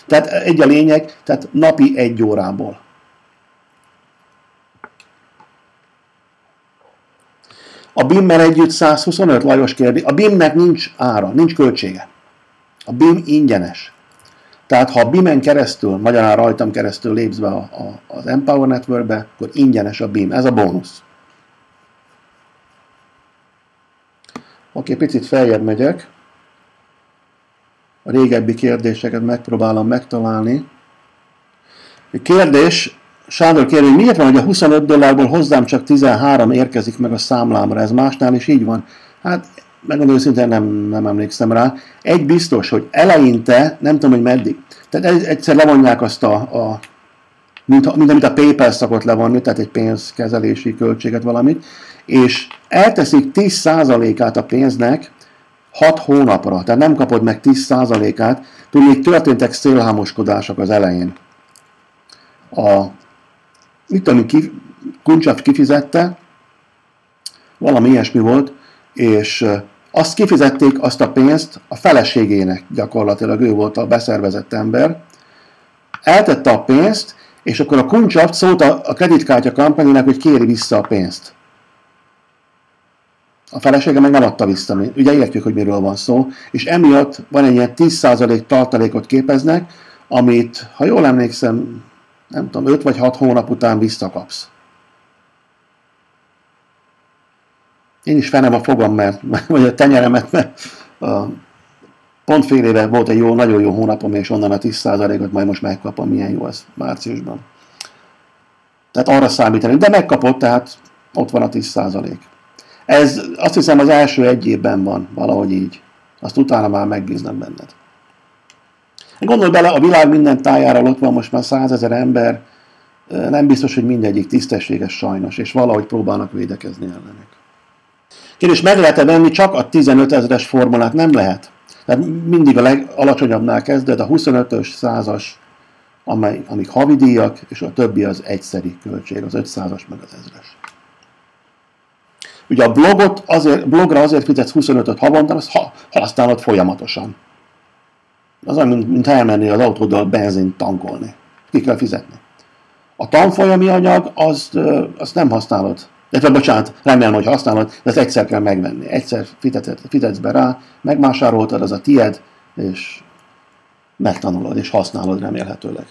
Tehát egy a lényeg, tehát napi 1 órából. A BIM-mel együtt 125, Lajos kérdi. A BIM-nek nincs ára, nincs költsége. A BIM ingyenes. Tehát ha a BIM-en keresztül, magyarán rajtam keresztül lépsz be az Empower Networkbe, akkor ingyenes a BIM. Ez a bónusz. Oké, picit feljebb megyek. A régebbi kérdéseket megpróbálom megtalálni. A kérdés, Sándor kérdezi, hogy miért van, hogy a $25 hozzám csak 13 érkezik meg a számlámra? Ez másnál is így van? Hát, megmondom őszintén, nem emlékszem rá. Egy biztos, hogy eleinte, nem tudom, hogy meddig. Tehát egyszer levonják azt mint amit a PayPal szokott levonni, tehát egy pénzkezelési költséget valamit, és elteszik 10%-át a pénznek 6 hónapra, tehát nem kapod meg 10%-át, tudni, történtek szélhámoskodások az elején. Kuncsaft kifizette, valami ilyesmi volt, és azt kifizették azt a pénzt a feleségének, gyakorlatilag ő volt a beszervezett ember, eltette a pénzt, és akkor a Kuncshaft szólt a kreditkártya kampányának, hogy kéri vissza a pénzt. A felesége meg nem adta vissza. Ugye értjük, hogy miről van szó, és emiatt van egy ilyen 10% tartalékot képeznek, amit, ha jól emlékszem, nem tudom, 5 vagy 6 hónap után visszakapsz. Én is fenem a fogam, vagy a tenyeremet, mert pont fél éve volt egy nagyon jó hónapom, és onnan a 10%-ot majd most megkapom, milyen jó ez márciusban. Tehát arra számítani, de megkapott, tehát ott van a 10%. Ez azt hiszem az első egy évben van, valahogy így. Azt utána már megbíznak benned. Gondolj bele, a világ minden tájára ott van most már 100 000 ember, nem biztos, hogy mindegyik tisztességes sajnos, és valahogy próbálnak védekezni ellenek. Kérdés, meg lehet-e venni csak a 15 000-es formulát? Nem lehet. Tehát mindig a legalacsonyabbnál kezded, a 25-ös, 100-as, amik havidíjak, és a többi az egyszeri költség, az 500-as meg az 1000-es. Ugye a blogra azért fizetsz 25-öt havonta, azt használod folyamatosan. Az olyan, mint elmenni az autóddal benzint tankolni. Ki kell fizetni. A tanfolyami anyag, azt nem használod. Bocsánat, remélem, hogy használod, de ezt egyszer kell megvenni. Egyszer fizetsz be rá, megvásároltad, az a tied, és megtanulod, és használod remélhetőleg.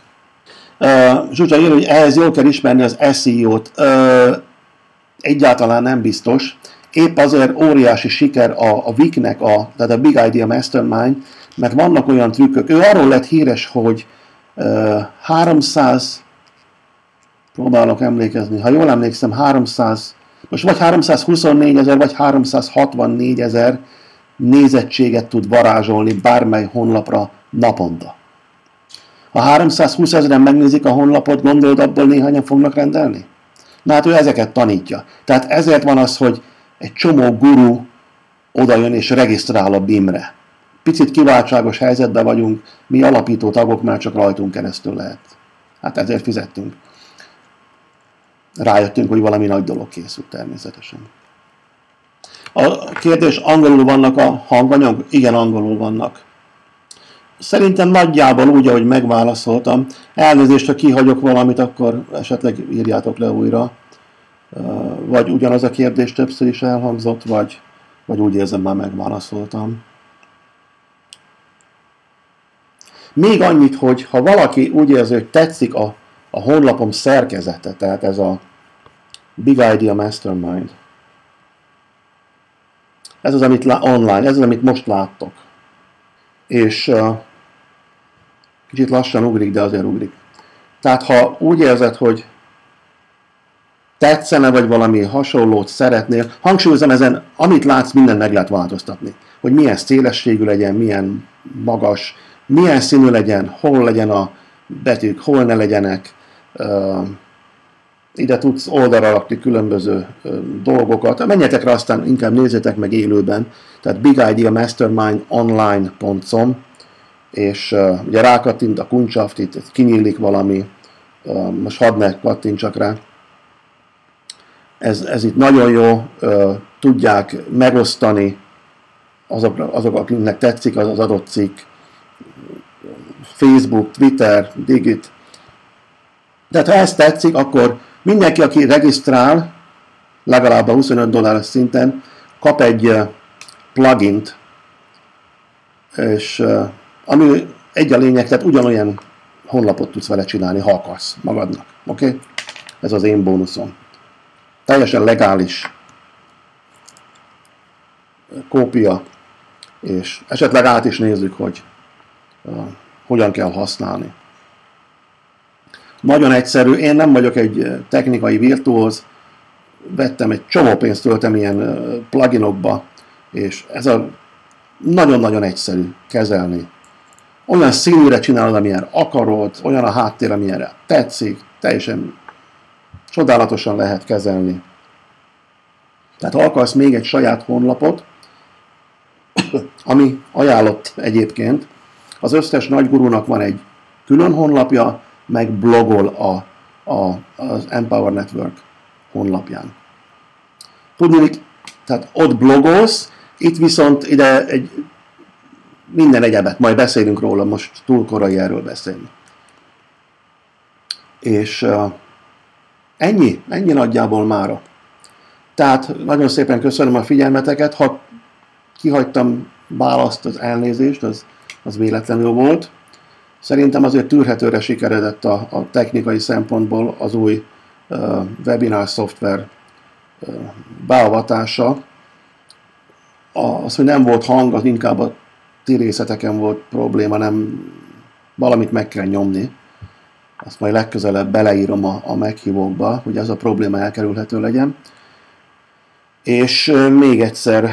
Zsuzsa ír, hogy ehhez jól kell ismerni az SEO-t. Egyáltalán nem biztos. Épp azért óriási siker a WIC-nek, tehát a Big Idea Mastermind, mert vannak olyan trükkök. Ő arról lett híres, hogy 300, próbálok emlékezni, ha jól emlékszem, 300, most vagy 324 000, vagy 364 000 nézettséget tud varázsolni bármely honlapra naponta. Ha 320 000-en megnézik a honlapot, gondolod, abból néhányan fognak rendelni? Na hát ő ezeket tanítja. Tehát ezért van az, hogy egy csomó guru odajön és regisztrál a BIM-re. Picit kiváltságos helyzetben vagyunk, mi alapító tagok már csak rajtunk keresztül lehet. Hát ezért fizettünk. Rájöttünk, hogy valami nagy dolog készült természetesen. A kérdés, angolul vannak a hanganyag? Igen, angolul vannak. Szerintem nagyjából úgy, ahogy megválaszoltam. Elnézést, ha kihagyok valamit, akkor esetleg írjátok le újra. Vagy ugyanaz a kérdés többször is elhangzott, vagy úgy érzem, már megválaszoltam. Még annyit, hogy ha valaki úgy érzi, hogy tetszik a honlapom szerkezete, tehát ez a Big Idea Mastermind, ez az, amit online, ez az, amit most láttok. És kicsit lassan ugrik, de azért ugrik. Tehát ha úgy érzed, hogy tetszene, vagy valami hasonlót szeretnél, hangsúlyozom ezen, amit látsz, mindent meg lehet változtatni. Hogy milyen szélességű legyen, milyen magas, milyen színű legyen, hol legyen a betűk, hol ne legyenek. Ide tudsz oldalra rakni különböző dolgokat. Menjetek rá, aztán inkább nézzétek meg élőben. Tehát bigideamastermindonline.com, és ugye rákattint a Kuncshaft, itt kinyílik valami, most hadd ne kattintsak rá. Ez itt nagyon jó, tudják megosztani azok, akiknek tetszik az adott cikk, Facebook, Twitter, Digit. Tehát ha ez tetszik, akkor mindenki, aki regisztrál, legalább a $25 szinten, kap egy plugint, és ami egy a lényeg, tehát ugyanolyan honlapot tudsz vele csinálni, ha akarsz magadnak. Oké? Okay? Ez az én bónuszom. Teljesen legális kópia, és esetleg át is nézzük, hogy hogyan kell használni. Nagyon egyszerű, én nem vagyok egy technikai virtuóz, vettem egy csomó pénzt, töltem ilyen pluginokba, és ez a nagyon-nagyon egyszerű kezelni. Olyan színűre csinálod, amilyen akarod, olyan a háttér, amilyenre tetszik, teljesen csodálatosan lehet kezelni. Tehát ha akarsz még egy saját honlapot, ami ajánlott egyébként, az összes nagy gurunak van egy külön honlapja, meg blogol az Empower Network honlapján. Tudni, tehát ott blogolsz, Itt viszont ide minden egyebet, majd beszélünk róla, most túl korai erről beszélni. És ennyi nagyjából mára. Tehát nagyon szépen köszönöm a figyelmeteket, ha kihagytam választ, az elnézést, az véletlenül volt. Szerintem azért tűrhetőre sikeredett a technikai szempontból az új webinar szoftver beavatása. Az, hogy nem volt hang, az inkább a ti részleteken volt probléma, nem valamit meg kell nyomni. Azt majd legközelebb beleírom a meghívókba, hogy ez a probléma elkerülhető legyen. És még egyszer,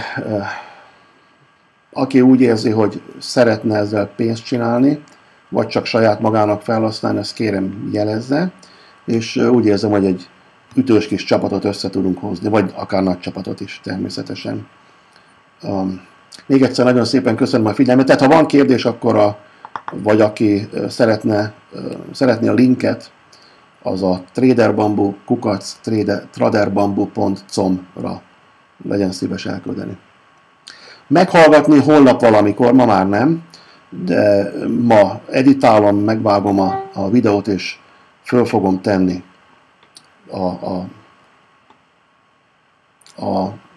aki úgy érzi, hogy szeretne ezzel pénzt csinálni, vagy csak saját magának felhasználni, ezt kérem jelezze, és úgy érzem, hogy egy ütős kis csapatot össze tudunk hozni, vagy akár nagy csapatot is természetesen. Még egyszer nagyon szépen köszönöm a figyelmet. Tehát ha van kérdés, akkor vagy aki szeretné a linket, az a traderbambu@traderbambu.com-ra legyen szíves elküldeni. Meghallgatni holnap valamikor, ma már nem, de ma editálom, megvágom a videót, és föl fogom tenni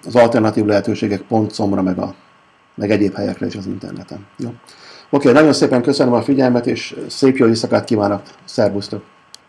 az alternatív lehetőségek.com-ra, meg egyéb helyekre is az interneten. Jó? Oké, nagyon szépen köszönöm a figyelmet, és szép jó éjszakát kívánok. Szervusztok!